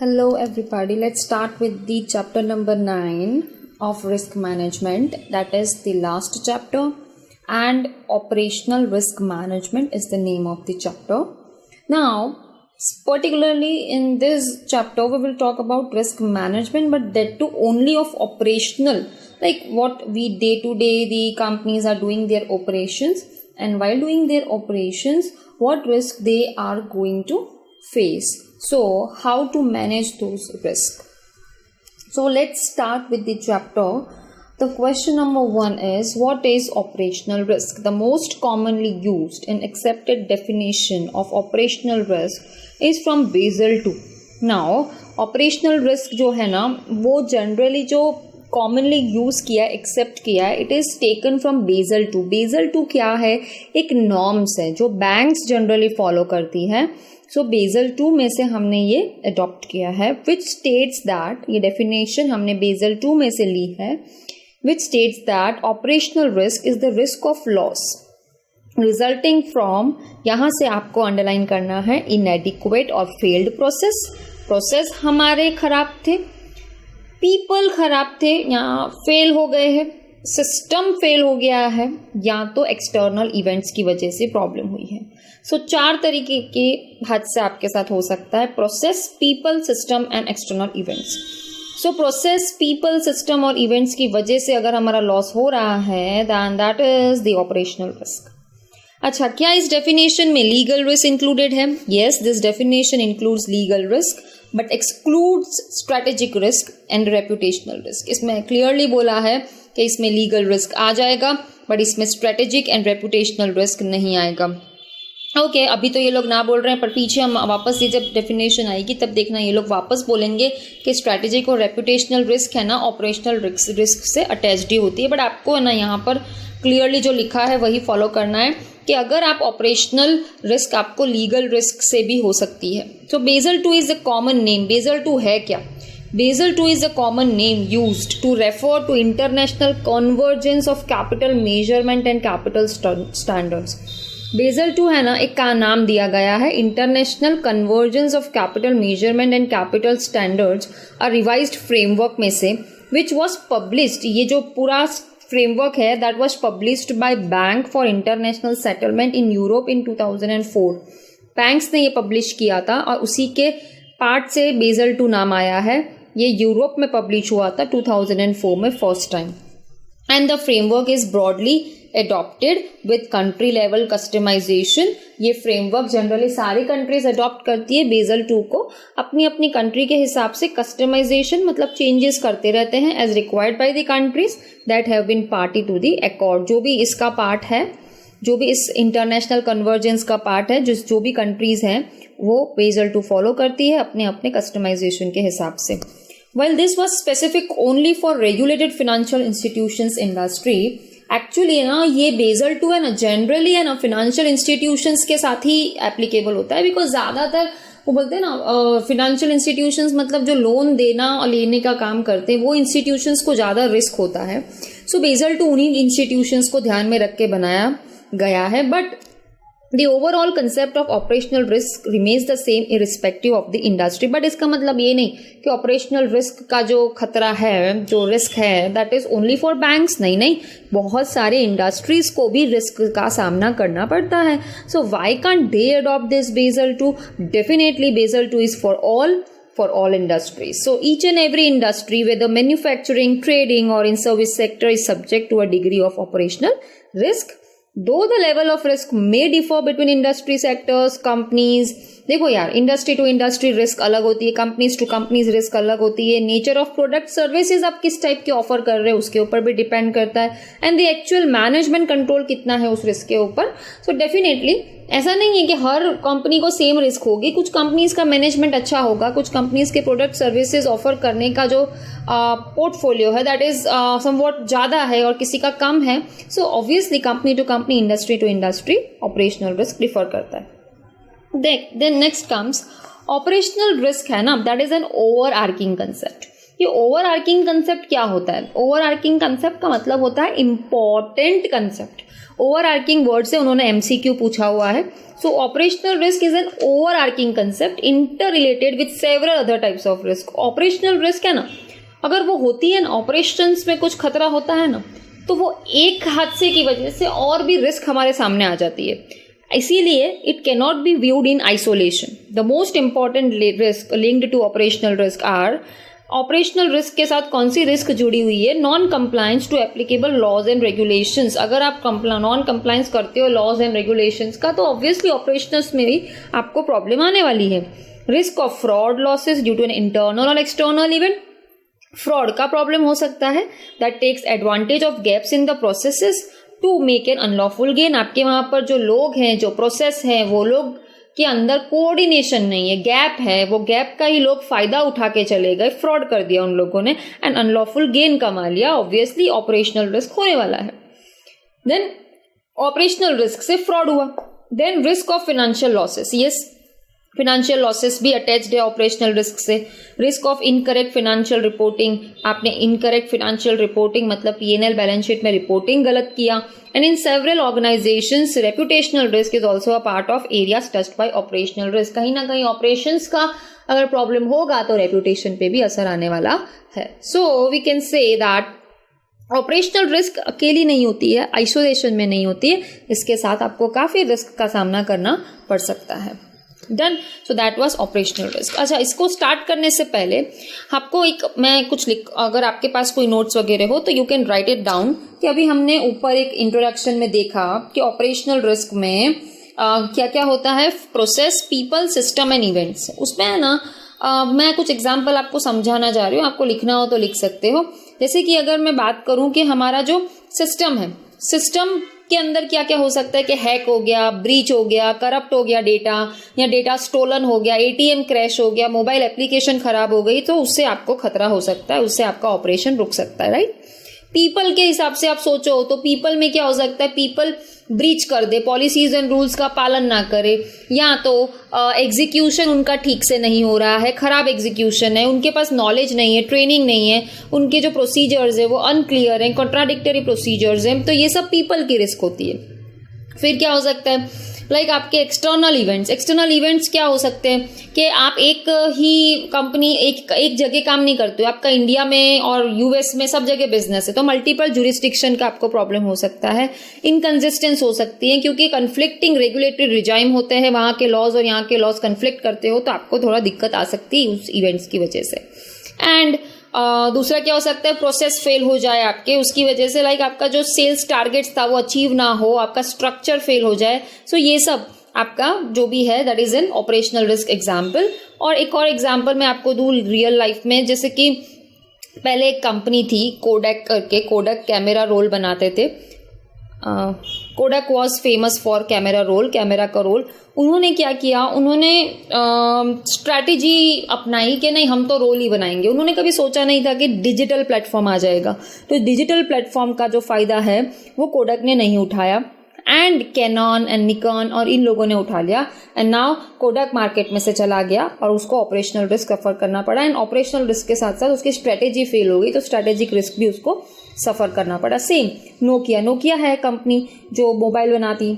Hello everybody, let's start with the chapter number 9 of risk management. That is the last chapter, and operational risk management is the name of the chapter. Now, particularly in this chapter we will talk about risk management, but that too only of operational, like what we day to day the companies are doing their operations, and while doing their operations what risk they are going to face. So how to manage those risks. So let's start with the chapter. The question number 1 is, what is operational risk? The most commonly used and accepted definition of operational risk is from Basel II. Now operational risk जो है ना वो generally जो commonly use किया accept किया है, it is taken from Basel 2. Basel 2 क्या है? एक नॉर्म्स है जो बैंक्स जनरली फॉलो करती है. सो बेसल 2 में से हमने ये अडॉप्ट किया है, विच स्टेट्स दैट, ये डेफिनेशन हमने बेसल 2 में से ली है, which states that operational risk is the risk of loss resulting from, यहाँ से आपको अंडरलाइन करना है, इनएडिक्वेट और फेल्ड प्रोसेस हमारे खराब थे, पीपल खराब थे या फेल हो गए हैं, सिस्टम फेल हो गया है, या तो एक्सटर्नल इवेंट्स की वजह से प्रॉब्लम हुई है. सो 4 तरीके के हद से आपके साथ हो सकता है: process, people, system and external events. So process, people, system और इवेंट्स की वजह से अगर हमारा लॉस हो रहा है, then that is the operational risk. अच्छा, क्या इस डेफिनेशन में लीगल रिस्क इंक्लूडेड है? Yes, this definition includes legal risk but excludes strategic risk and reputational risk. इसमें क्लियरली बोला है कि इसमें लीगल रिस्क आ जाएगा बट इसमें स्ट्रेटेजिक एंड रेपुटेशनल रिस्क नहीं आएगा. ओके, अभी तो ये लोग ना बोल रहे हैं, पर पीछे हम वापस ये जब डेफिनेशन आएगी तब देखना ये लोग वापस बोलेंगे कि स्ट्रेटेजिक और रेपुटेशनल रिस्क है ना ऑपरेशनल रिस्क से अटैच्ड ही होती है. बट आपको है ना यहाँ पर क्लियरली जो लिखा है वही फॉलो करना है कि अगर आप ऑपरेशनल रिस्क, आपको लीगल रिस्क से भी हो सकती है. So Basel 2 is the common name. Basel 2 है क्या? Basel 2 is a common name used to refer to international convergence of capital measurement and capital standards. Basel 2 है ना, एक का नाम दिया गया है international convergence of capital measurement and capital standards, a revised framework में से, विच वॉज पब्लिश्ड. ये जो पूरा फ्रेमवर्क है that was published by bank for international settlement in Europe in 2004. Banks ने ये पब्लिश किया था और उसी के पार्ट से बेसल 2 नाम आया है. ये यूरोप में पब्लिश हुआ था 2004 में first time. And the framework is broadly adopted with country level customization. ये फ्रेमवर्क जनरली सारी कंट्रीज अडॉप्ट करती है बेसल 2 को, अपनी अपनी कंट्री के हिसाब से कस्टमाइजेशन मतलब चेंजेस करते रहते हैं as required by the countries that have been party to the accord. जो भी इसका पार्ट है, जो भी इस इंटरनेशनल कन्वर्जेंस का पार्ट है, जो भी कंट्रीज हैं वो बेसल 2 फॉलो करती है अपने अपने कस्टमाइजेशन के हिसाब से. While this was specific only for regulated financial institutions industry, actually ना ये बेसल 2 है ना जनरली है ना फिनेंशियल इंस्टीट्यूशंस के साथ ही एप्लीकेबल होता है, बिकॉज ज़्यादातर वो बोलते हैं ना फिनेंशियल इंस्टीट्यूशंस मतलब जो लोन देना और लेने का काम करते हैं वो इंस्टीट्यूशंस को ज़्यादा रिस्क होता है. सो बेसल 2 उन्हीं इंस्टीट्यूशंस को ध्यान में रख के बनाया गया है. But The overall concept of operational risk remains the same irrespective of the industry. But इसका मतलब ये नहीं कि operational risk का जो खतरा है, जो risk है, that is only for banks. नहीं, बहुत सारे industries को भी risk का सामना करना पड़ता है. So why can't they adopt this Basel 2? Definitely Basel 2 is for all industries. So each and every industry, whether manufacturing, trading or in service sector, is subject to a degree of operational risk. Though the level of risk may differ between industry sectors, companies, देखो यार industry to industry risk अलग होती है, companies to companies risk अलग होती है, nature of product services आप किस टाइप के ऑफर कर रहे हो उसके ऊपर भी डिपेंड करता है, and the actual management control कितना है उस रिस्क के ऊपर. सो डेफिनेटली ऐसा नहीं है कि हर कंपनी को सेम रिस्क होगी. कुछ कंपनीज का मैनेजमेंट अच्छा होगा, कुछ कंपनीज के प्रोडक्ट सर्विसेज ऑफर करने का जो पोर्टफोलियो है दैट इज समवॉट ज़्यादा है और किसी का कम है. So obviously company to company, industry to industry operational risk differ करता है. Then next comes operational risk है ना, that is an overarching concept. ये ओवर आर्किंग कंसेप्ट क्या होता है? ओवर आर्किंग कंसेप्ट का मतलब होता है important concept. Overarching word से उन्होंने MCQ पूछा हुआ है. So operational risk is an overarching concept interrelated with several other types of risk. Operational risk है ना, अगर वो होती है ना, ऑपरेशंस में कुछ खतरा होता है ना, तो वो एक हादसे की वजह से और भी रिस्क हमारे सामने आ जाती है. इसीलिए it can not be viewed in isolation. The most important risk linked to operational risk are, operational risk के साथ कौन सी रिस्क जुड़ी हुई है? Non compliance to applicable laws and regulations. अगर आप नॉन कंप्लायंस करते हो लॉज एंड रेगुलेशंस का, तो ऑब्वियसली ऑपरेशंस में भी आपको प्रॉब्लम आने वाली है. Risk of fraud losses due to an internal और एक्सटर्नल इवेंट. फ्रॉड का प्रॉब्लम हो सकता है that takes advantage of gaps in the processes to make an unlawful gain. आपके वहां पर जो लोग हैं, जो प्रोसेस हैं, वो लोग के अंदर कोऑर्डिनेशन नहीं है, गैप है, वो गैप का ही लोग फायदा उठा के चले गए, फ्रॉड कर दिया उन लोगों ने एंड अनलॉफुल गेन कमा लिया. ऑब्वियसली ऑपरेशनल रिस्क होने वाला है. देन ऑपरेशनल रिस्क से फ्रॉड हुआ. Then risk of financial losses. Yes, financial losses भी अटैच्ड है ऑपरेशनल रिस्क से. Risk of incorrect financial reporting. आपने इनकरेक्ट फाइनेंशियल रिपोर्टिंग मतलब P&L बैलेंस शीट में रिपोर्टिंग गलत किया. And in several organisations reputational risk is also a part of areas touched by operational risk. कहीं ना कहीं ऑपरेशंस का अगर प्रॉब्लम होगा तो रेपुटेशन पे भी असर आने वाला है. So we can say that operational risk अकेली नहीं होती है, आइसोलेशन में नहीं होती है, इसके साथ आपको काफी रिस्क का सामना करना पड़ सकता है. Done. So that was operational risk. अच्छा, इसको स्टार्ट करने से पहले आपको मैं कुछ अगर आपके पास कोई नोट्स वगैरह हो तो you can write it down. कि अभी हमने ऊपर एक इंट्रोडक्शन में देखा कि ऑपरेशनल रिस्क में क्या क्या होता है. Process, people, system and events. उसमें है ना मैं कुछ एग्जाम्पल आपको समझाना जा रही हूँ, आपको लिखना हो तो लिख सकते हो. जैसे कि अगर मैं बात करूँ कि हमारा जो सिस्टम है, सिस्टम के अंदर क्या क्या हो सकता है कि हैक हो गया, ब्रीच हो गया, करप्ट हो गया डेटा, या डेटा स्टोलन हो गया, ATM क्रैश हो गया, मोबाइल एप्लीकेशन खराब हो गई, तो उससे आपको खतरा हो सकता है, उससे आपका ऑपरेशन रुक सकता है. राइट. पीपल के हिसाब से आप सोचो तो पीपल में क्या हो सकता है? पीपल ब्रीच कर दे, पॉलिसीज एंड रूल्स का पालन ना करे, या तो एग्जीक्यूशन उनका ठीक से नहीं हो रहा है, खराब एग्जीक्यूशन है, उनके पास नॉलेज नहीं है, ट्रेनिंग नहीं है, उनके जो प्रोसीजर्स है वो अनक्लियर हैं, कॉन्ट्राडिक्टरी प्रोसीजर्स हैं. तो ये सब पीपल की रिस्क होती है. फिर क्या हो सकता है? लाइक आपके एक्सटर्नल इवेंट्स. एक्सटर्नल इवेंट्स क्या हो सकते हैं कि आप एक ही कंपनी एक जगह काम नहीं करते हो, आपका इंडिया में और US में सब जगह बिजनेस है, तो मल्टीपल जुरिस्डिक्शन का आपको प्रॉब्लम हो सकता है. इनकंसिस्टेंस हो सकती है क्योंकि कन्फ्लिक्टिंग रेगुलेटरी रिजाइम होते हैं, वहाँ के लॉज और यहाँ के लॉज कन्फ्लिक्ट करते हो, तो आपको थोड़ा दिक्कत आ सकती है उस इवेंट्स की वजह से. एंड दूसरा क्या हो सकता है? प्रोसेस फेल हो जाए आपके, उसकी वजह से लाइक आपका जो सेल्स टारगेट्स था वो अचीव ना हो, आपका स्ट्रक्चर फेल हो जाए. सो ये सब आपका जो भी है that is N operational risk example. और एक और एग्जाम्पल मैं आपको दूं रियल लाइफ में. जैसे कि पहले एक कंपनी थी कोडक करके, कोडक कैमरा रोल बनाते थे. Kodak was famous for camera roll, camera का रोल. उन्होंने क्या किया? उन्होंने स्ट्रैटेजी अपनाई कि नहीं हम तो रोल ही बनाएंगे. उन्होंने कभी सोचा नहीं था कि डिजिटल प्लेटफॉर्म आ जाएगा. तो डिजिटल प्लेटफॉर्म का जो फायदा है वो कोडक ने नहीं उठाया, एंड कैनन एंड निकॉन और इन लोगों ने उठा लिया. एंड नाउ कोडक मार्केट में से चला गया और उसको ऑपरेशनल रिस्क सफर करना पड़ा. एंड ऑपरेशनल रिस्क के साथ साथ उसकी स्ट्रेटेजी फेल हो गई, तो स्ट्रेटेजिक रिस्क भी उसको सफर करना पड़ा. सेम नोकिया है कंपनी जो मोबाइल बनाती.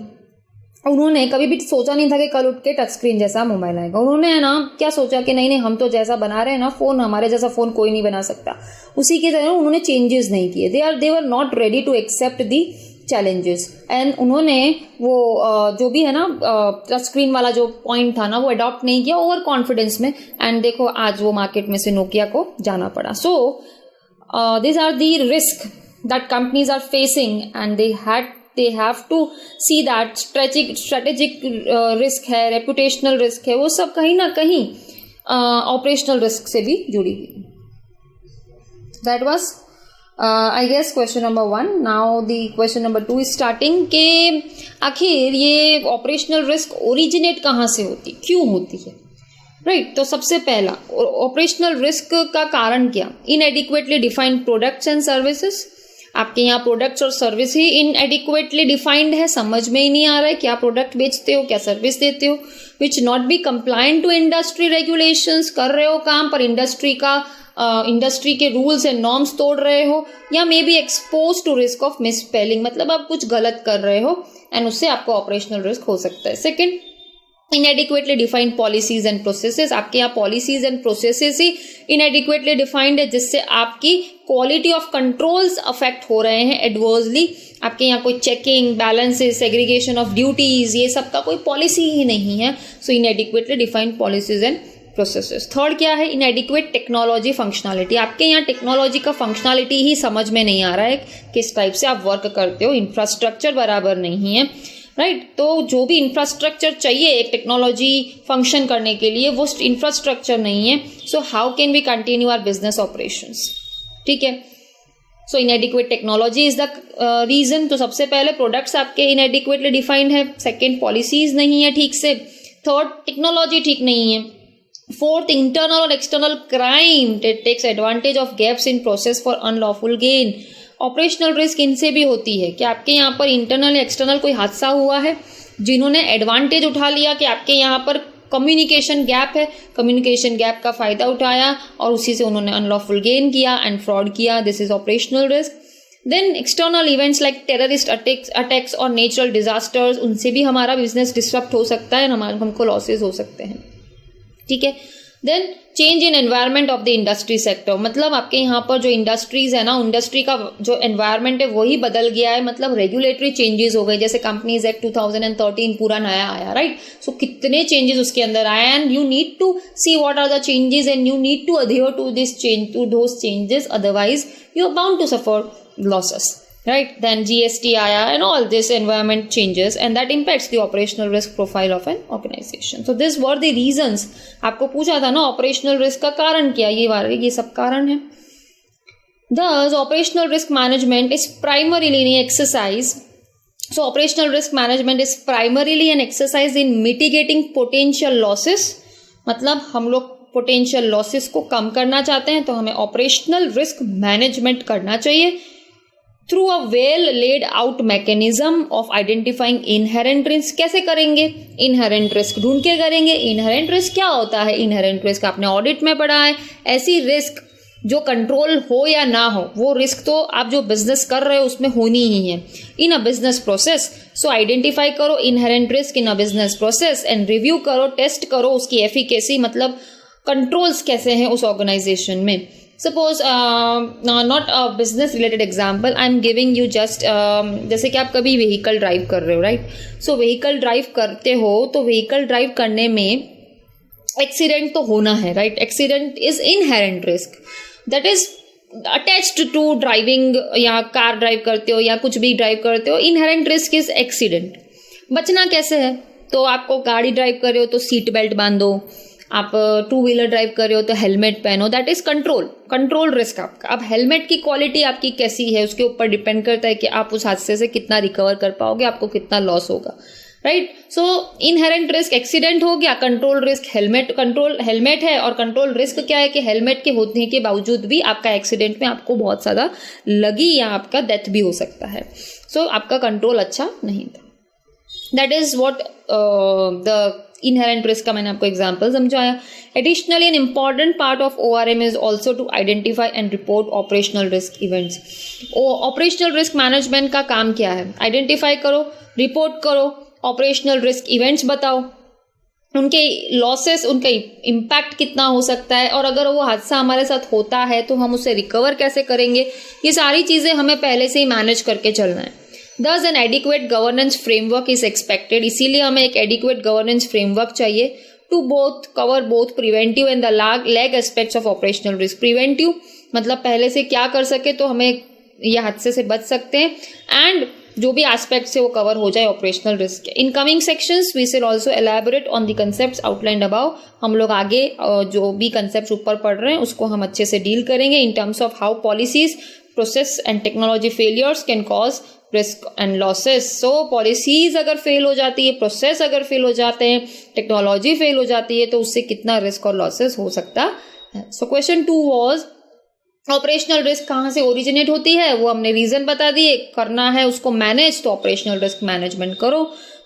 उन्होंने कभी भी सोचा नहीं था कि कल उठ के टच स्क्रीन जैसा मोबाइल आएगा. उन्होंने है ना क्या सोचा कि नहीं हम तो जैसा बना रहे हैं ना फोन, हमारे जैसा फोन कोई नहीं बना सकता. उसी की तरह उन्होंने चेंजेस नहीं किए. They were not ready to accept the challenges. And उन्होंने वो जो भी है ना टच स्क्रीन वाला जो पॉइंट था ना वो अडॉप्ट नहीं किया ओवर कॉन्फिडेंस में. एंड देखो आज वो मार्केट में से नोकिया को जाना पड़ा. सो these are the risk that companies are facing, and they have to see that strategic risk है, reputational risk है, वो सब कहीं ना कहीं operational risk से भी जुड़ी हुई. That was I guess question number 1. Now the question number 2 is starting के आखिर ये operational risk originate कहाँ से होती, क्यों होती है? राइट. तो सबसे पहला ऑपरेशनल रिस्क का कारण क्या? इनएडिक्वेटली डिफाइंड प्रोडक्ट्स एंड सर्विसेज. आपके यहाँ प्रोडक्ट्स और सर्विस ही इनएडिक्वेटली डिफाइंड है, समझ में ही नहीं आ रहा है क्या प्रोडक्ट बेचते हो, क्या सर्विस देते हो. Which not be compliant to industry regulations. कर रहे हो काम पर इंडस्ट्री का इंडस्ट्री के रूल्स एंड नॉर्म्स तोड़ रहे हो, या may be expose to risk of misspelling, मतलब आप कुछ गलत कर रहे हो एंड उससे आपको ऑपरेशनल रिस्क हो सकता है। Second, inadequately defined policies and processes, आपके यहाँ policies and processes he inadequately defined है, जिससे आपकी quality of controls affect हो रहे हैं adversely। आपके यहाँ कोई checking, balances, segregation of duties, ये सब का कोई policy ही नहीं है। so inadequately defined policies and processes। Third क्या है? inadequate technology functionality, आपके यहाँ टेक्नोलॉजी का फंक्शनैलिटी ही समझ में नहीं आ रहा है, किस टाइप से आप वर्क करते हो, इंफ्रास्ट्रक्चर बराबर नहीं है, राइट। तो जो भी इंफ्रास्ट्रक्चर चाहिए एक टेक्नोलॉजी फंक्शन करने के लिए, वो इंफ्रास्ट्रक्चर नहीं है। So how can we continue our business operations? ठीक है, so inadequate technology is the reason. तो सबसे पहले प्रोडक्ट्स आपके इनएडिक्वेटली डिफाइंड है, सेकेंड पॉलिसीज नहीं है ठीक से, थर्ड टेक्नोलॉजी ठीक नहीं है, फोर्थ इंटरनल और external crime that takes advantage of gaps in process for unlawful gain. Operational risk इनसे भी होती है कि आपके यहाँ पर इंटरनल या एक्सटर्नल कोई हादसा हुआ है, जिन्होंने एडवांटेज उठा लिया कि आपके यहाँ पर कम्युनिकेशन गैप है, कम्युनिकेशन गैप का फायदा उठाया और उसी से उन्होंने अनलॉफुल गेन किया एंड फ्रॉड किया। This is operational risk. Then external events like terrorist attacks और नेचुरल डिजास्टर्स, उनसे भी हमारा बिजनेस डिस्टर्ब हो सकता है, हमको लॉसेज हो सकते हैं। ठीक है, then change in environment of the industry sector, मतलब आपके यहाँ पर जो इंडस्ट्रीज है ना, इंडस्ट्री का जो एनवायरनमेंट है वही बदल गया है, मतलब रेगुलेटरी चेंजेस हो गए, जैसे कंपनीज एक्ट 2013 पूरा नया आया, राइट। सो कितने चेंजेस उसके अंदर आए and you need to see what are the changes and you need to adhere to this change, to those changes, otherwise you are bound to suffer losses, right? Then GST आया and all this environment changes and that impacts the operational risk profile of an organization. So these were the reasons. आपको पूछा था ना operational risk का कारण क्या, ये सब कारण है। Thus operational risk management is primarily an exercise. So operational risk management is primarily an exercise in mitigating potential losses. मतलब हम लोग potential losses को कम करना चाहते हैं तो हमें operational risk management करना चाहिए through a well laid out mechanism of identifying inherent risk. कैसे करेंगे? इनहेरेंट रिस्क ढूंढ के करेंगे। इनहेरेंट रिस्क क्या होता है? इनहेरेंट रिस्क आपने ऑडिट में पढ़ा है, ऐसी रिस्क जो कंट्रोल हो या ना हो, वो रिस्क तो आप जो बिजनेस कर रहे हो उसमें होनी ही है in a business process. So identify करो inherent risk in a business process and review करो, टेस्ट करो उसकी एफिकेसी, मतलब कंट्रोल्स कैसे हैं उस ऑर्गेनाइजेशन में। Suppose not a business related example, I am giving you just, जैसे कि आप कभी व्हीकल ड्राइव कर रहे हो, राइट। सो व्हीकल ड्राइव करते हो तो व्हीकल ड्राइव करने में एक्सीडेंट तो होना है, right. Accident is inherent risk that is attached to driving, या कार ड्राइव करते हो या कुछ भी ड्राइव करते हो, इनहेरेंट रिस्क इज एक्सीडेंट। बचना कैसे है? तो आपको गाड़ी ड्राइव कर रहे हो तो सीट बेल्ट बांधो, आप टू व्हीलर ड्राइव कर रहे हो तो हेलमेट पहनो, दैट इज कंट्रोल रिस्क आपका। अब हेलमेट की क्वालिटी आपकी कैसी है उसके ऊपर डिपेंड करता है कि आप उस हादसे से कितना रिकवर कर पाओगे, आपको कितना लॉस होगा, राइट। सो इनहेरेंट रिस्क एक्सीडेंट हो गया, कंट्रोल रिस्क हेलमेट है, और कंट्रोल रिस्क क्या है कि हेलमेट के होने के बावजूद भी आपका एक्सीडेंट में आपको बहुत ज्यादा लगी या आपका डेथ भी हो सकता है। सो आपका कंट्रोल अच्छा नहीं था। That is what the inherent risk का मैंने आपको एग्जाम्पल समझाया। Additionally an important part of ORM is also to identify and report operational risk events. Operational risk management का काम क्या है? आइडेंटिफाई करो, रिपोर्ट करो, ऑपरेशनल रिस्क इवेंट्स बताओ, उनके लॉसेस, उनका इम्पैक्ट कितना हो सकता है, और अगर वो हादसा हमारे साथ होता है तो हम उसे रिकवर कैसे करेंगे, ये सारी चीज़ें हमें पहले से ही मैनेज करके चलना है। Thus an adequate governance framework is expected, इसीलिए हमें एक adequate governance framework चाहिए to cover both preventive and the lag aspects of operational risk. Preventive मतलब पहले से क्या कर सके तो हमें यह हादसे से बच सकते हैं, and जो भी एस्पेक्ट से वो कवर हो जाए ऑपरेशनल रिस्क के। In coming sections we will also elaborate on the concepts outlined above. हम लोग आगे जो भी कंसेप्ट्स ऊपर पढ़ रहे हैं उसको हम अच्छे से डील करेंगे in terms of how policies, process and technology failures can cause risk and losses. So policies अगर फेल हो जाती है, प्रोसेस अगर फेल हो जाते हैं, टेक्नोलॉजी फेल हो जाती है, तो उससे कितना रिस्क और लॉसेस हो सकता है। So question 2 was operational risk कहाँ से ओरिजिनेट होती है, वो हमने रीजन बता दिए। करना है उसको मैनेज तो ऑपरेशनल रिस्क मैनेजमेंट करो,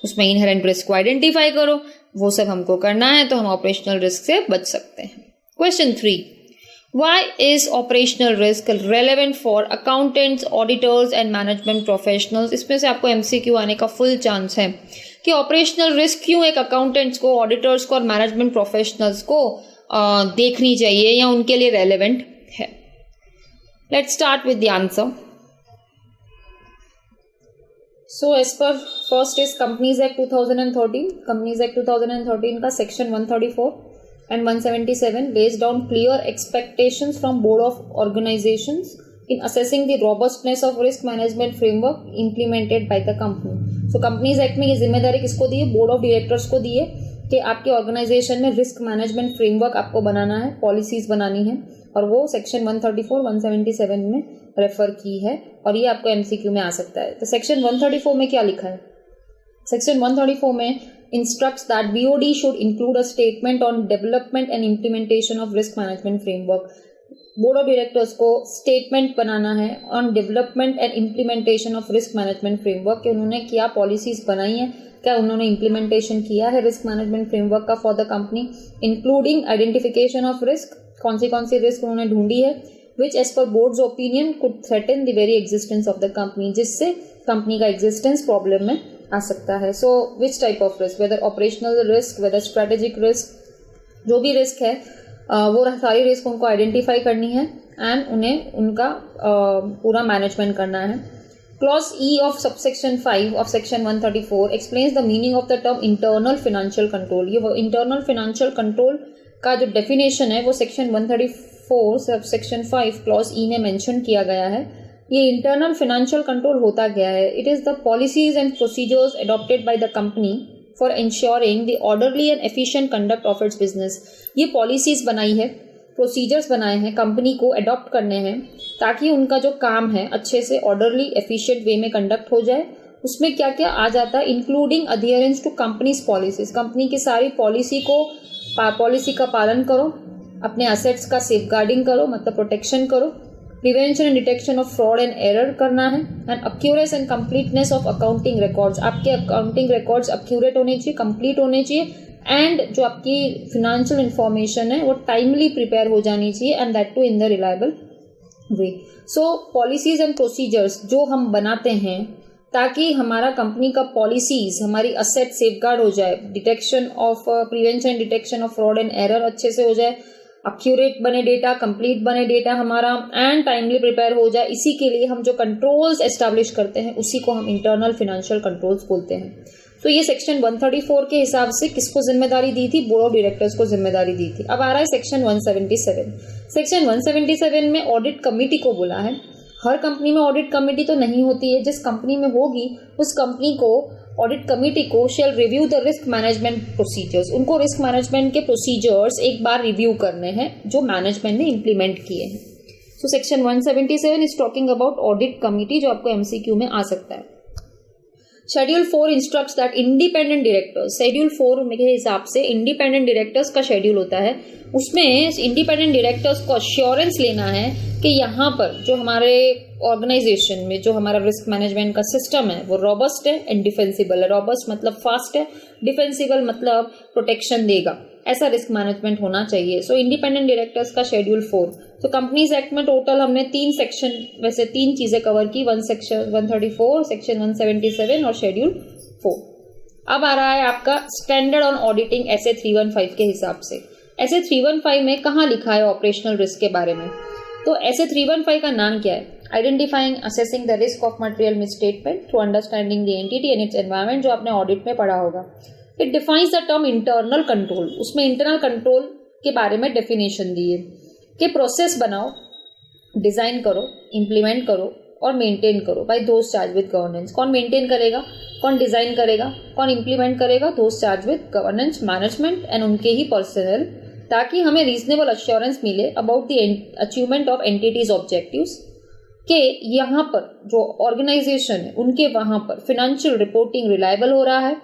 उसमें इनहेरेंट रिस्क को आइडेंटिफाई करो, वो सब हमको करना है तो हम ऑपरेशनल रिस्क से बच सकते हैं। Question 3, Why is operational risk relevant for accountants, auditors and management professionals? इसमें से आपको MCQ आने का फुल चांस है कि ऑपरेशनल रिस्क क्यों एक अकाउंटेंट्स को, ऑडिटर्स को और मैनेजमेंट प्रोफेशनल्स को देखनी चाहिए या उनके लिए रेलेवेंट है. Let's start with the answer. So as per first is Companies Act 2013. Companies Act 2013 का section 134 and 177 lays down clear expectations from Board of Organizations in assessing the robustness of risk management framework implemented by the company. So Companies Act में ये जिम्मेदारी किसको दी है? Board of directors को दी है कि आपके ऑर्गेनाइजेशन में रिस्क मैनेजमेंट फ्रेमवर्क आपको बनाना है, पॉलिसीज बनानी है, और वो सेक्शन 134, 177 में रेफर की है और ये आपको एमसीक्यू में आ सकता है. तो सेक्शन 134 में क्या लिखा है? सेक्शन 134 में instructs that BOD should include a statement on development and implementation of risk management framework. Board of directors को स्टेटमेंट बनाना है on development and implementation of risk management framework कि उन्होंने क्या पॉलिसीज बनाई है, क्या उन्होंने इम्प्लीमेंटेशन किया है रिस्क मैनेजमेंट फ्रेमवर्क का for the company, including identification of risk, कौन सी रिस्क उन्होंने ढूंढी है, which as per boards opinion could threaten the very existence of the company, जिससे कंपनी का एग्जिस्टेंस प्रॉब्लम में आ सकता है. So which type of risk, whether operational risk, whether strategic risk, जो भी रिस्क है वो सारी रिस्क उनको आइडेंटिफाई करनी है एंड उन्हें उनका पूरा मैनेजमेंट करना है. Clause E of subsection 5 of section 134 explains the meaning of the term internal financial control. ये इंटरनल फाइनेंशियल कंट्रोल का जो डेफिनेशन है वो सेक्शन 134 सबसेक्शन 5 क्लॉज ई में मेंशन किया गया है. ये इंटरनल फाइनेंशियल कंट्रोल होता गया है. It is the policies and procedures adopted by the company for ensuring the orderly and efficient conduct of its business. ये पॉलिसीज बनाई है, प्रोसीजर्स बनाए हैं, कंपनी को अडॉप्ट करने हैं ताकि उनका जो काम है अच्छे से ऑर्डरली एफिशिएंट वे में कंडक्ट हो जाए. उसमें क्या क्या आ जाता है? Including adherence to companies policies. Company की सारी पॉलिसी का पालन करो, अपने एसेट्स का सेफगार्डिंग करो, मतलब प्रोटेक्शन करो, prevention and detection of fraud and error करना है, and Accuris and completeness of accounting records. आपके अकाउंटिंग रिकॉर्ड्स एक्यूरेट होने चाहिए, कंप्लीट होने चाहिए, एंड जो आपकी फिनेंशियल इंफॉर्मेशन है वो टाइमली प्रिपेयर हो जानी चाहिए and that too in the reliable way. So policies and procedures जो हम बनाते हैं ताकि हमारा कंपनी का पॉलिसीज, हमारी असेट सेफगार्ड हो जाए, detection of prevention detection of fraud and error अच्छे से हो जाए, एक्यूरेट बने डेटा, कंप्लीट बने डेटा हमारा, एंड टाइमली प्रिपेयर हो जाए. इसी के लिए हम जो कंट्रोल्स एस्टैब्लिश करते हैं उसी को हम इंटरनल फाइनेंशियल कंट्रोल्स बोलते हैं. तो ये सेक्शन 134 के हिसाब से किसको जिम्मेदारी दी थी? बोर्ड ऑफ डायरेक्टर्स को जिम्मेदारी दी थी. अब आ रहा है सेक्शन 177. सेक्शन 177 में ऑडिट कमेटी को बोला है. हर कंपनी में ऑडिट कमेटी तो नहीं होती है, जिस कंपनी में होगी उस कंपनी को ऑडिट कमेटी को shall review the risk management procedures. उनको रिस्क मैनेजमेंट के प्रोसीजर्स एक बार रिव्यू करने हैं जो मैनेजमेंट ने इंप्लीमेंट किए हैं. So section 177 is talking about audit committee जो आपको एमसीक्यू में आ सकता है. Schedule 4 instructs that independent directors. Schedule 4 के हिसाब से इंडिपेंडेंट डायरेक्टर्स का शेड्यूल होता है. उसमें इंडिपेंडेंट डायरेक्टर्स को अश्योरेंस लेना है कि यहाँ पर जो हमारे ऑर्गेनाइजेशन में जो हमारा रिस्क मैनेजमेंट का सिस्टम है वो रॉबस्ट है एंड डिफेंसिबल है. रॉबस्ट मतलब फास्ट है, डिफेंसिबल मतलब प्रोटेक्शन देगा. ऐसा रिस्क मैनेजमेंट होना चाहिए. सो इंडिपेंडेंट डायरेक्टर्स का शेड्यूल 4. तो कंपनीज एक्ट में टोटल हमने 3 सेक्शन, वैसे 3 चीजें कवर की, 1 सेक्शन 134, सेक्शन 177 और शेड्यूल 4. अब आ रहा है आपका स्टैंडर्ड ऑन ऑडिटिंग एसए 315 के हिसाब से. एसए 315 में कहाँ लिखा है ऑपरेशनल रिस्क के बारे में? तो एसए 315 का नाम क्या है? Identifying assessing the risk of material misstatement through understanding the entity and its environment, जो आपने ऑडिट में पढ़ा होगा. It defines the term internal control. उसमें इंटरनल कंट्रोल के बारे में डेफिनेशन दी है कि प्रोसेस बनाओ, डिजाइन करो, इंप्लीमेंट करो और मेंटेन करो by those charged with governance. कौन मेंटेन करेगा, कौन डिजाइन करेगा, कौन इंप्लीमेंट करेगा? Those charged with governance, management and उनके ही पर्सनल, ताकि हमें रीजनेबल अश्योरेंस मिले about the achievement of entities objectives कि यहाँ पर जो ऑर्गेनाइजेशन है उनके वहां पर फिनेंशियल रिपोर्टिंग रिलायबल हो रहा है,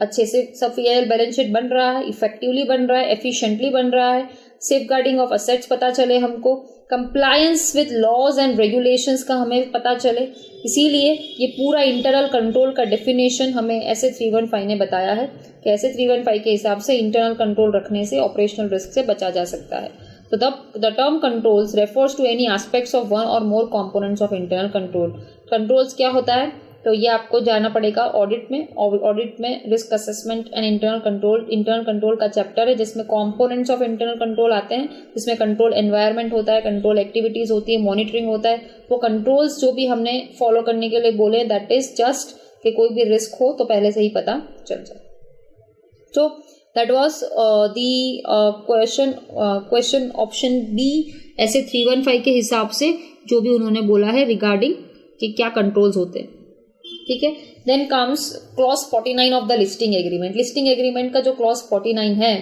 अच्छे से सब बैलेंस शीट बन रहा है, इफेक्टिवली बन रहा है, एफिशिएंटली बन रहा है, सेफगार्डिंग ऑफ असेट्स पता चले हमको, compliance with laws and regulations का हमें पता चले. इसीलिए ये पूरा इंटरनल कंट्रोल का डेफिनेशन हमें एसए 315 ने बताया है कि एसए 315 के हिसाब से इंटरनल कंट्रोल रखने से ऑपरेशनल रिस्क से बचा जा सकता है. So the term controls refers to any aspects of one or more components of internal control. Controls क्या होता है, तो ये आपको जाना पड़ेगा ऑडिट में. ऑडिट में risk assessment and internal control का चैप्टर है जिसमें कंपोनेंट्स ऑफ इंटरनल कंट्रोल आते हैं, जिसमें कंट्रोल एनवायरनमेंट होता है, कंट्रोल एक्टिविटीज होती है, मॉनिटरिंग होता है. वो कंट्रोल्स जो भी हमने फॉलो करने के लिए बोले, दैट इज जस्ट कि कोई भी रिस्क हो तो पहले से ही पता चल जाए. So that was the question option B ऐसे 315 के हिसाब से जो भी उन्होंने बोला है रिगार्डिंग कि क्या कंट्रोल्स होते हैं. ठीक है. Then comes clause 49 of the listing agreement. Listing agreement का जो क्लॉज 49 है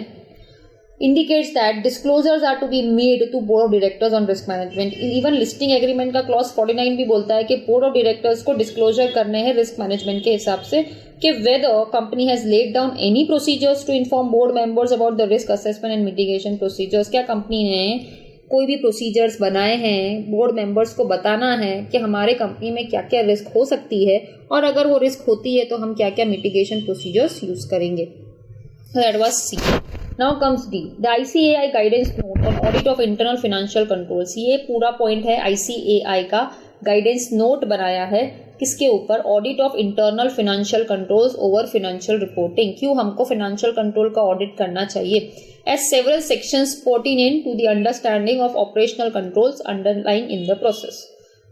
indicates that disclosures are to be made to board of directors on risk management. Even listing agreement का clause 49 भी बोलता है कि board of directors को disclosure करने हैं risk management के हिसाब से कि whether company has laid down any procedures to inform board members about the risk assessment and mitigation procedures. क्या कंपनी ने कोई भी प्रोसीजर्स बनाए हैं बोर्ड मेंबर्स को बताना है कि हमारे कंपनी में क्या क्या रिस्क हो सकती है और अगर वो रिस्क होती है तो हम क्या क्या मिटिगेशन प्रोसीजर्स यूज करेंगे. That was C. Now comes D. The ICAI guidance note on audit of internal financial controls. ये पूरा पॉइंट है ICAI का गाइडेंस नोट बनाया है किसके ऊपर, audit of internal financial controls over financial reporting. क्यों हमको फाइनेंशियल कंट्रोल का ऑडिट करना चाहिए, as several sections pertinent to the understanding of operational controls underlying in the process.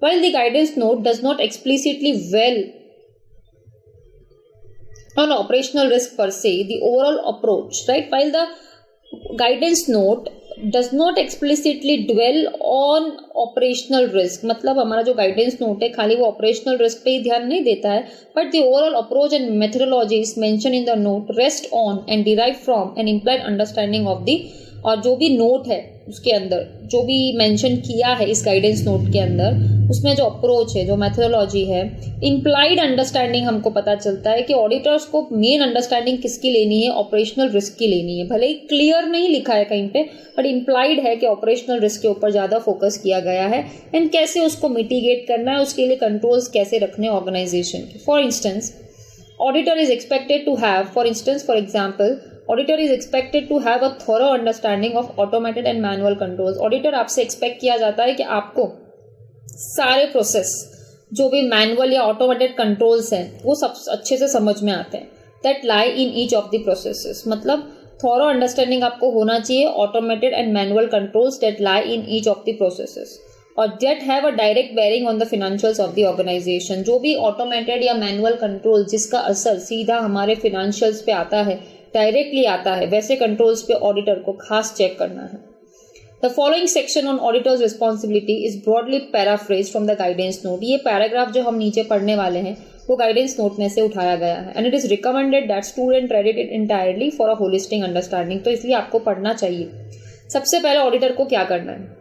While the guidance note does not explicitly dwell on operational risk per se, the overall approach, right? While the guidance note does not explicitly dwell on operational risk, मतलब हमारा जो guidance note है खाली वो operational risk पे ही ध्यान नहीं देता है, but the overall approach and methodologies mentioned in the note rest on and derive from an implied understanding of the, और जो भी नोट है उसके अंदर जो भी मेंशन किया है इस गाइडेंस नोट के अंदर उसमें जो अप्रोच है, जो मेथोडोलॉजी है, इम्प्लाइड अंडरस्टैंडिंग हमको पता चलता है कि ऑडिटर्स को मेन अंडरस्टैंडिंग किसकी लेनी है, ऑपरेशनल रिस्क की लेनी है. भले ही क्लियर नहीं लिखा है कहीं पे, बट इम्प्लाइड है कि ऑपरेशनल रिस्क के ऊपर ज़्यादा फोकस किया गया है एंड कैसे उसको मिटिगेट करना है, उसके लिए कंट्रोल्स कैसे रखने ऑर्गेनाइजेशन के. For instance auditor is expected to have, for example auditor is expected to have a thorough understanding of automated and manual controls. Auditor आपसे एक्सपेक्ट किया जाता है कि आपको सारे प्रोसेस जो भी मैनुअल या ऑटोमेटेड कंट्रोल्स हैं वो सब अच्छे से समझ में आते हैं. That lie in each of the processes, मतलब थॉरो अंडरस्टैंडिंग आपको होना चाहिए automated and manual controls that lie in each of the processes और that have a direct bearing on the financials of the organisation. जो भी automated या manual control जिसका असर सीधा हमारे फिनेंशियल्स पे आता है, डायरेक्टली आता है, वैसे कंट्रोल्स पे ऑडिटर को खास चेक करना है. The following section on auditors responsibility is broadly paraphrase from the guidance note. ये पैराग्राफ जो हम नीचे पढ़ने वाले हैं वो गाइडेंस नोट में से उठाया गया है and it is recommended that student read it entirely for a holistic understanding. तो इसलिए आपको पढ़ना चाहिए. सबसे पहले ऑडिटर को क्या करना है,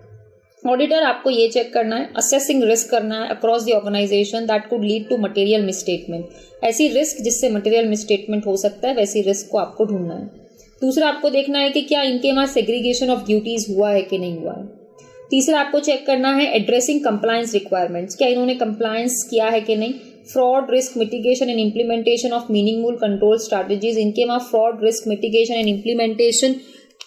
ऑडिटर आपको ये चेक करना है, असेसिंग रिस्क करना है across the organisation that could lead to material misstatement. ऐसी रिस्क जिससे मटेरियल मिसस्टेटमेंट हो सकता है वैसी रिस्क को आपको ढूंढना है. दूसरा आपको देखना है कि क्या इनके वहाँ सेग्रीगेशन ऑफ ड्यूटीज हुआ है कि नहीं हुआ है. तीसरा आपको चेक करना है एड्रेसिंग कंप्लायंस रिक्वायरमेंट्स, क्या इन्होंने कंप्लायंस किया है कि नहीं. Fraud risk mitigation and implementation of meaningful control strategies, इनके वहाँ fraud risk mitigation and implementation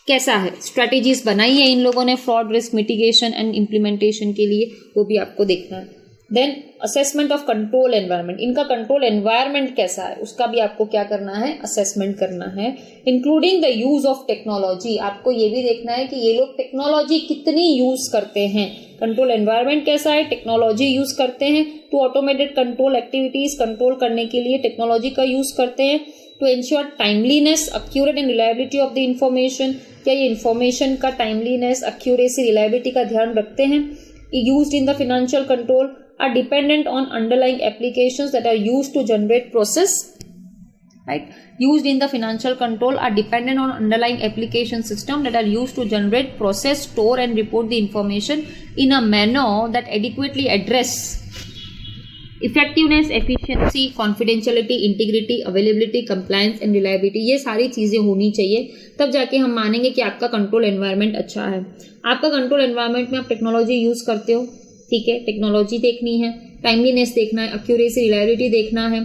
कैसा है, स्ट्रैटेजीज बनाई है इन लोगों ने fraud risk mitigation and implementation के लिए, वो भी आपको देखना है. Then assessment of control environment, इनका कंट्रोल एनवायरनमेंट कैसा है उसका भी आपको क्या करना है, असेसमेंट करना है. Including the use of technology, आपको ये भी देखना है कि ये लोग टेक्नोलॉजी कितनी यूज करते हैं. कंट्रोल एनवायरनमेंट कैसा है, टेक्नोलॉजी यूज करते हैं to automated control activities, control करने के लिए टेक्नोलॉजी का यूज करते हैं. To ensure timeliness, accurate and reliability of the information, क्या ये इंफॉर्मेशन का टाइमलीनेस, एक्यूरेसी, रिलायबिलिटी का ध्यान रखते हैं. Used in the financial control are dependent on underlying applications that are used to generate process, right? Used in the financial control are dependent on underlying application system that are used to generate, process, store and report the information in a manner that adequately address effectiveness, efficiency, confidentiality, integrity, availability, compliance and reliability. ये सारी चीजें होनी चाहिए, तब जाके हम मानेंगे कि आपका कंट्रोल एनवायरनमेंट अच्छा है. आपका कंट्रोल एनवायरनमेंट में आप टेक्नोलॉजी यूज करते हो, ठीक है, टेक्नोलॉजी देखनी है, टाइमलीनेस देखना है, एक्यूरेसी, रिलायबिलिटी देखना है,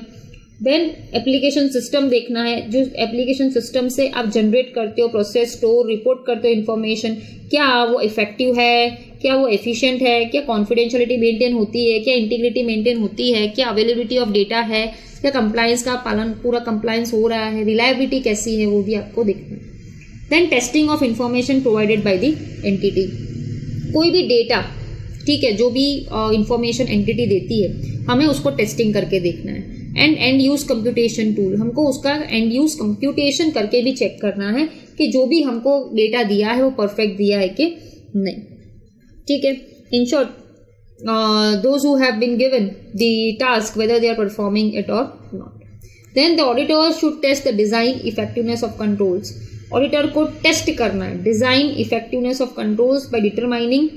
देन एप्लीकेशन सिस्टम देखना है, जो एप्लीकेशन सिस्टम से आप जनरेट करते हो, प्रोसेस, स्टोर, रिपोर्ट करते हो इन्फॉर्मेशन, क्या वो इफेक्टिव है, क्या वो एफिशिएंट है, क्या कॉन्फिडेंशियलिटी मेंटेन होती है, क्या इंटीग्रिटी मेंटेन होती है, क्या अवेलेबिलिटी ऑफ डेटा है, क्या कंप्लायंस का पालन, पूरा कंप्लायंस हो रहा है, रिलायबिलिटी कैसी है, वो भी आपको देखना है। Then testing of information provided by the entity, कोई भी डेटा, ठीक है, जो भी इंफॉर्मेशन एंटिटी देती है हमें उसको टेस्टिंग करके देखना है। एंड यूज कंप्यूटेशन टूल, हमको उसका एंड यूज कंप्यूटेशन करके भी चेक करना है कि जो भी हमको डेटा दिया है वो परफेक्ट दिया है कि नहीं, ठीक है। In short, those who have been given the task whether they are performing it or not. Then the auditor should test the design effectiveness of controls. Auditor को टेस्ट करना है design effectiveness of controls by determining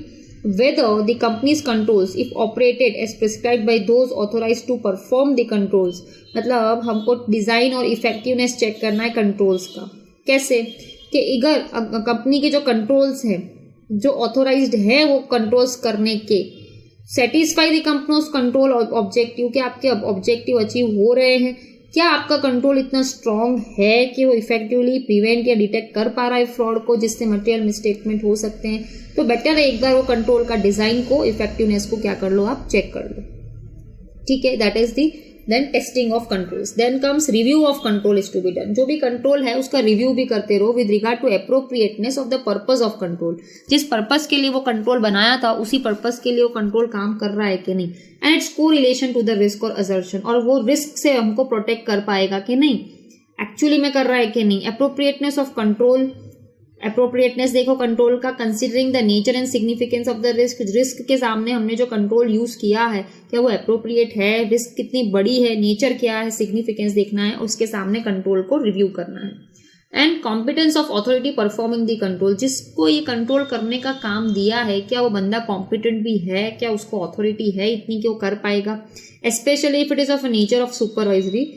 whether the company's controls if operated as prescribed by those authorized to perform the controls. मतलब हमको design और effectiveness check करना है controls का। कैसे कि अगर कंपनी के जो कंट्रोल्स हैं जो ऑथोराइज्ड है वो कंट्रोल्स करने के, satisfy the companies control objective, कि आपके ऑब्जेक्टिव अचीव हो रहे हैं, क्या आपका कंट्रोल इतना स्ट्रांग है कि वो इफेक्टिवली प्रिवेंट या डिटेक्ट कर पा रहा है फ्रॉड को, जिससे मटेरियल मिस्टेकमेंट हो सकते हैं। तो बेटर है एक बार वो कंट्रोल का डिजाइन को, इफेक्टिवनेस को क्या कर लो, आप चेक कर लो, ठीक है। That is the then testing of controls. Then comes review of control is to be done, जो भी कंट्रोल है उसका रिव्यू भी करते रहो with regard to appropriateness of the purpose of control, जिस पर्पस के लिए वो कंट्रोल बनाया था उसी पर्पस के लिए वो कंट्रोल काम कर रहा है कि नहीं, एंड इट्स को रिलेशन टू द रिस्क और असर्शन, और वो रिस्क से हमको प्रोटेक्ट कर पाएगा कि नहीं, एक्चुअली में कर रहा है कि नहीं। एप्रोप्रिएटनेस ऑफ कंट्रोल, अप्रोप्रिएटनेस देखो कंट्रोल का, considering the nature and significance of the risk, risk के सामने हमने जो कंट्रोल यूज किया है क्या वो अप्रोप्रिएट है, रिस्क कितनी बड़ी है, नेचर क्या है, सिग्निफिकेंस देखना है, उसके सामने कंट्रोल को रिव्यू करना है। And competence of authority performing the control, जिसको ये कंट्रोल करने का काम दिया है क्या वो बंदा कॉम्पिटेंट भी है, क्या उसको अथॉरिटी है इतनी कि वो कर पाएगा, specially if it is of nature of supervisory.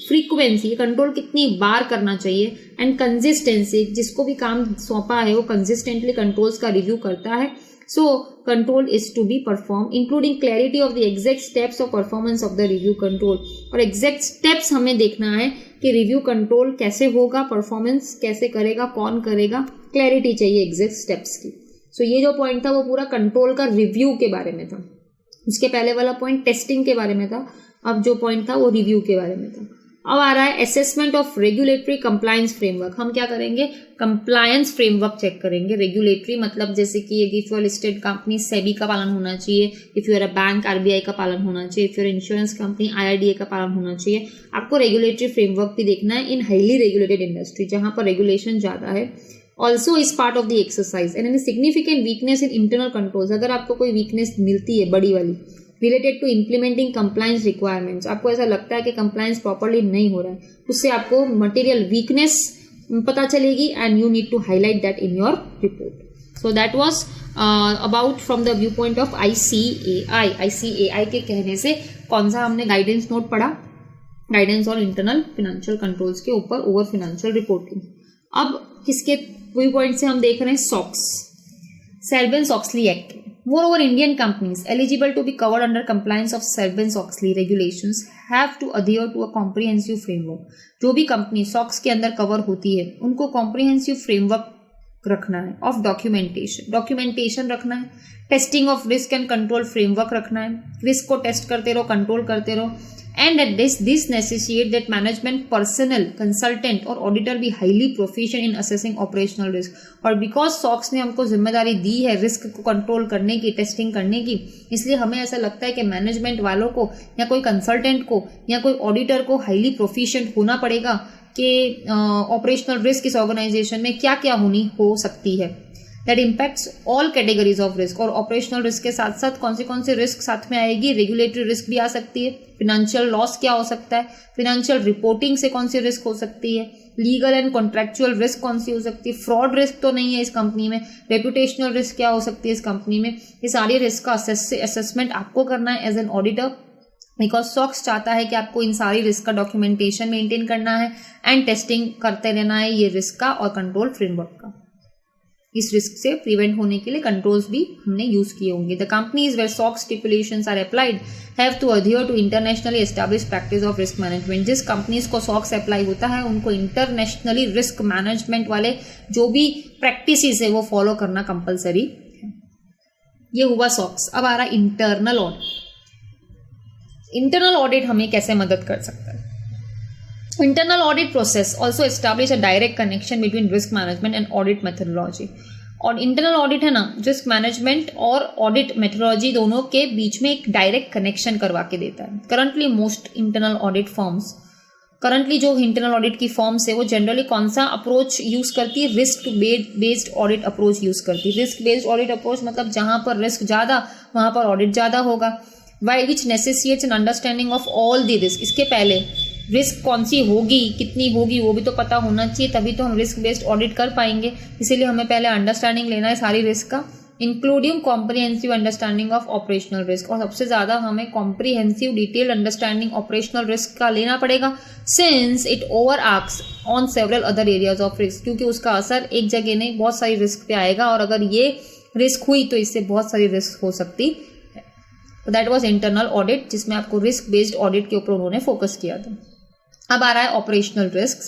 Frequency, control कितनी बार करना चाहिए, एंड कंसिस्टेंसी, जिसको भी काम सौंपा है वो कंसिस्टेंटली कंट्रोल्स का रिव्यू करता है। So control is to be perform including clarity of the exact steps of performance of the review control, और एग्जैक्ट स्टेप्स हमें देखना है कि रिव्यू कंट्रोल कैसे होगा, परफॉर्मेंस कैसे करेगा, कौन करेगा, क्लैरिटी चाहिए एग्जैक्ट स्टेप्स की। सो ये जो पॉइंट था वो पूरा कंट्रोल का रिव्यू के बारे में था, उसके पहले वाला पॉइंट टेस्टिंग के बारे में था, अब जो पॉइंट था वो रिव्यू के बारे में था। अब आ रहा है assessment of regulatory compliance framework. हम क्या करेंगे, कंप्लायंस फ्रेमवर्क चेक करेंगे। रेगुलेटरी मतलब जैसे कि if you are listed company SEBI का पालन होना चाहिए, if you are a bank RBI का पालन होना चाहिए, if you are insurance company IRDA का पालन होना चाहिए। आपको रेगुलेटरी फ्रेमवर्क भी देखना है इन हाईली रेगुलेटेड इंडस्ट्री जहां पर रेगुलेशन ज्यादा है। Also is part of the exercise and any significant weakness in internal controls, अगर आपको कोई वीकनेस मिलती है बड़ी वाली related to implementing compliance requirements, आपको ऐसा लगता है कि कंप्लायंस प्रॉपर्ली नहीं हो रहा है, उससे आपको मटेरियल वीकनेस पता चलेगी and you need to highlight that in your report. So that was about from the viewpoint of ICAI। ICAI के कहने से कौन सा हमने गाइडेंस नोट पढ़ा, गाइडेंस और इंटरनल फाइनेंशियल कंट्रोल्स के ऊपर ओवर फाइनेंशियल रिपोर्टिंग। अब किसके व्यू पॉइंट से हम देख रहे हैं, socks, Sarbanes-Oxley Act। Moreover, Indian companies eligible to be covered under compliance of Sarbanes-Oxley regulations have to adhere to a comprehensive framework। जो भी कंपनी सॉक्स के अंदर कवर होती है उनको कॉम्प्रिहेंसिव फ्रेमवर्क रखना है ऑफ डॉक्यूमेंटेशन रखना है, testing of risk and control framework रखना है, रिस्क को टेस्ट करते रहो, कंट्रोल करते रहो, and at this necessitate that management personnel, consultant और auditor भी highly proficient in assessing operational risk। और because SOX ने हमको जिम्मेदारी दी है रिस्क को कंट्रोल करने की, टेस्टिंग करने की, इसलिए हमें ऐसा लगता है कि मैनेजमेंट वालों को या कोई कंसल्टेंट को या कोई ऑडिटर को हाईली प्रोफिशिएंट होना पड़ेगा कि ऑपरेशनल रिस्क इस ऑर्गेनाइजेशन में क्या क्या हो सकती है, that impacts all categories of risk. और ऑपरेशनल रिस्क के साथ साथ कौन से रिस्क साथ में आएगी, रेगुलेटरी रिस्क भी आ सकती है, फिनेंशियल लॉस क्या हो सकता है, फिनेंशियल रिपोर्टिंग से कौन सी रिस्क हो सकती है, लीगल एंड कॉन्ट्रैक्चुअल रिस्क कौन सी हो सकती है, फ्रॉड रिस्क तो नहीं है इस कंपनी में, रेपुटेशनल रिस्क क्या हो सकती है इस कंपनी में। ये सारी रिस्क का असेसमेंट आपको करना है as an auditor, because SOX चाहता है कि आपको इन सारी रिस्क का डॉक्यूमेंटेशन मेंटेन करना है एंड टेस्टिंग करते रहना है ये रिस्क का और कंट्रोल फ्रेमवर्क का। इस रिस्क से प्रिवेंट होने के लिए कंट्रोल्स भी हमने यूज किए होंगे। The companies where SOX stipulations are applied have to adhere to internationally establish practice of risk management. जिस कंपनीज को SOX अप्लाई होता है उनको इंटरनेशनली रिस्क मैनेजमेंट वाले जो भी प्रैक्टिसेस है वो फॉलो करना कंपलसरी है। ये हुआ SOX। अब आ रहा इंटरनल ऑडिट। इंटरनल ऑडिट हमें कैसे मदद कर सकता है? Internal audit process also establish a direct connection between risk management and audit methodology. और इंटरनल ऑडिट है ना, रिस्क मैनेजमेंट और ऑडिट मेथोडोलॉजी दोनों के बीच में एक डायरेक्ट कनेक्शन करवा के देता है। Currently most internal audit firms, currently जो इंटरनल ऑडिट की फर्म्स है वो जनरली कौन सा अप्रोच यूज करती है? Risk based audit approach use करती है। रिस्क बेस्ड ऑडिट अप्रोच मतलब जहां पर रिस्क ज्यादा वहां पर ऑडिट ज्यादा होगा। Why which necessitates an understanding of all the risk. इसके पहले रिस्क कौन सी होगी, कितनी होगी, वो भी तो पता होना चाहिए, तभी तो हम रिस्क बेस्ड ऑडिट कर पाएंगे। इसीलिए हमें पहले अंडरस्टैंडिंग लेना है सारी रिस्क का, including comprehensive understanding of operational risk. और सबसे ज्यादा हमें comprehensive detailed understanding operational risk का लेना पड़ेगा, since it over arcs on several other areas of risk. क्योंकि उसका असर एक जगह नहीं बहुत सारी रिस्क पे आएगा, और अगर ये रिस्क हुई तो इससे बहुत सारी रिस्क हो सकती है। तो दैट वॉज इंटरनल ऑडिट, जिसमें आपको रिस्क बेस्ड ऑडिट के ऊपर उन्होंने फोकस किया था। अब आ रहा है operational risk.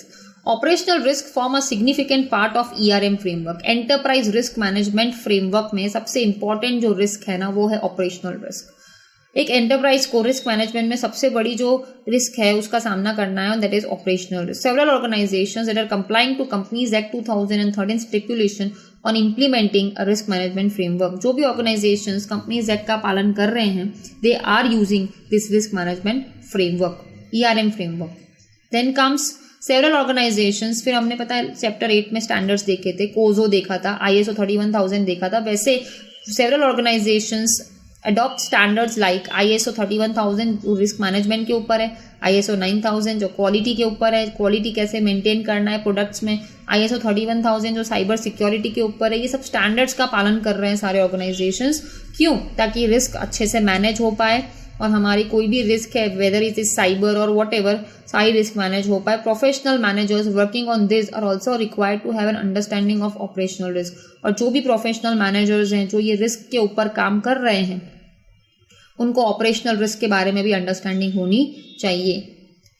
Operational risk form a significant part of ERM framework. Enterprise risk management framework में सबसे इंपॉर्टेंट जो रिस्क है ना वो है ऑपरेशनल रिस्क। एक एंटरप्राइज को रिस्क मैनेजमेंट में सबसे बड़ी जो रिस्क है उसका सामना करना है, that is operational risk. Several organisations that are complying to companies act 2013 stipulation on implementing a risk management framework. जो भी ऑर्गेनाइजेशंस कंपनीज एक्ट का पालन कर रहे हैं, they are using this risk management framework, ERM framework. Then comes several organisations. फिर हमने पता है चैप्टर 8 में स्टैंडर्ड्स देखे थे, कोजो देखा था, ISO 31000 देखा था। वैसे several organisations adopt standards like ISO 31000 जो रिस्क मैनेजमेंट के ऊपर है, ISO 9000 जो क्वालिटी के ऊपर है, क्वालिटी कैसे मेंटेन करना है प्रोडक्ट्स में, ISO 31000 जो साइबर सिक्योरिटी के ऊपर है। ये सब स्टैंडर्ड्स का पालन कर रहे हैं सारे ऑर्गेनाइजेशंस। क्यों? ताकि रिस्क अच्छे से मैनेज हो पाए और हमारी कोई भी रिस्क है, वेदर इट इज साइबर और वॉट एवर, सारी रिस्क मैनेज हो पाए। Professional managers working on this are also required to have an understanding of operational risk. और जो भी प्रोफेशनल मैनेजर्स हैं जो ये रिस्क के ऊपर काम कर रहे हैं, उनको ऑपरेशनल रिस्क के बारे में भी अंडरस्टैंडिंग होनी चाहिए।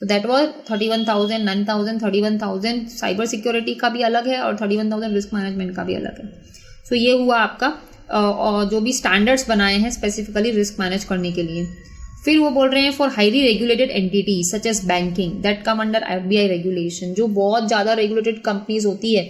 तो दैट वॉज 31000, 9000, 31000 साइबर सिक्योरिटी का भी अलग है और 31000 रिस्क मैनेजमेंट का भी अलग है। सो ये हुआ आपका जो भी स्टैंडर्ड्स बनाए हैं स्पेसिफिकली रिस्क मैनेज करने के लिए। फिर वो बोल रहे हैं for highly regulated entities such as banking that come under RBI regulation. जो बहुत ज़्यादा रेगुलेटेड कंपनीज होती है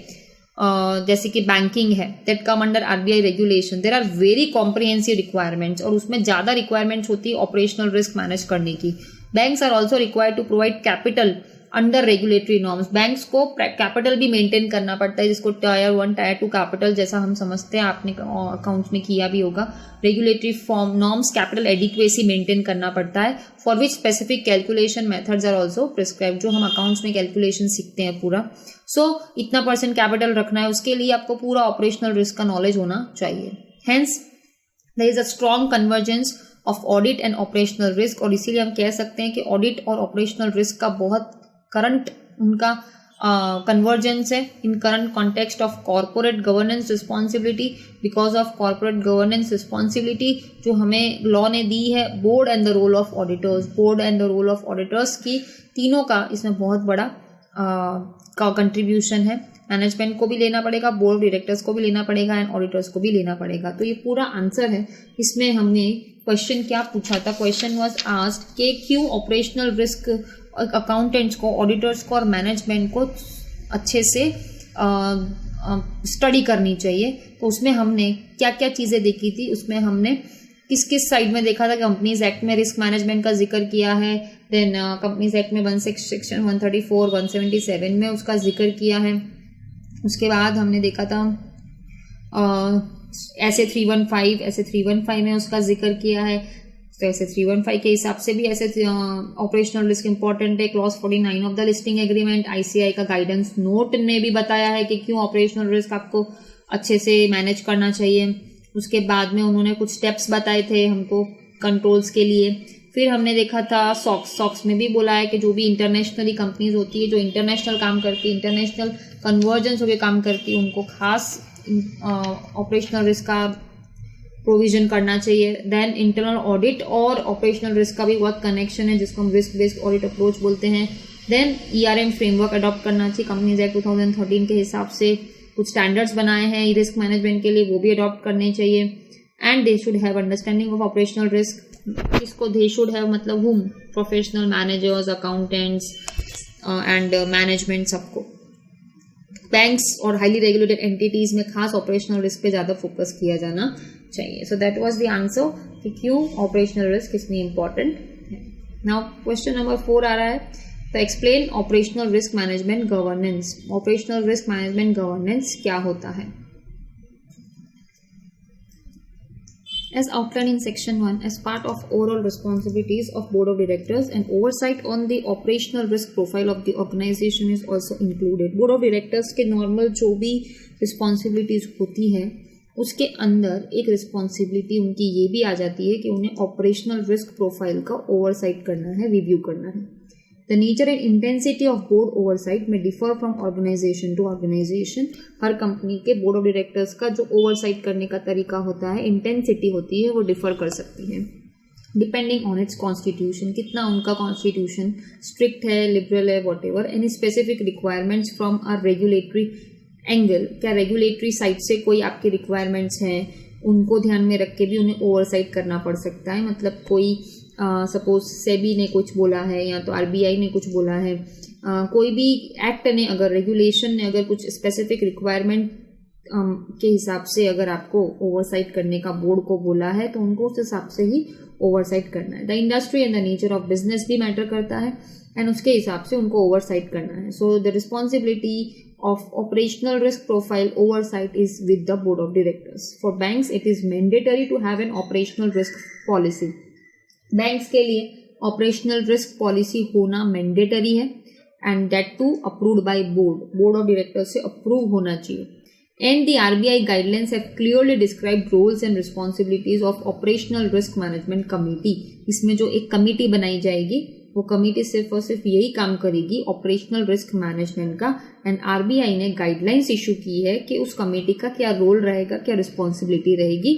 जैसे कि बैंकिंग है, that come under RBI regulation, there are very comprehensive requirements, और उसमें ज़्यादा रिक्वायरमेंट्स होती है ऑपरेशनल रिस्क मैनेज करने की। Banks are also required to provide capital under regulatory norms. Banks को कैपिटल भी मेंटेन करना पड़ता है, जिसको Tier 1 Tier 2 कैपिटल जैसा हम समझते हैं, आपने अकाउंट्स में किया भी होगा। Regulatory form norms, capital adequacy maintain करना पड़ता है, for which specific calculation methods are also prescribe. जो हम अकाउंट्स में कैलकुलेशन सीखते हैं पूरा, इतना % कैपिटल रखना है, उसके लिए आपको पूरा ऑपरेशनल रिस्क का नॉलेज होना चाहिए। Hence there is a strong convergence of audit and operational risk. और इसीलिए हम कह सकते हैं कि ऑडिट और ऑपरेशनल रिस्क का बहुत करंट उनका कन्वर्जेंस है in current context of corporate governance responsibility. Because of corporate governance responsibility जो हमें लॉ ने दी है, board and the role of auditors, board and the role of auditors की तीनों का इसमें बहुत बड़ा का कंट्रीब्यूशन है। मैनेजमेंट को भी लेना पड़ेगा, बोर्ड डायरेक्टर्स को भी लेना पड़ेगा एंड ऑडिटर्स को भी लेना पड़ेगा। तो ये पूरा आंसर है। इसमें हमने क्वेश्चन क्या पूछा था? क्वेश्चन वाज आस्क्ड कि क्यों ऑपरेशनल रिस्क अकाउंटेंट्स को, ऑडिटर्स को और मैनेजमेंट को अच्छे से स्टडी करनी चाहिए। तो उसमें हमने क्या क्या चीज़ें देखी थी, उसमें हमने किस किस साइड में देखा था। कंपनीज एक्ट में रिस्क मैनेजमेंट का जिक्र किया है, देन कंपनीज एक्ट में सेक्शन 134, 177 में उसका जिक्र किया है। उसके बाद हमने देखा था ऐसे 315 में उसका जिक्र किया है। तो ऐसे 315 के हिसाब से भी ऐसे ऑपरेशनल रिस्क इंपॉर्टेंट है। Clause 49 of the listing agreement, ICAI का गाइडेंस नोट में भी बताया है कि क्यों ऑपरेशनल रिस्क आपको अच्छे से मैनेज करना चाहिए। उसके बाद में उन्होंने कुछ स्टेप्स बताए थे हमको कंट्रोल्स के लिए। फिर हमने देखा था सॉक्स में भी बोला है कि जो भी इंटरनेशनली कंपनीज होती है, जो इंटरनेशनल काम करती है, इंटरनेशनल कन्वर्जेंस होकर काम करती है, उनको खास ऑपरेशनल रिस्क का प्रोविजन करना चाहिए। देन इंटरनल ऑडिट और ऑपरेशनल रिस्क का भी बहुत कनेक्शन है, जिसको हम रिस्क बेस्ड ऑडिट अप्रोच बोलते हैं। देन ERM फ्रेमवर्क अडॉप्ट करना चाहिए, कंपनीज एक्ट 2013 के हिसाब से कुछ स्टैंडर्ड्स बनाए हैं रिस्क मैनेजमेंट के लिए, वो भी अडॉप्ट करने चाहिए। And they should have understanding of operational risk. इसको दे शुड हैव मतलब हुम, professional managers, accountants and management, सबको। बैंक्स और हाईली रेगुलेटेड एंटिटीज में खास ऑपरेशनल रिस्क पे ज़्यादा फोकस किया जाना चाहिए। सो दैट वाज द आंसर कि क्यों ऑपरेशनल रिस्क इतनी इंपॉर्टेंट है। नाउ क्वेश्चन नंबर 4 आ रहा है, तो explain operational risk management governance. Operational risk management governance क्या होता है? As outlined in section 1, as part of overall responsibilities of board of directors, and oversight on the operational risk profile of the organization is also included. board of directors के normal जो भी responsibilities होती है उसके अंदर एक responsibility उनकी ये भी आ जाती है कि उन्हें ऑपरेशनल रिस्क प्रोफाइल का ओवरसाइट करना है, रिव्यू करना है। The nature and intensity of board oversight में differ from organisation to organisation. हर कंपनी के बोर्ड ऑफ डायरेक्टर्स का जो ओवरसाइट करने का तरीका होता है, इंटेंसिटी होती है, वो डिफर कर सकती है डिपेंडिंग ऑन इट्स कॉन्स्टिट्यूशन, कितना उनका कॉन्स्टिट्यूशन स्ट्रिक्ट है, लिबरल है, whatever. Any specific requirements from our regulatory angle, क्या रेगुलेटरी साइड से कोई आपके रिक्वायरमेंट्स हैं, उनको ध्यान में रख के भी उन्हें ओवरसाइट करना पड़ सकता है। मतलब कोई सपोज सेबी ने कुछ बोला है या तो RBI ने कुछ बोला है, कोई भी एक्ट ने अगर, रेगुलेशन ने अगर कुछ स्पेसिफिक रिक्वायरमेंट के हिसाब से अगर आपको ओवरसाइट करने का बोर्ड को बोला है, तो उनको उस हिसाब से ही ओवरसाइट करना है। The industry and the nature of business भी मैटर करता है एंड उसके हिसाब से उनको ओवरसाइट करना है। So the responsibility of operational risk profile oversight is with the board of directors. For banks, it is mandatory to have an operational risk policy. Banks के लिए operational risk policy होना mandatory है and that too approved by board of directors से approve होना चाहिए। And the RBI guidelines have clearly described roles and responsibilities of operational risk management committee. इसमें जो एक कमिटी बनाई जाएगी, वो कमिटी सिर्फ और सिर्फ यही काम करेगी ऑपरेशनल रिस्क मैनेजमेंट का। एंड RBI ने गाइडलाइंस इशू की है कि उस कमेटी का क्या रोल रहेगा, क्या रिस्पॉन्सिबिलिटी रहेगी।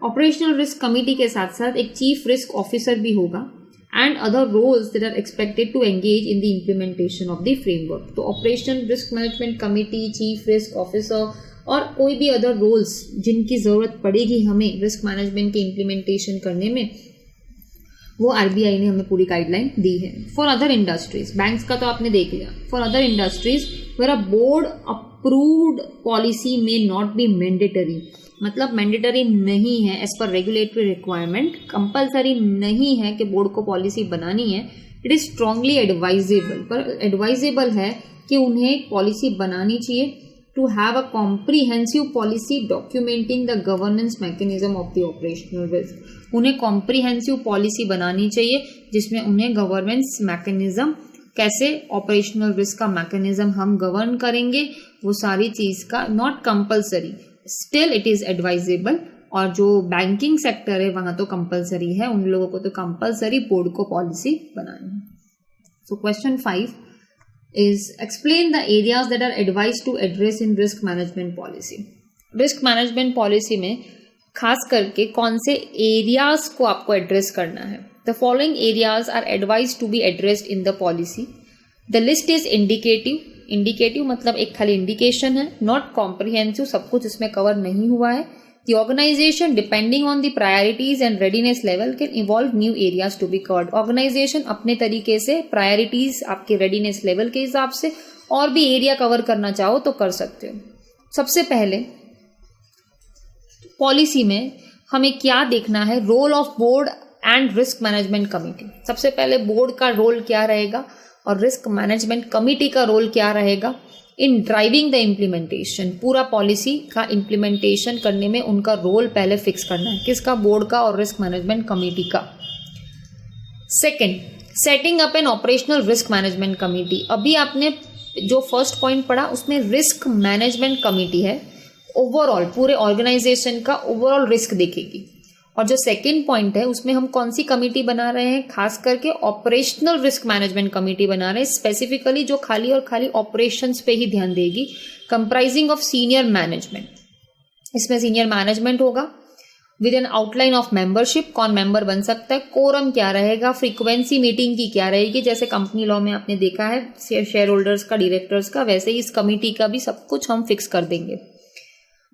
ऑपरेशनल रिस्क कमेटी के साथ साथ एक चीफ रिस्क ऑफिसर भी होगा and other roles that are expected to engage in the implementation of the framework. तो operational risk management committee, chief risk officer और कोई भी अदर रोल्स जिनकी जरूरत पड़ेगी हमें रिस्क मैनेजमेंट के इम्प्लीमेंटेशन करने में, वो RBI ने हमें पूरी गाइडलाइन दी है। फॉर अदर इंडस्ट्रीज, बैंक्स का तो आपने देख लिया, for other industries where a board approved policy may not be mandatory, मतलब मैंडेटरी नहीं है as per regulatory requirement, compulsory नहीं है कि बोर्ड को पॉलिसी बनानी है। इट इज स्ट्रांगली एडवाइजेबल, पर एडवाइजेबल है कि उन्हें पॉलिसी बनानी चाहिए। to have a comprehensive policy documenting the governance mechanism of the operational risk. उन्हें comprehensive policy बनानी चाहिए जिसमें उन्हें governance mechanism, कैसे operational risk का mechanism हम govern करेंगे, वो सारी चीज़ का, not compulsory, still it is advisable। और जो बैंकिंग सेक्टर है वहाँ तो कंपलसरी है, उन लोगों को तो कंपलसरी बोर्ड को पॉलिसी बनानी है। So question 5 is explain the areas that are advised to address in risk management policy. risk management policy में खास करके कौन से एरियाज को आपको एड्रेस करना है? The following areas are advised to be addressed in the policy. The list is indicative. indicative मतलब एक खाली इंडिकेशन है, not comprehensive, सब कुछ इसमें कवर नहीं हुआ है। The organization, depending on the priorities and readiness level, can evolve new areas to be covered. Organization अपने तरीके से priorities आपके readiness level के हिसाब से और भी एरिया कवर करना चाहो तो कर सकते हो। सबसे पहले पॉलिसी में हमें क्या देखना है? Role of board and risk management committee. सबसे पहले बोर्ड का रोल क्या रहेगा और रिस्क मैनेजमेंट कमिटी का रोल क्या रहेगा इन ड्राइविंग द इम्प्लीमेंटेशन। पूरा पॉलिसी का इम्प्लीमेंटेशन करने में उनका रोल पहले फिक्स करना है, किसका? बोर्ड का और रिस्क मैनेजमेंट कमेटी का। Second, setting up an operational risk management committee. अभी आपने जो फर्स्ट पॉइंट पढ़ा उसमें रिस्क मैनेजमेंट कमेटी है, ओवरऑल पूरे ऑर्गेनाइजेशन का ओवरऑल रिस्क देखेगी। और जो सेकंड पॉइंट है उसमें हम कौन सी कमेटी बना रहे हैं? खास करके ऑपरेशनल रिस्क मैनेजमेंट कमेटी बना रहे हैं, स्पेसिफिकली जो खाली और खाली ऑपरेशंस पे ही ध्यान देगी, कंप्राइजिंग ऑफ सीनियर मैनेजमेंट। इसमें सीनियर मैनेजमेंट होगा with N outline of membership, कौन मेंबर बन सकता है, कोरम क्या रहेगा, फ्रीक्वेंसी मीटिंग की क्या रहेगी, जैसे कंपनी लॉ में आपने देखा है शेयर होल्डर्स का, डायरेक्टर्स का, वैसे ही इस कमिटी का भी सब कुछ हम फिक्स कर देंगे।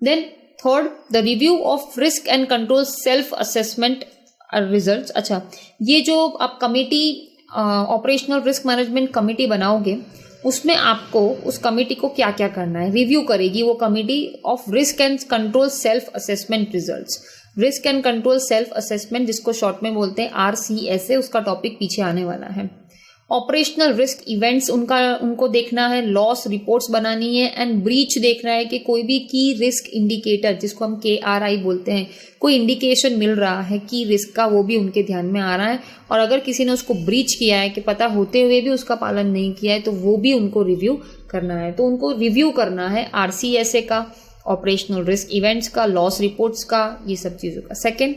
Then third, the review of risk and control self assessment results. अच्छा, ये जो आप committee operational risk management committee बनाओगे उसमें आपको उस कमिटी को क्या क्या करना है, रिव्यू करेगी वो committee of risk and control self assessment results. Risk and control self assessment, जिसको शॉर्ट में बोलते हैं RCSA, उसका टॉपिक पीछे आने वाला है। ऑपरेशनल रिस्क इवेंट्स उनको देखना है, लॉस रिपोर्ट्स बनानी है, एंड ब्रीच देखना है कि कोई भी की रिस्क इंडिकेटर, जिसको हम KRI बोलते हैं, कोई इंडिकेशन मिल रहा है की रिस्क का, वो भी उनके ध्यान में आ रहा है। और अगर किसी ने उसको ब्रीच किया है कि पता होते हुए भी उसका पालन नहीं किया है, तो वो भी उनको रिव्यू करना है। तो उनको रिव्यू करना है RCSA का, ऑपरेशनल रिस्क इवेंट्स का, लॉस रिपोर्ट्स का, ये सब चीज़ों का। सेकेंड,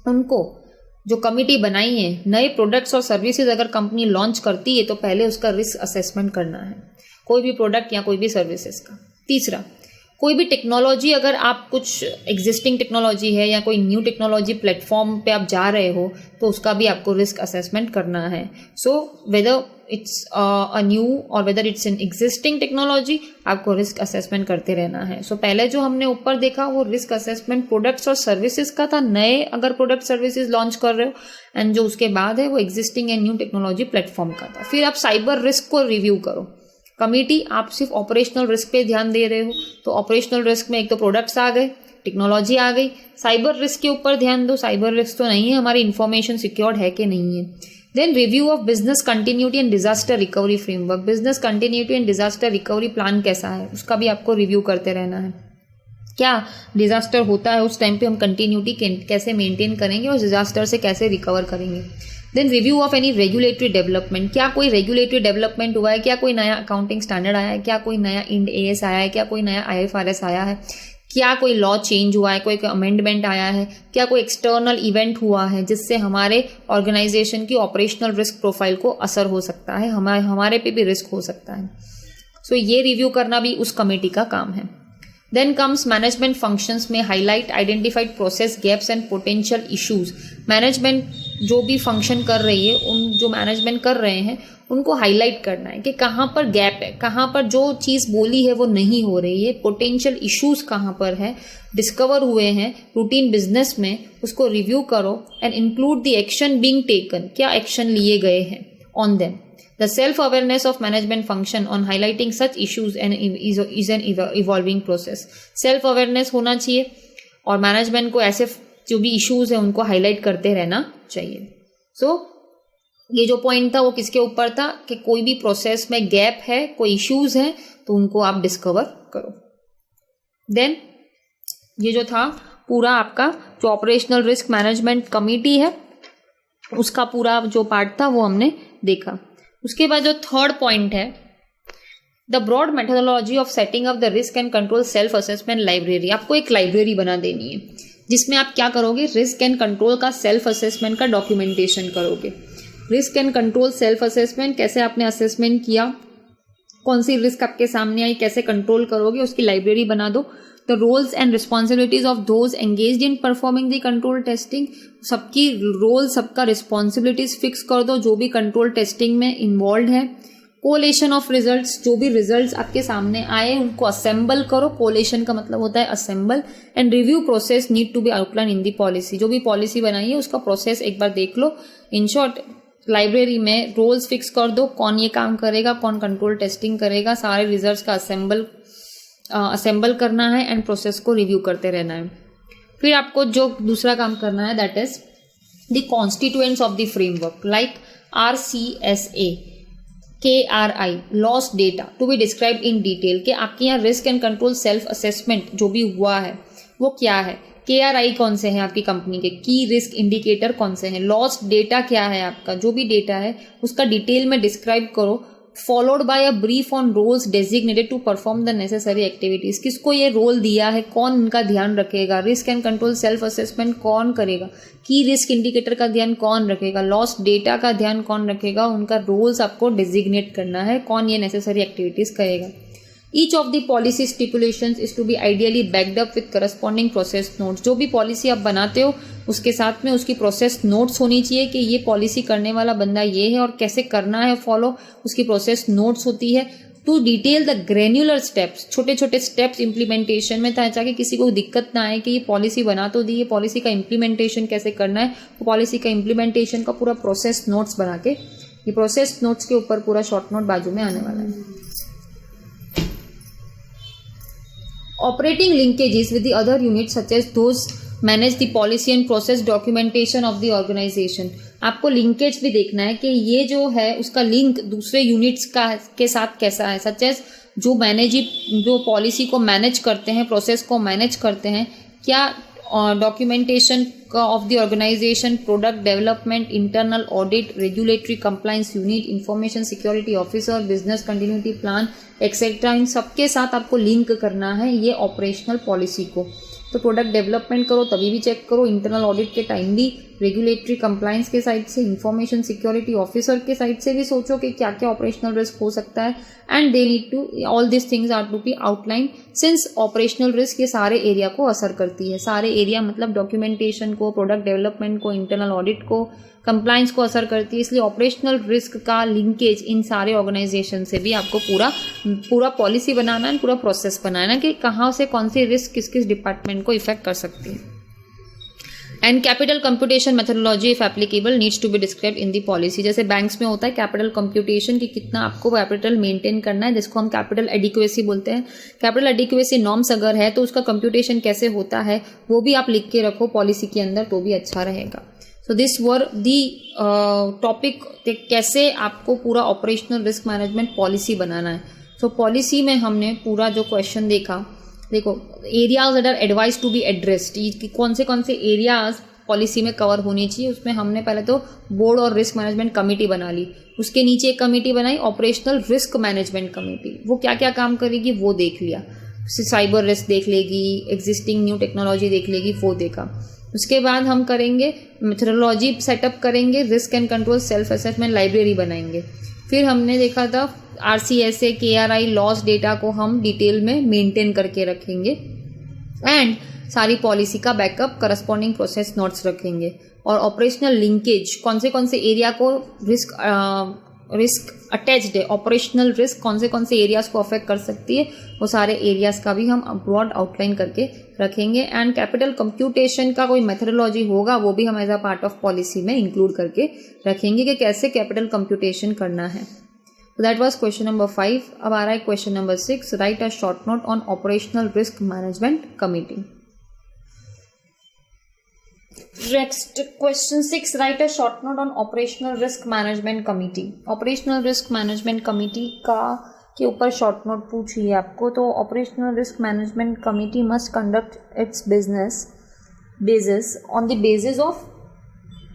उनको जो कमिटी बनाई है, नए प्रोडक्ट्स और सर्विसेज अगर कंपनी लॉन्च करती है तो पहले उसका रिस्क असेसमेंट करना है, कोई भी प्रोडक्ट या कोई भी सर्विसेज का। तीसरा, कोई भी टेक्नोलॉजी, अगर आप कुछ एग्जिस्टिंग टेक्नोलॉजी है या कोई न्यू टेक्नोलॉजी प्लेटफॉर्म पे आप जा रहे हो तो उसका भी आपको रिस्क असेसमेंट करना है। So whether it's a new or whether it's an existing technology, आपको रिस्क असेसमेंट करते रहना है। सो पहले जो हमने ऊपर देखा वो रिस्क असेसमेंट प्रोडक्ट्स और सर्विसेज का था, नए अगर प्रोडक्ट सर्विसेज लॉन्च कर रहे हो, एंड जो उसके बाद है वो existing and new technology platform का था। फिर आप साइबर रिस्क को रिव्यू करो। कमिटी, आप सिर्फ ऑपरेशनल रिस्क पे ध्यान दे रहे हो तो ऑपरेशनल रिस्क में एक तो प्रोडक्ट्स आ गए, टेक्नोलॉजी आ गई, साइबर रिस्क के ऊपर ध्यान दो, साइबर रिस्क तो नहीं है, हमारी इंफॉर्मेशन सिक्योर्ड है कि नहीं है। Then review of business continuity and disaster recovery framework, business continuity and disaster recovery plan कैसा है उसका भी आपको रिव्यू करते रहना है। क्या डिजास्टर होता है उस टाइम पे हम कंटिन्यूटी कैसे मेंटेन करेंगे और डिजास्टर से कैसे रिकवर करेंगे। Then review of any regulatory development, क्या कोई रेगुलेटरी डेवलपमेंट हुआ है, क्या कोई नया अकाउंटिंग स्टैंडर्ड आया है, क्या कोई नया इंड AS आया है, क्या कोई नया IFRS आया है, क्या कोई लॉ चेंज हुआ है, कोई अमेंडमेंट आया है, क्या कोई एक्सटर्नल इवेंट हुआ है जिससे हमारे ऑर्गेनाइजेशन की ऑपरेशनल रिस्क प्रोफाइल को असर हो सकता है, हमारे पे भी रिस्क हो सकता है। सो ये रिव्यू करना भी उस कमेटी का काम है। देन कम्स मैनेजमेंट फंक्शंस में highlight identified process gaps and potential issues. Management जो भी फंक्शन कर रही है, उन जो मैनेजमेंट कर रहे हैं उनको हाईलाइट करना है कि कहाँ पर गैप है, कहाँ पर जो चीज़ बोली है वो नहीं हो रही है, पोटेंशियल इश्यूज कहाँ पर है, डिस्कवर हुए हैं रूटीन बिजनेस में, उसको रिव्यू करो and include the action being taken, क्या एक्शन लिए गए हैं on them. The self-awareness of management function on highlighting such issues is an evolving process. Self-awareness होना चाहिए और मैनेजमेंट को ऐसे जो भी इश्यूज है उनको हाईलाइट करते रहना चाहिए। सो ये जो पॉइंट था वो किसके ऊपर था कि कोई भी प्रोसेस में गैप है, कोई इश्यूज है तो उनको आप डिस्कवर करो। देन ये जो था पूरा आपका जो ऑपरेशनल रिस्क मैनेजमेंट कमिटी है उसका पूरा जो पार्ट था वो हमने देखा। उसके बाद जो थर्ड पॉइंट है, the broad methodology of setting of the risk and control self assessment library. आपको एक लाइब्रेरी बना देनी है जिसमें आप क्या करोगे, रिस्क एंड कंट्रोल का सेल्फ असेसमेंट का डॉक्यूमेंटेशन करोगे। Risk and control self assessment, कैसे आपने असेसमेंट किया, कौन सी रिस्क आपके सामने आई, कैसे कंट्रोल करोगे, उसकी लाइब्रेरी बना दो। The roles and responsibilities of those engaged in performing the control testing, सबकी रोल, सबका रिस्पॉन्सिबिलिटीज फिक्स कर दो जो भी कंट्रोल टेस्टिंग में इन्वॉल्व है। कोलेशन ऑफ रिजल्ट्स, जो भी रिजल्ट्स आपके सामने आए उनको असेंबल करो। कोलेशन का मतलब होता है assemble. And review process need to be outline in the policy, जो भी पॉलिसी बनाई है उसका प्रोसेस एक बार देख लो। इन शॉर्ट लाइब्रेरी में रोल्स फिक्स कर दो, कौन ये काम करेगा, कौन कंट्रोल टेस्टिंग करेगा, सारे रिजल्ट्स का असेंबल करना है एंड प्रोसेस को रिव्यू करते रहना है। फिर आपको जो दूसरा काम करना है that is the constituents of the framework like RCSA, KRI, loss data to be described in detail, कि आपके यहाँ risk and control self assessment जो भी हुआ है वो क्या है, KRI कौन से हैं आपकी कंपनी के, की रिस्क इंडिकेटर कौन से हैं, लॉस डेटा क्या है आपका, जो भी डेटा है उसका डिटेल में डिस्क्राइब करो। Followed by a brief on roles designated to perform the necessary activities, किसको ये रोल दिया है, कौन इनका ध्यान रखेगा, risk and control self assessment कौन करेगा, की रिस्क इंडिकेटर का ध्यान कौन रखेगा, लॉस डेटा का ध्यान कौन रखेगा, उनका रोल्स आपको डेजिग्नेट करना है, कौन ये नेसेसरी एक्टिविटीज करेगा। Each of the policy stipulations is to be ideally backed up with corresponding process notes. जो भी पॉलिसी आप बनाते हो उसके साथ में उसकी प्रोसेस नोट्स होनी चाहिए कि ये पॉलिसी करने वाला बंदा ये है और कैसे करना है फॉलो, उसकी प्रोसेस नोट्स होती है। To detail the granular steps, छोटे छोटे स्टेप्स इम्प्लीमेंटेशन में, ताकि किसी को दिक्कत ना आए कि ये पॉलिसी बना तो दी, ये पॉलिसी का इम्प्लीमेंटेशन कैसे करना है, तो पॉलिसी का इम्प्लीमेंटेशन का पूरा प्रोसेस नोट्स बना के, ये प्रोसेस नोट्स के ऊपर पूरा शॉर्ट नोट बाजू में आने वाला है। Operating linkages with the other unit such as those manage the policy and process documentation of the organisation. आपको लिंकेज भी देखना है कि ये जो है उसका लिंक दूसरे यूनिट्स का के साथ कैसा है, सच एज जो पॉलिसी को मैनेज करते हैं, प्रोसेस को मैनेज करते हैं, क्या documentation of the organisation, product development, internal audit, regulatory compliance unit, information security officer, business continuity plan etcetera, इन सबके साथ आपको लिंक करना है ये ऑपरेशनल पॉलिसी को। तो प्रोडक्ट डेवलपमेंट करो तभी भी चेक करो, इंटरनल ऑडिट के टाइम भी, रेगुलेटरी कंप्लायंस के साइड से, इंफॉर्मेशन सिक्योरिटी ऑफिसर के साइड से भी सोचो कि क्या क्या ऑपरेशनल रिस्क हो सकता है। And they need to, all this things are to be outline since operational risk ये सारे एरिया को असर करती है। सारे एरिया मतलब डॉक्यूमेंटेशन को, प्रोडक्ट डेवलपमेंट को, इंटरनल ऑडिट को, कंप्लायंस को असर करती है, इसलिए ऑपरेशनल रिस्क का लिंकेज इन सारे ऑर्गेनाइजेशन से भी आपको पूरा पॉलिसी बनाना है, पूरा प्रोसेस बनाना है कि कहाँ से कौन सी रिस्क किस किस डिपार्टमेंट को इफेक्ट कर सकती है। And capital computation methodology if applicable needs to be described in the policy. जैसे बैंक्स में होता है कैपिटल कंप्यूटेशन की कितना आपको कैपिटल मेंटेन करना है, जिसको हम कैपिटल एडिक्वेसी बोलते हैं। कैपिटल एडिक्वेसी नॉर्म्स अगर है तो उसका कंप्यूटेशन कैसे होता है वो भी आप लिख के रखो पॉलिसी के अंदर, तो भी अच्छा रहेगा। So this were the topic कैसे आपको पूरा ऑपरेशनल रिस्क मैनेजमेंट पॉलिसी बनाना है। सो पॉलिसी में हमने पूरा जो क्वेश्चन देखा, देखो areas that are advise to be addressed, कौन से एरियाज पॉलिसी में कवर होनी चाहिए। उसमें हमने पहले तो बोर्ड और रिस्क मैनेजमेंट कमेटी बना ली, उसके नीचे एक कमेटी बनाई ऑपरेशनल रिस्क मैनेजमेंट कमेटी, वो क्या क्या काम करेगी वो देख लिया। साइबर रिस्क देख लेगी, एग्जिस्टिंग न्यू टेक्नोलॉजी देख लेगी, वो देखा। उसके बाद हम करेंगे मेथोडोलॉजी सेटअप करेंगे, risk and control self assessment library बनाएंगे। फिर हमने देखा था RCSA KRI लॉस डेटा को हम डिटेल में मेंटेन करके रखेंगे एंड सारी पॉलिसी का बैकअप करस्पॉन्डिंग प्रोसेस नोट्स रखेंगे। और ऑपरेशनल लिंकेज कौन से एरिया को रिस्क अटैच्ड है, ऑपरेशनल रिस्क कौन से एरियाज को अफेक्ट कर सकती है, वो सारे एरियाज का भी हम ब्रॉड आउटलाइन करके रखेंगे। एंड कैपिटल कंप्यूटेशन का कोई मेथोडोलॉजी होगा वो भी हम as a part of policy में इंक्लूड करके रखेंगे कि कैसे कैपिटल कंप्यूटेशन करना है। So that was question number 5. अब आ रहा है question number 6. Write a short note on operational risk management committee. Next question 6. Write a short note on operational risk management committee. Operational risk management committee के ऊपर short note पूछ लिया आपको, तो operational risk management committee must conduct its business on the basis of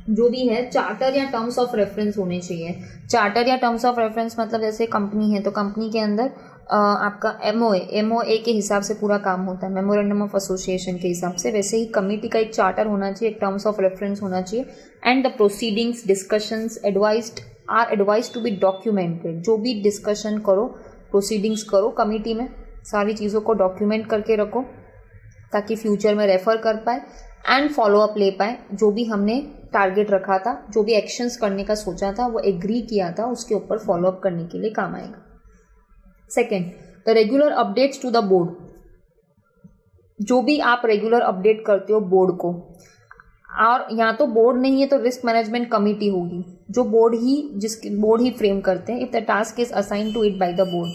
जो भी है charter या टर्म्स ऑफ रेफरेंस होने चाहिए। चार्टर या टर्म्स ऑफ रेफरेंस मतलब जैसे कंपनी है तो कंपनी के अंदर आपका MOA के हिसाब से पूरा काम होता है, मेमोरेंडम ऑफ एसोसिएशन के हिसाब से। वैसे ही कमेटी का एक चार्टर होना चाहिए, एक टर्म्स ऑफ रेफरेंस होना चाहिए। And the proceedings discussions advised to be documented. जो भी डिस्कशन करो, प्रोसीडिंग्स करो कमेटी में, सारी चीज़ों को डॉक्यूमेंट करके रखो ताकि फ्यूचर में रेफर कर पाए एंड फॉलोअप ले पाए। जो भी हमने टारगेट रखा था, जो भी एक्शंस करने का सोचा था, वो एग्री किया था, उसके ऊपर फॉलोअप करने के लिए काम आएगा। Second, the regular updates to the board. जो भी आप रेगुलर अपडेट करते हो बोर्ड को, और यहाँ तो बोर्ड नहीं है तो रिस्क मैनेजमेंट कमेटी होगी, जो बोर्ड ही फ्रेम करते हैं if the task is assign to it by the board.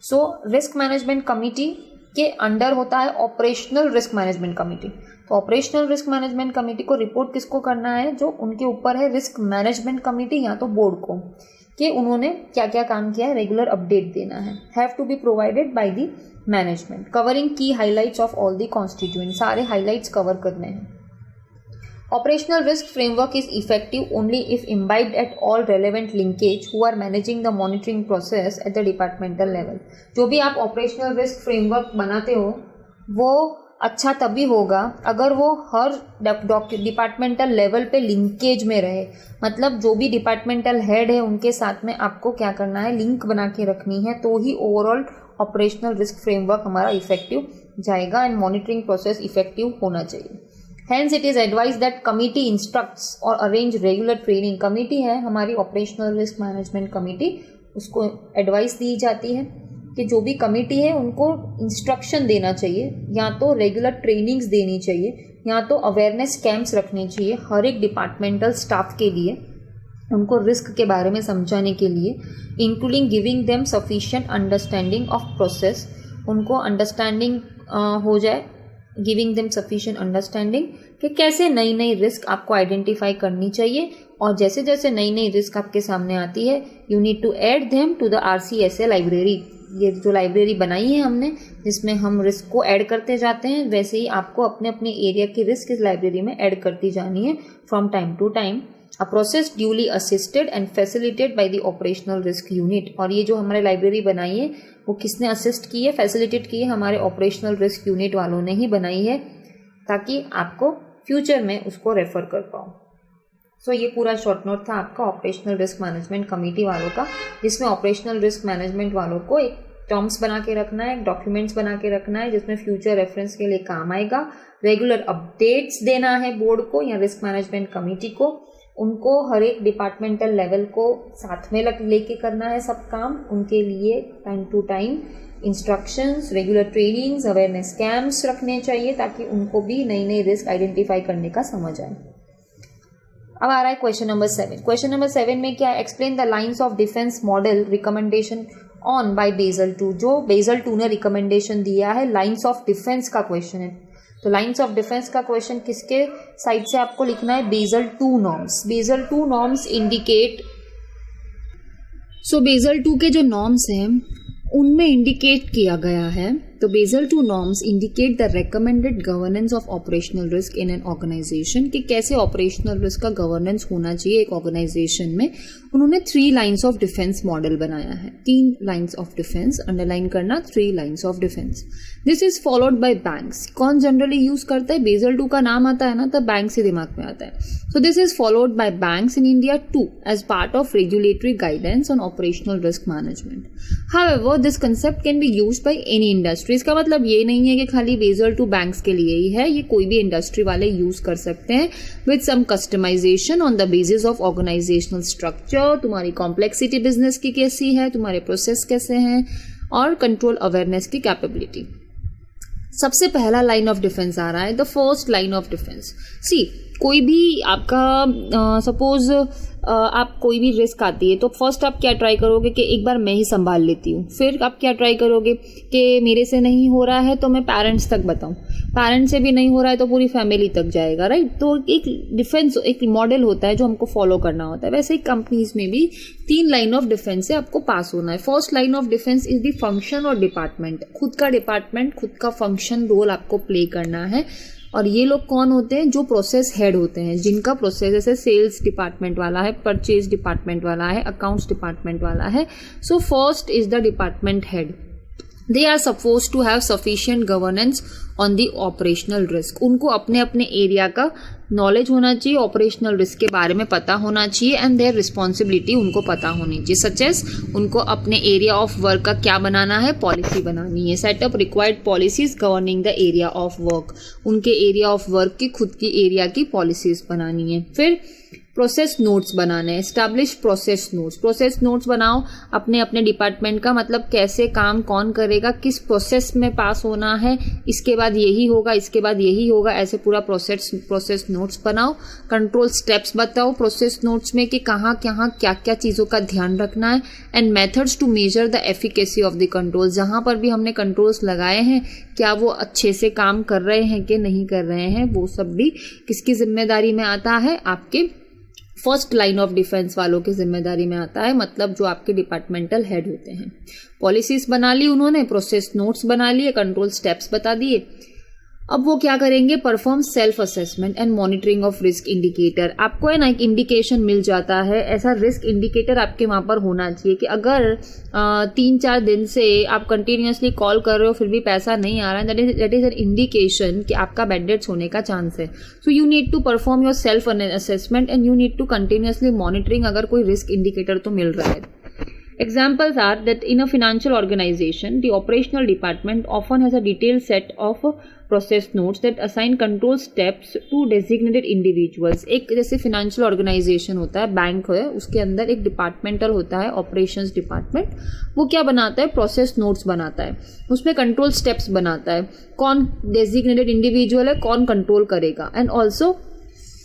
So risk management committee के अंडर होता है ऑपरेशनल रिस्क मैनेजमेंट कमेटी। तो ऑपरेशनल रिस्क मैनेजमेंट कमेटी को रिपोर्ट किसको करना है, जो उनके ऊपर है रिस्क मैनेजमेंट कमेटी या तो बोर्ड को, कि उन्होंने क्या क्या काम किया है, रेगुलर अपडेट देना है। Have to be provided by the management, covering key highlights of all the constituent, सारे हाइलाइट्स कवर करने हैं। Operational risk framework is effective only if imbibed at all relevant linkage who are managing the monitoring process at the departmental level. जो भी आप operational risk framework बनाते हो वो अच्छा तभी होगा अगर वो हर डिपार्टमेंटल लेवल पे लिंकेज में रहे। मतलब जो भी डिपार्टमेंटल हेड है उनके साथ में आपको क्या करना है, लिंक बना के रखनी है, तो ही ओवरऑल ऑपरेशनल रिस्क फ्रेमवर्क हमारा इफेक्टिव जाएगा एंड मॉनिटरिंग प्रोसेस इफेक्टिव होना चाहिए. Hence it is advised that committee instructs or arrange regular training. Committee है हमारी ऑपरेशनल रिस्क मैनेजमेंट कमेटी, उसको एडवाइस दी जाती है कि जो भी कमेटी है उनको इंस्ट्रक्शन देना चाहिए, या तो रेगुलर ट्रेनिंग्स देनी चाहिए, या तो अवेयरनेस कैंप्स रखने चाहिए हर एक डिपार्टमेंटल स्टाफ के लिए, उनको रिस्क के बारे में समझाने के लिए, including giving them sufficient understanding of process. उनको अंडरस्टैंडिंग हो जाए, गिविंग देम सफिशिएंट अंडरस्टैंडिंग कि कैसे नई नई रिस्क आपको आइडेंटिफाई करनी चाहिए, और जैसे जैसे नई नई रिस्क आपके सामने आती है you need to add them to the RCSA library. ये जो लाइब्रेरी बनाई है हमने जिसमें हम रिस्क को ऐड करते जाते हैं, वैसे ही आपको अपने अपने एरिया की रिस्क इस लाइब्रेरी में ऐड करती जानी है from time to time. A process duly assisted and facilitated by the operational risk unit. और ये जो हमारे लाइब्रेरी बनाई है वो किसने असिस्ट की है, फैसिलिटेट की है, हमारे ऑपरेशनल रिस्क यूनिट वालों ने ही बनाई है, ताकि आपको फ्यूचर में उसको रेफर कर पाओ. सो ये पूरा शॉर्ट नोट था आपका ऑपरेशनल रिस्क मैनेजमेंट कमेटी वालों का, जिसमें ऑपरेशनल रिस्क मैनेजमेंट वालों को एक टर्म्स बना के रखना है, एक डॉक्यूमेंट्स बना के रखना है जिसमें फ्यूचर रेफरेंस के लिए काम आएगा. रेगुलर अपडेट्स देना है बोर्ड को या रिस्क मैनेजमेंट कमेटी को. उनको हर एक डिपार्टमेंटल लेवल को साथ में लेके करना है सब काम. उनके लिए time to time instructions, regular trainings, awareness camps रखने चाहिए ताकि उनको भी नई नई रिस्क आइडेंटिफाई करने का समझ आए. अब आ रहा है क्वेश्चन नंबर 7. क्वेश्चन नंबर 7 में क्या, explain the lines of defence model recommendation on by Basel 2. जो बेसल 2 ने रिकमेंडेशन दिया है, लाइंस ऑफ डिफेंस का क्वेश्चन है. तो लाइंस ऑफ डिफेंस का क्वेश्चन किसके साइड से आपको लिखना है, Basel 2 norms. Basel 2 norms indicate, so Basel 2 के जो नॉर्म्स हैं उनमें इंडिकेट किया गया है. तो Basel 2 norms indicate the recommended governance of operational risk in an organisation, कि कैसे ऑपरेशनल रिस्क का गवर्नेंस होना चाहिए एक ऑर्गेनाइजेशन में. उन्होंने 3 लाइंस ऑफ डिफेंस मॉडल बनाया है. 3 लाइंस ऑफ डिफेंस, अंडरलाइन करना, 3 lines of defence. This is followed by banks. कौन जनरली यूज करता है, बेसल 2 का नाम आता है ना तब बैंक से दिमाग में आता है. So this is followed by banks in India too as part of regulatory guidance on operational risk management. However this concept can be used by any industry. इसका मतलब ये नहीं है कि खाली बेसल 2 बैंक्स के लिए ही है, ये कोई भी इंडस्ट्री वाले यूज कर सकते हैं with some customisation on the basis of organisational structure. तुम्हारी कॉम्प्लेक्सिटी बिजनेस की कैसी है, तुम्हारे प्रोसेस कैसे हैं, और कंट्रोल अवेयरनेस की कैपेबिलिटी. सबसे पहला लाइन ऑफ डिफेंस आ रहा है, the first line of defence. See, कोई भी आपका सपोज आप कोई भी रिस्क आती है तो फर्स्ट आप क्या ट्राई करोगे कि एक बार मैं ही संभाल लेती हूँ. फिर आप क्या ट्राई करोगे कि मेरे से नहीं हो रहा है तो मैं पेरेंट्स तक बताऊँ, पेरेंट्स से भी नहीं हो रहा है तो पूरी फैमिली तक जाएगा, राइट. तो एक डिफेंस एक मॉडल होता है जो हमको फॉलो करना होता है. वैसे ही कंपनीज में भी 3 लाइन ऑफ डिफेंस से आपको पास होना है. First line of defence is the function और डिपार्टमेंट. खुद का डिपार्टमेंट, खुद का फंक्शन रोल आपको प्ले करना है. और ये लोग कौन होते हैं, जो प्रोसेस हेड होते हैं, जिनका प्रोसेस जैसे सेल्स डिपार्टमेंट वाला है, परचेज डिपार्टमेंट वाला है, अकाउंट्स डिपार्टमेंट वाला है. So first is the department head. They are suppose to have sufficient governance on the operational risk. उनको अपने अपने एरिया का नॉलेज होना चाहिए, ऑपरेशनल रिस्क के बारे में पता होना चाहिए, एंड देयर रिस्पॉन्सिबिलिटी उनको पता होनी चाहिए. सच एज उनको अपने एरिया ऑफ वर्क का क्या बनाना है, पॉलिसी बनानी है. Setup required policies governing the area of work. उनके एरिया ऑफ वर्क की खुद की एरिया की पॉलिसीज बनानी है. फिर प्रोसेस नोट्स बनाने, establish process notes. Process notes बनाओ अपने अपने डिपार्टमेंट का, मतलब कैसे काम कौन करेगा, किस प्रोसेस में पास होना है, इसके बाद यही होगा, इसके बाद यही होगा, ऐसे पूरा प्रोसेस नोट्स बनाओ. कंट्रोल स्टेप्स बताओ प्रोसेस नोट्स में कि कहाँ कहाँ क्या क्या चीज़ों का ध्यान रखना है. And methods to measure the efficacy of the control. जहाँ पर भी हमने कंट्रोल्स लगाए हैं क्या वो अच्छे से काम कर रहे हैं कि नहीं कर रहे हैं, वो सब भी किसकी जिम्मेदारी में आता है, आपके फर्स्ट लाइन ऑफ डिफेंस वालों की जिम्मेदारी में आता है. मतलब जो आपके डिपार्टमेंटल हेड होते हैं. पॉलिसीज बना ली उन्होंने, प्रोसेस नोट्स बना लिए, कंट्रोल स्टेप्स बता दिए. अब वो क्या करेंगे, perform self assessment and monitoring of risk indicator. आपको है ना एक इंडिकेशन मिल जाता है, ऐसा रिस्क इंडिकेटर आपके वहाँ पर होना चाहिए कि अगर 3-4 दिन से आप कंटिन्यूसली कॉल कर रहे हो फिर भी पैसा नहीं आ रहा है, दैट इज एन इंडिकेशन कि आपका बैड डेट्स होने का चांस है. So you need to perform your self assessment and you need to continuously monitoring अगर कोई रिस्क इंडिकेटर तो मिल रहा है. Examples are that in a financial organization, the operational department often has a detailed set of process notes that assign control steps to designated individuals. एक जैसे financial organization होता है, bank है, उसके अंदर एक डिपार्टमेंटल होता है, ऑपरेशंस डिपार्टमेंट, वो क्या बनाता है, प्रोसेस नोट्स बनाता है, उसमें कंट्रोल स्टेप्स बनाता है, कौन डेजिग्नेटेड इंडिविजुअल है, कौन कंट्रोल करेगा, and also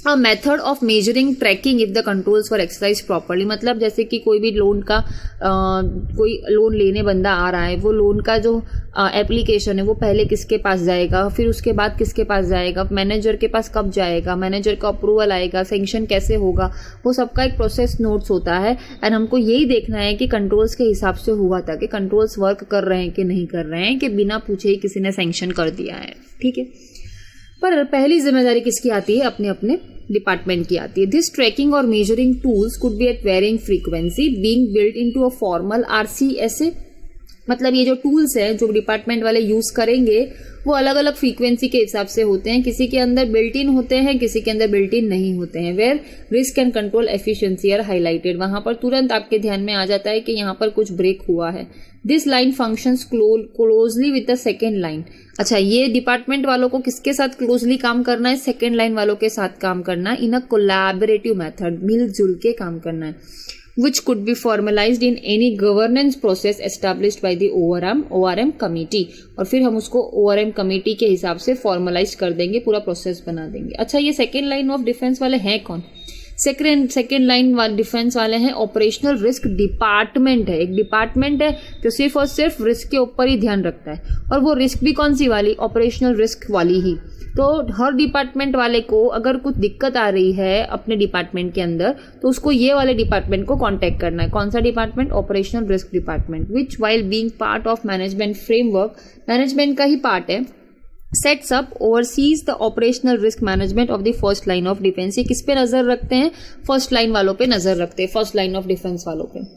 a method of measuring tracking if the controls for exercise properly. मतलब जैसे कि कोई भी लोन का कोई लोन लेने बंदा आ रहा है, वो लोन का जो एप्लीकेशन है वो पहले किसके पास जाएगा, फिर उसके बाद किसके पास जाएगा, मैनेजर के पास कब जाएगा, मैनेजर का अप्रूवल आएगा, सैंक्शन कैसे होगा, वो सबका एक प्रोसेस नोट्स होता है. एंड हमको यही देखना है कि कंट्रोल्स के हिसाब से हुआ था, कि कंट्रोल्स वर्क कर रहे हैं कि नहीं कर रहे हैं, कि बिना पूछे ही किसी ने सैंक्शन कर दिया है. ठीक है, पर पहली जिम्मेदारी किसकी आती है, अपने अपने डिपार्टमेंट की आती है. दिस ट्रैकिंग और measuring tools could be at varying frequency being built into a formal RCSA. मतलब ये जो टूल्स हैं जो डिपार्टमेंट वाले यूज करेंगे वो अलग अलग फ्रीक्वेंसी के हिसाब से होते हैं. किसी के अंदर बिल्ट इन होते हैं, किसी के अंदर बिल्ट इन नहीं होते हैं. Where risk and control efficiency are highlighted, वहां पर तुरंत आपके ध्यान में आ जाता है कि यहाँ पर कुछ ब्रेक हुआ है. This line functions closely with the second line. अच्छा, ये डिपार्टमेंट वालों को किसके साथ क्लोजली काम करना है, सेकेंड लाइन वालों के साथ काम करना है, इन अ कोलैबोरेटिव मेथड, मिलजुल के काम करना है. which could be formalized in any governance process established by the ORM committee. और फिर हम उसको ORM कमेटी के हिसाब से फॉर्मलाइज कर देंगे, पूरा प्रोसेस बना देंगे. अच्छा, ये सेकेंड लाइन ऑफ डिफेंस वाले हैं कौन? सेकेंड लाइन डिफेंस वाले हैं ऑपरेशनल रिस्क डिपार्टमेंट. है एक डिपार्टमेंट है जो सिर्फ और सिर्फ रिस्क के ऊपर ही ध्यान रखता है, और वो रिस्क भी कौन सी वाली, ऑपरेशनल रिस्क वाली ही. तो हर डिपार्टमेंट वाले को अगर कुछ दिक्कत आ रही है अपने डिपार्टमेंट के अंदर, तो उसको ये वाले डिपार्टमेंट को कांटेक्ट करना है. कौन सा department? Operational risk department, which while being part of management framework, management का ही पार्ट है, sets up overseas the operational risk management of the first line of defence. ये किस पे नजर रखते हैं? फर्स्ट लाइन वालों पे नजर रखते हैं, फर्स्ट लाइन ऑफ डिफेंस वालों पे.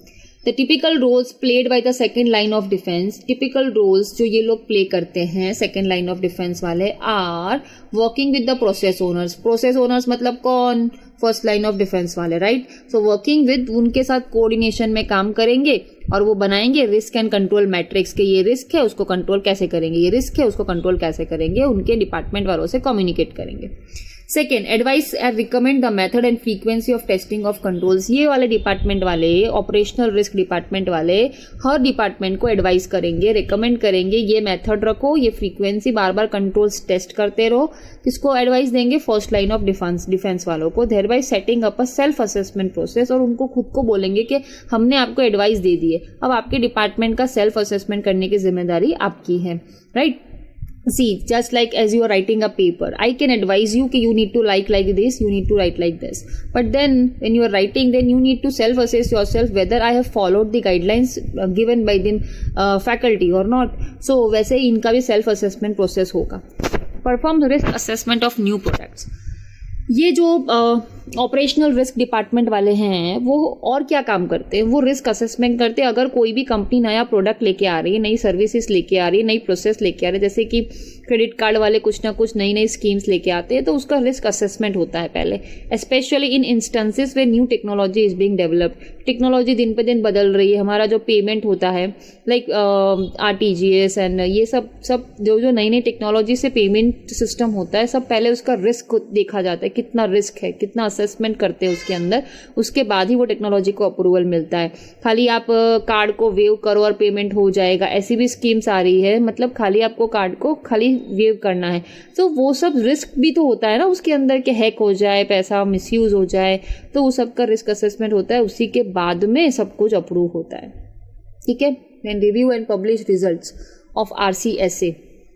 The typical roles played by the second line of defense, typical roles जो ये लोग प्ले करते हैं second line of defense वाले, are working with the process owners. process owners मतलब कौन? फर्स्ट लाइन ऑफ डिफेंस वाले, राइट. सो वर्किंग विद, उनके साथ कोऑर्डिनेशन में काम करेंगे और वो बनाएंगे रिस्क एंड कंट्रोल मैट्रिक्स के ये रिस्क है उसको कंट्रोल कैसे करेंगे, ये रिस्क है उसको कंट्रोल कैसे करेंगे, उनके डिपार्टमेंट वालों से कम्युनिकेट करेंगे. Second, advice and recommend the method and frequency of testing of controls. ये वाले डिपार्टमेंट वाले, ऑपरेशनल रिस्क डिपार्टमेंट वाले, हर डिपार्टमेंट को एडवाइस करेंगे, रिकमेंड करेंगे, ये मेथड रखो, ये फ्रीक्वेंसी, बार बार कंट्रोल्स टेस्ट करते रहो. किसको एडवाइस देंगे? फर्स्ट लाइन ऑफ डिफेंस वालों को. Thereby setting up a self assessment process, और उनको खुद को बोलेंगे कि हमने आपको एडवाइस दे दी है, अब आपके डिपार्टमेंट का सेल्फ असेसमेंट करने की जिम्मेदारी आपकी है, right. See, just like as you are writing a paper, I can advise you कि you need to like this, you need to write like this. But then when you are writing, then you need to self-assess yourself whether I have followed the guidelines given by the faculty or not. So वैसे ही इनका भी self-assessment process होगा. Perform the risk assessment of new products. ये जो operational risk department वाले हैं वो और क्या काम करते हैं? वो रिस्क असेसमेंट करते हैं. अगर कोई भी कंपनी नया प्रोडक्ट लेके आ रही है, नई सर्विसेज लेके आ रही है, नई प्रोसेस लेके आ रही है, जैसे कि क्रेडिट कार्ड वाले कुछ ना कुछ नई नई स्कीम्स लेके आते हैं, तो उसका रिस्क असेसमेंट होता है पहले, specially in instances way new technology is being developed. Technology दिन पे दिन बदल रही है. हमारा जो पेमेंट होता है लाइक RTGS एंड ये सब जो नई नई टेक्नोलॉजी से पेमेंट सिस्टम होता है, सब पहले उसका रिस्क देखा जाता है, कितना रिस्क है, कितना असेसमेंट करते हैं उसके अंदर, उसके बाद ही वो टेक्नोलॉजी को अप्रूवल मिलता है. खाली आप कार्ड को वेव करो और पेमेंट हो जाएगा, ऐसी भी स्कीम्स आ रही है. मतलब खाली आपको कार्ड को खाली वेव करना है, तो वो सब रिस्क भी तो होता है ना उसके अंदर, कि हैक हो जाए, पैसा मिसयूज हो जाए, तो वो सब का रिस्क असेसमेंट होता है. उसी के बाद में सब कुछ अप्रूव होता है. ठीक है. Then review and publish results of RCSA.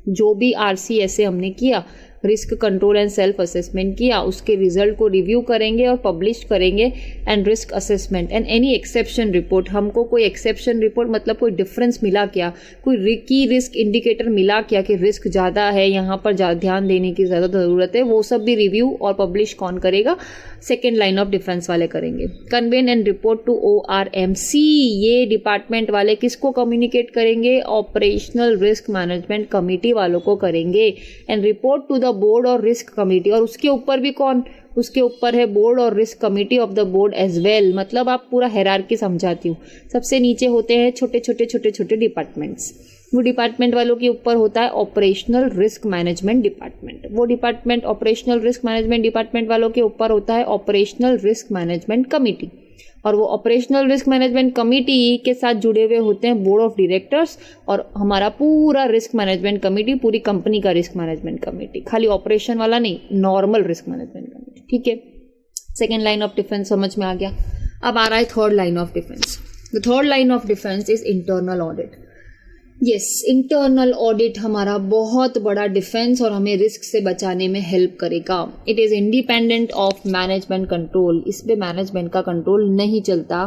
जो भी RCSA हमने किया, risk control and self assessment किया, उसके रिजल्ट को रिव्यू करेंगे और पब्लिश करेंगे. And risk assessment and any exception report. हमको कोई एक्सेप्शन रिपोर्ट मतलब कोई डिफरेंस मिला क्या, कोई की रिस्क इंडिकेटर मिला क्या कि रिस्क ज़्यादा है, यहाँ पर ध्यान देने की ज़्यादा ज़रूरत है, वो सब भी रिव्यू और पब्लिश कौन करेगा? सेकेंड लाइन ऑफ डिफेंस वाले करेंगे. कन्वेन एंड रिपोर्ट टू ORMC. ये डिपार्टमेंट वाले किसको कम्युनिकेट करेंगे? ऑपरेशनल रिस्क मैनेजमेंट कमेटी वालों को करेंगे. And report to the board और रिस्क कमेटी, और उसके ऊपर भी कौन, उसके ऊपर है बोर्ड और risk committee of the board as well. मतलब आप पूरा हायरार्की समझाती हूँ। सबसे नीचे होते हैं छोटे छोटे डिपार्टमेंट्स, वो डिपार्टमेंट वालों के ऊपर होता है ऑपरेशनल रिस्क मैनेजमेंट डिपार्टमेंट, वो department operational risk management department वालों के ऊपर होता है ऑपरेशनल रिस्क मैनेजमेंट कमेटी, और वो ऑपरेशनल रिस्क मैनेजमेंट कमेटी के साथ जुड़े हुए होते हैं बोर्ड ऑफ डायरेक्टर्स और हमारा पूरा रिस्क मैनेजमेंट कमेटी, पूरी कंपनी का रिस्क मैनेजमेंट कमेटी, खाली ऑपरेशन वाला नहीं, नॉर्मल रिस्क मैनेजमेंट कमेटी। ठीक है, सेकेंड लाइन ऑफ डिफेंस समझ में आ गया। अब आ रहा है third line of defence. The third line of defence is internal audit. Yes, internal audit हमारा बहुत बड़ा डिफेंस और हमें रिस्क से बचाने में हेल्प करेगा। It is independent of management control, इस पे मैनेजमेंट का कंट्रोल नहीं चलता।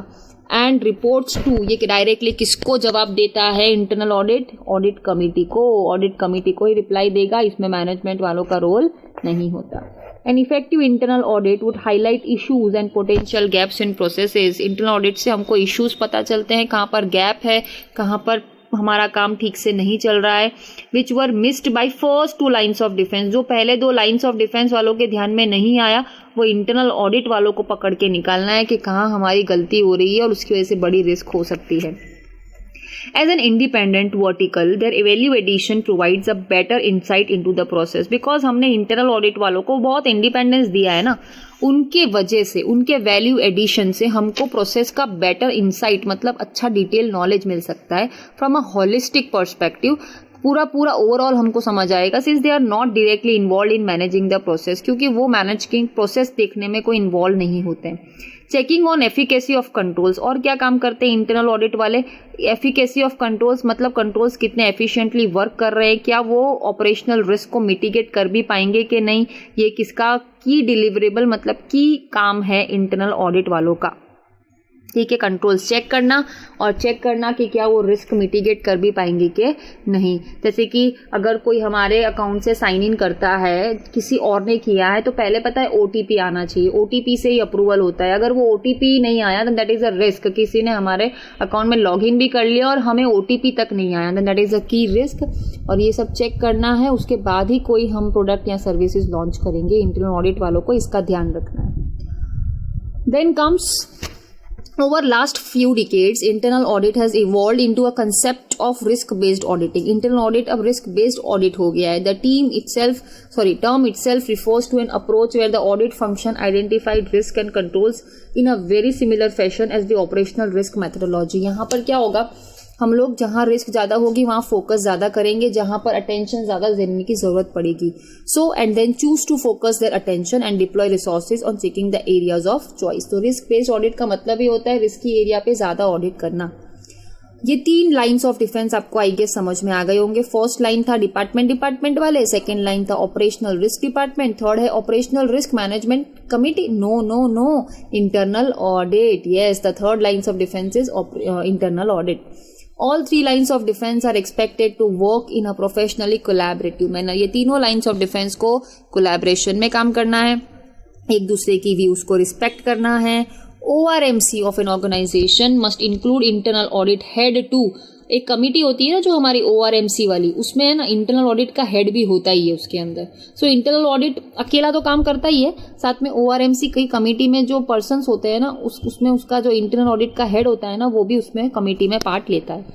एंड रिपोर्ट्स टू, ये डायरेक्टली किसको जवाब देता है इंटरनल ऑडिट, ऑडिट कमेटी को, ऑडिट कमेटी को ही रिप्लाई देगा, इसमें मैनेजमेंट वालों का रोल नहीं होता। An effective internal audit would highlight issues and potential gaps in processes. Internal audit से हमको issues पता चलते हैं, कहाँ पर गैप है, कहाँ पर हमारा काम ठीक से नहीं चल रहा है, which were missed by first 2 lines of defence, जो पहले 2 लाइन्स ऑफ डिफेंस वालों के ध्यान में नहीं आया, वो इंटरनल ऑडिट वालों को पकड़ के निकालना है कि कहाँ हमारी गलती हो रही है और उसकी वजह से बड़ी रिस्क हो सकती है। As an independent vertical, their evaluation provides a better insight into the process, because हमने इंटरनल ऑडिट वालों को बहुत इंडिपेंडेंस दिया है ना, उनके वजह से, उनके वैल्यू एडिशन से हमको प्रोसेस का बेटर इंसाइट, मतलब अच्छा डिटेल नॉलेज मिल सकता है फ्रॉम अ होलिस्टिक पर्सपेक्टिव। पूरा ओवरऑल हमको समझ आएगा, since they are not directly involve in managing the process, क्योंकि वो मैनेजिंग प्रोसेस देखने में कोई इन्वॉल्व नहीं होते हैं। Checking on efficacy of controls, और क्या काम करते हैं इंटरनल ऑडिट वाले, एफिकेसी ऑफ कंट्रोल्स, मतलब कंट्रोल्स कितने एफिशिएंटली वर्क कर रहे हैं, क्या वो ऑपरेशनल रिस्क को मिटिगेट कर भी पाएंगे कि नहीं, ये किसका की डिलीवरेबल मतलब की काम है इंटरनल ऑडिट वालों का। ठीक है, कंट्रोल्स चेक करना और चेक करना कि क्या वो रिस्क मिटिगेट कर भी पाएंगे कि नहीं। जैसे कि अगर कोई हमारे अकाउंट से साइन इन करता है, किसी और ने किया है, तो पहले पता है OTP आना चाहिए, OTP से ही अप्रूवल होता है। अगर वो OTP नहीं आया तो दैट इज़ अ रिस्क, किसी ने हमारे अकाउंट में लॉगिन भी कर लिया और हमें OTP तक नहीं आया, दैट इज़ अ की रिस्क। और ये सब चेक करना है, उसके बाद ही कोई हम प्रोडक्ट या सर्विसेज लॉन्च करेंगे। इंटरनल ऑडिट वालों को इसका ध्यान रखना है। Then comes, over last few decades, internal audit has evolved into a concept of risk-based auditing. Internal audit अब risk-based audit हो गया है. The term itself refers to an approach where the audit function identified risk and controls in a very similar fashion as the operational risk methodology. यहाँ पर क्या होगा, हम लोग जहाँ रिस्क ज़्यादा होगी वहाँ फोकस ज़्यादा करेंगे, जहाँ पर अटेंशन ज़्यादा देने की ज़रूरत पड़ेगी। So and then choose to focus their attention and deploy resources on checking the areas of choice. तो रिस्क बेस्ड ऑडिट का मतलब ही होता है रिस्की एरिया पे ज़्यादा ऑडिट करना। ये 3 लाइन्स ऑफ डिफेंस आपको आई गेस समझ में आ गए होंगे। फर्स्ट लाइन था डिपार्टमेंट वाले, सेकेंड लाइन था ऑपरेशनल रिस्क डिपार्टमेंट, थर्ड है operational risk management committee. No, internal audit. Yes, the third lines of defence is internal audit. All 3 lines of defense are expected to work in a professionally collaborative manner. ये तीनों lines of defense को collaboration में काम करना है, एक दूसरे की views को respect करना है। ORMC of an organization must include internal audit head too. एक कमिटी होती है ना जो हमारी ORMC वाली, उसमें है ना इंटरनल ऑडिट का हेड भी होता ही है उसके अंदर। सो इंटरनल ऑडिट अकेला तो काम करता ही है, साथ में ORMC कई कमिटी में जो पर्सन्स होते हैं ना उसमें उसका जो इंटरनल ऑडिट का हेड होता है ना वो भी उसमें कमिटी में पार्ट लेता है,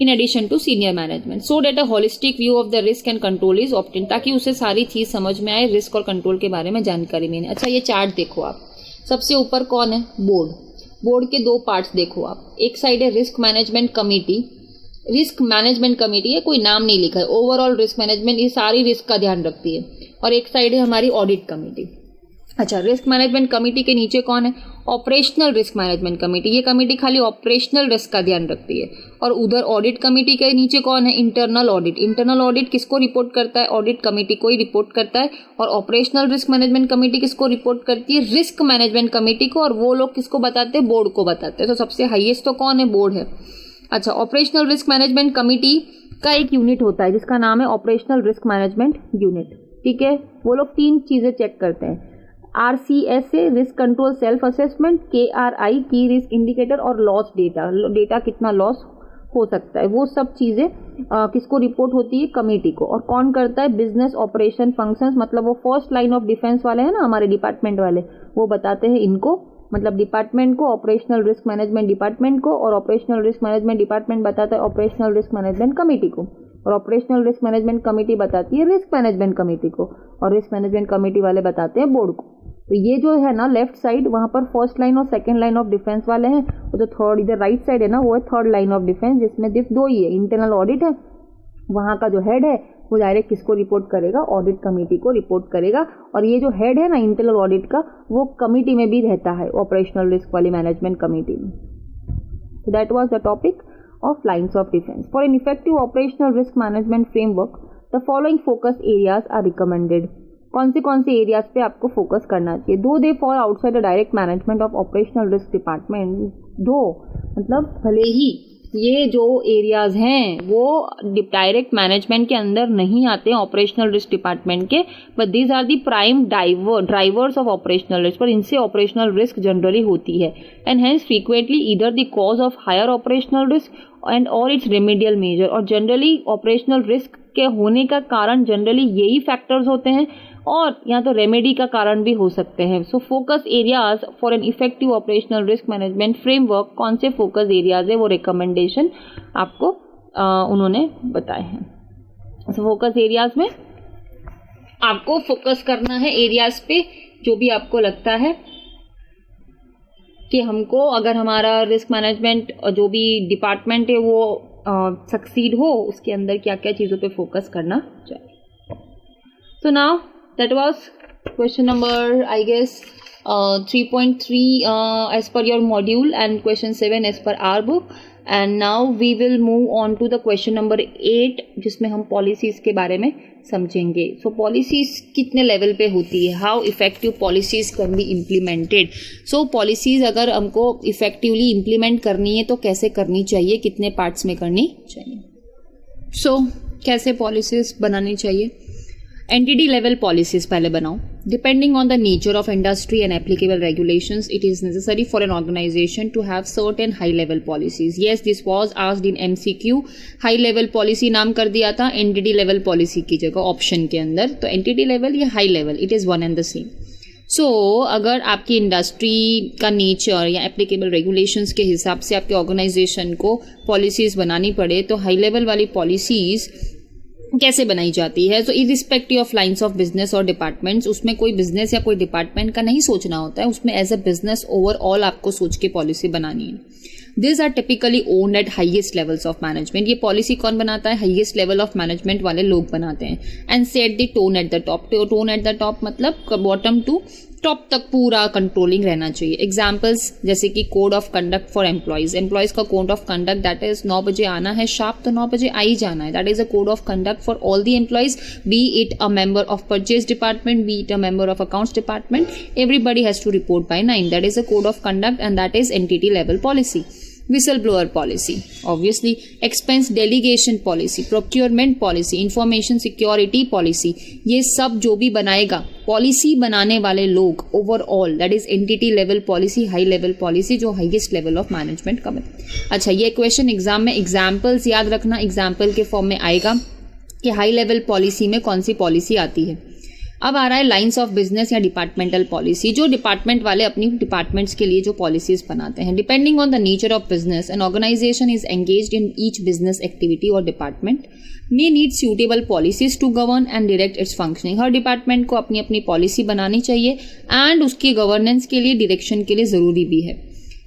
in addition to senior management, so that a holistic view of the risk and control is obtain, ताकि उसे सारी चीज समझ में आए, रिस्क और कंट्रोल के बारे में जानकारी मिले। अच्छा, ये चार्ट देखो आप, सबसे ऊपर कौन है, बोर्ड के 2 पार्ट्स देखो आप। एक साइड है risk management committee, risk management committee है, कोई नाम नहीं लिखा है, ओवरऑल रिस्क मैनेजमेंट, ये सारी रिस्क का ध्यान रखती है। और एक साइड है हमारी ऑडिट कमेटी। अच्छा, रिस्क मैनेजमेंट कमेटी के नीचे कौन है, ऑपरेशनल रिस्क मैनेजमेंट कमेटी, ये कमेटी खाली ऑपरेशनल रिस्क का ध्यान रखती है। और उधर ऑडिट कमेटी के नीचे कौन है, इंटरनल ऑडिट। इंटरनल ऑडिट किसको रिपोर्ट करता है, ऑडिट कमेटी को ही रिपोर्ट करता है। और ऑपरेशनल रिस्क मैनेजमेंट कमेटी किसको रिपोर्ट करती है, रिस्क मैनेजमेंट कमेटी को, और वो लोग किसको बताते हैं, बोर्ड को बताते हैं। तो सबसे हाईएस्ट तो कौन है, बोर्ड है। अच्छा, ऑपरेशनल रिस्क मैनेजमेंट कमेटी का एक यूनिट होता है जिसका नाम है ऑपरेशनल रिस्क मैनेजमेंट यूनिट। ठीक है, वो लोग 3 चीजें चेक करते हैं, RCSA risk control self assessment, KRI की रिस्क इंडिकेटर, और लॉस डेटा कितना लॉस हो सकता है, वो सब चीज़ें किसको रिपोर्ट होती है, कमेटी को। और कौन करता है, बिजनेस ऑपरेशन फंक्शंस, मतलब वो फर्स्ट लाइन ऑफ डिफेंस वाले हैं ना हमारे डिपार्टमेंट वाले, वो बताते हैं इनको, मतलब डिपार्टमेंट को, ऑपरेशनल रिस्क मैनेजमेंट डिपार्टमेंट को, और ऑपरेशनल रिस्क मैनेजमेंट डिपार्टमेंट बताता है ऑपरेशनल रिस्क मैनेजमेंट कमेटी को, और ऑपरेशनल रिस्क मैनेजमेंट कमेटी बताती है रिस्क मैनेजमेंट कमेटी को, और रिस्क मैनेजमेंट कमेटी वाले बताते हैं बोर्ड को। तो ये जो है ना लेफ्ट साइड, वहाँ पर फर्स्ट लाइन और सेकंड लाइन ऑफ डिफेंस वाले हैं, और जो थर्ड इधर राइट साइड है ना वो है थर्ड लाइन ऑफ डिफेंस, जिसमें सिर्फ दो ही है, इंटरनल ऑडिट है, वहाँ का जो हेड है वो डायरेक्ट किसको रिपोर्ट करेगा, ऑडिट कमेटी को रिपोर्ट करेगा। और ये जो हेड है ना इंटरनल ऑडिट का, वो कमेटी में भी रहता है, ऑपरेशनल रिस्क वाली मैनेजमेंट कमेटी में। So that was the topic of lines of defense. For an effective operational risk management framework, the following focus areas are recommended. कौन से एरियाज पे आपको फोकस करना चाहिए। दो they fall outside the direct management of operational risk department, दो मतलब भले ही ये जो एरियाज हैं वो डायरेक्ट मैनेजमेंट के अंदर नहीं आते हैं ऑपरेशनल रिस्क डिपार्टमेंट के, but these are the prime drivers of operational risk, पर इनसे ऑपरेशनल रिस्क जनरली होती है, and hence frequently either the cause of higher operational risk and और इट्स रेमेडियल मेजर। और जनरली ऑपरेशनल रिस्क के होने का कारण जनरली यही फैक्टर्स होते हैं, और या तो रेमेडी का कारण भी हो सकते हैं। So focus areas for an effective operational risk management framework, कौन से फोकस एरियाज है वो रिकमेंडेशन आपको उन्होंने बताए हैं। सो फोकस एरियाज में आपको फोकस करना है एरियाज पे जो भी आपको लगता है कि हमको अगर हमारा रिस्क मैनेजमेंट जो भी डिपार्टमेंट है वो सक्सीड हो, उसके अंदर क्या क्या चीज़ों पे फोकस करना चाहिए। So now that was question number I guess 3.3 as per your module, and question 7 as per our book, and now we will move on to the question number 8 जिसमें हम पॉलिसीज़ के बारे में समझेंगे। सो पॉलिसीज़ कितने level पे होती है, how effective policies can be implemented. So policies अगर हमको इफ़ेक्टिवली इम्प्लीमेंट करनी है तो कैसे करनी चाहिए, कितने पार्ट्स में करनी चाहिए। सो कैसे पॉलिसीज़ बनानी चाहिए। एंटिटी लेवल पॉलिसीज पहले बनाओ। Depending on the nature of industry and applicable regulations, it is necessary for an organisation to have certain high level policies. Yes, this was asked in MCQ. High level policy नाम कर दिया था entity level policy की जगह option के अंदर, तो entity level या high level, it is one and the same. So अगर आपकी इंडस्ट्री का नेचर या एप्लीकेबल रेगुलेशंस के हिसाब से आपके ऑर्गेनाइजेशन को पॉलिसीज बनानी पड़े, तो हाई लेवल वाली पॉलिसीज कैसे बनाई जाती है। So irrespective of lines of business और डिपार्टमेंट्स, उसमें कोई बिजनेस या कोई डिपार्टमेंट का नहीं सोचना होता है, उसमें एज अ बिजनेस ओवरऑल आपको सोच के पॉलिसी बनानी है। This are typically owned at highest levels of management. ये पॉलिसी कौन बनाता है, हाईएस्ट लेवल ऑफ मैनेजमेंट वाले लोग बनाते हैं। And set the tone at the top. Tone at the top मतलब बॉटम टू टॉप तक पूरा कंट्रोलिंग रहना चाहिए। एग्जाम्पल्स जैसे कि code of conduct for employees, employees का code of conduct that is 9 बजे आना है शार्प, तो 9 बजे आ ही जाना है। That is a code of conduct for all the employees, be it a member of purchase department, be it a member of accounts department, everybody has to report by 9. That is a code of conduct and that is entity level policy. Whistle blower policy, obviously expense delegation policy, procurement policy, information security policy, ये सब जो भी बनाएगा policy बनाने वाले लोग overall, that is entity level policy, high level policy, जो highest level of management का मतलब। अच्छा, ये क्वेश्चन एग्जाम में एग्जाम्पल्स याद रखना, एग्जाम्पल के फॉर्म में आएगा कि हाई लेवल पॉलिसी में कौन सी पॉलिसी आती है। अब आ रहा है लाइंस ऑफ बिजनेस या डिपार्टमेंटल पॉलिसी, जो डिपार्टमेंट वाले अपनी डिपार्टमेंट्स के लिए जो पॉलिसीज बनाते हैं। Depending on the nature of business, an organisation is engaged in each business activity और department may need suitable policies to govern and direct its functioning। Her department को अपनी अपनी पॉलिसी बनानी चाहिए एंड उसकी गवर्नेंस के लिए, डायरेक्शन के लिए ज़रूरी भी है।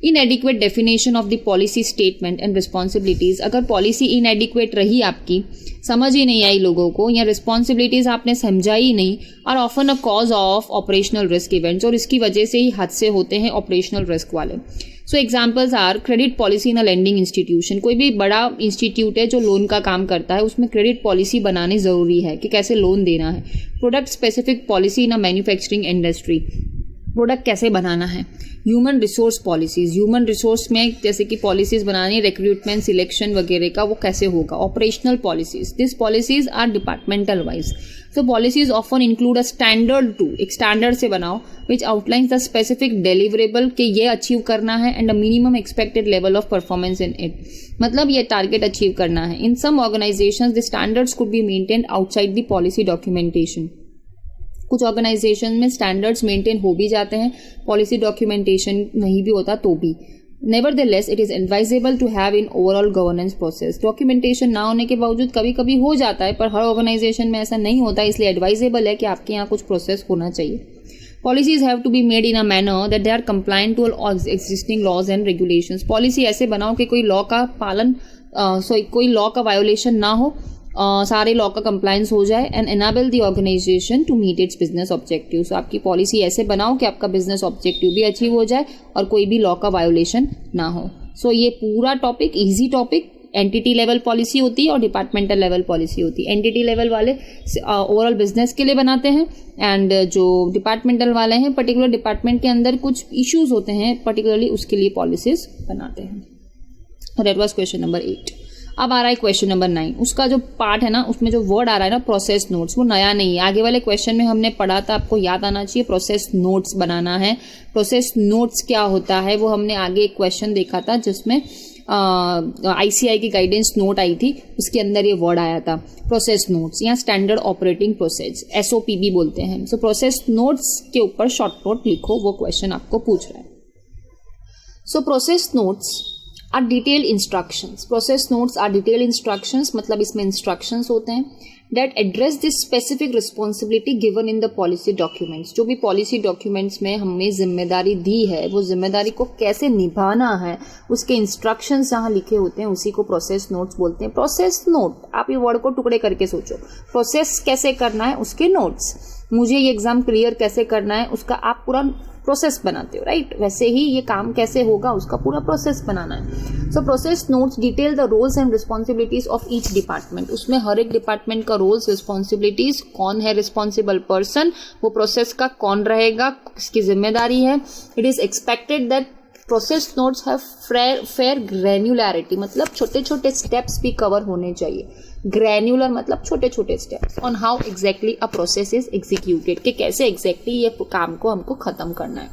इनएडिक्वेट definition of the policy statement and responsibilities, अगर पॉलिसी इनएडिक्वेट रही, आपकी समझ ही नहीं आई लोगों को, या रिस्पॉन्सिबिलिटीज आपने समझा ही नहीं, और often a cause of operational risk events, और इसकी वजह से ही हादसे होते हैं ऑपरेशनल रिस्क वाले। So examples are credit policy in a lending institution, कोई भी बड़ा इंस्टीट्यूट है जो लोन का काम करता है, उसमें क्रेडिट पॉलिसी बनानी ज़रूरी है कि कैसे लोन देना है। Product specific policy in a manufacturing industry, product कैसे बनाना है, human resource policies, human resource में जैसे कि पॉलिसीज बनानी, रिक्रूटमेंट, सिलेक्शन वगैरह का, वो कैसे होगा, operational policies, this policies are departmental wise. So policies often include a standard to, एक स्टैंडर्ड से बनाओ which outlines the specific deliverable कि ये अचीव करना है and a minimum expected level of performance in it, मतलब ये टारगेट अचीव करना है. In some organisations the standards could be maintained outside the policy documentation. कुछ ऑर्गेनाइजेशन में स्टैंडर्ड्स मेंटेन हो भी जाते हैं, पॉलिसी डॉक्यूमेंटेशन नहीं भी होता तो भी. Nevertheless, it is advisable to have in overall governance process. Documentation ना होने के बावजूद कभी कभी हो जाता है, पर हर ऑर्गेनाइजेशन में ऐसा नहीं होता, इसलिए एडवाइजेबल है कि आपके यहाँ कुछ प्रोसेस होना चाहिए. Policies have to be made in a manner that they are compliant to all existing laws and regulations. Policy ऐसे बनाओ कि कोई लॉ का पालन कोई लॉ का वायोलेशन ना हो, सारे लॉ का कंप्लायंस हो जाए and enable the organisation to meet its business objective. So आपकी पॉलिसी ऐसे बनाओ कि आपका बिजनेस ऑब्जेक्टिव भी अचीव हो जाए और कोई भी लॉ का वायोलेशन ना हो. सो ये पूरा topic easy topic, entity level policy होती है और डिपार्टमेंटल लेवल पॉलिसी होती है. एंटिटी लेवल वाले ओवरऑल बिजनेस के लिए बनाते हैं एंड जो डिपार्टमेंटल वाले हैं पर्टिकुलर डिपार्टमेंट के अंदर कुछ इश्यूज होते हैं पर्टिकुलरली उसके लिए पॉलिसीज बनाते हैं. That was question number 8. अब आ रहा है क्वेश्चन नंबर 9. उसका जो पार्ट है ना, उसमें जो वर्ड आ रहा है ना प्रोसेस नोट्स, वो नया नहीं है. आगे वाले क्वेश्चन में हमने पढ़ा था, आपको याद आना चाहिए, प्रोसेस नोट्स बनाना है. प्रोसेस नोट्स क्या होता है वो हमने आगे एक क्वेश्चन देखा था जिसमें ICI की गाइडेंस नोट आई थी, उसके अंदर ये वर्ड आया था प्रोसेस नोट्स, या स्टैंडर्ड ऑपरेटिंग प्रोसेस, SOP भी बोलते हैं. सो प्रोसेस नोट्स के ऊपर शॉर्ट नोट लिखो, वो क्वेश्चन आपको पूछ रहा है. So process notes are detailed instructions. Process notes are detailed instructions, मतलब इसमें इंस्ट्रक्शंस होते हैं that address this specific responsibility given in the policy documents. जो भी पॉलिसी डॉक्यूमेंट्स में हमें जिम्मेदारी दी है, वो जिम्मेदारी को कैसे निभाना है, उसके इंस्ट्रक्शंस जहाँ लिखे होते हैं उसी को प्रोसेस नोट्स बोलते हैं. प्रोसेस नोट, आप ये वर्ड को टुकड़े करके सोचो, प्रोसेस कैसे करना है उसके नोट्स, मुझे ये एग्जाम क्लियर कैसे करना है उसका आप पूरा प्रोसेस बनाते हो, राइट? वैसे ही ये काम कैसे होगा उसका पूरा प्रोसेस बनाना है. So process notes detail the roles and responsibilities of each department. उसमें हर एक डिपार्टमेंट का रोल्स, रिस्पॉन्सिबिलिटीज, कौन है रिस्पॉन्सिबल पर्सन, वो प्रोसेस का कौन रहेगा, किसकी जिम्मेदारी है. It is expected that process notes have fair granularity, मतलब छोटे छोटे स्टेप्स भी कवर होने चाहिए. ग्रैन्युलर मतलब छोटे छोटे steps on how exactly a process is executed, कि कैसे एग्जैक्टली ये काम को हमको खत्म करना है,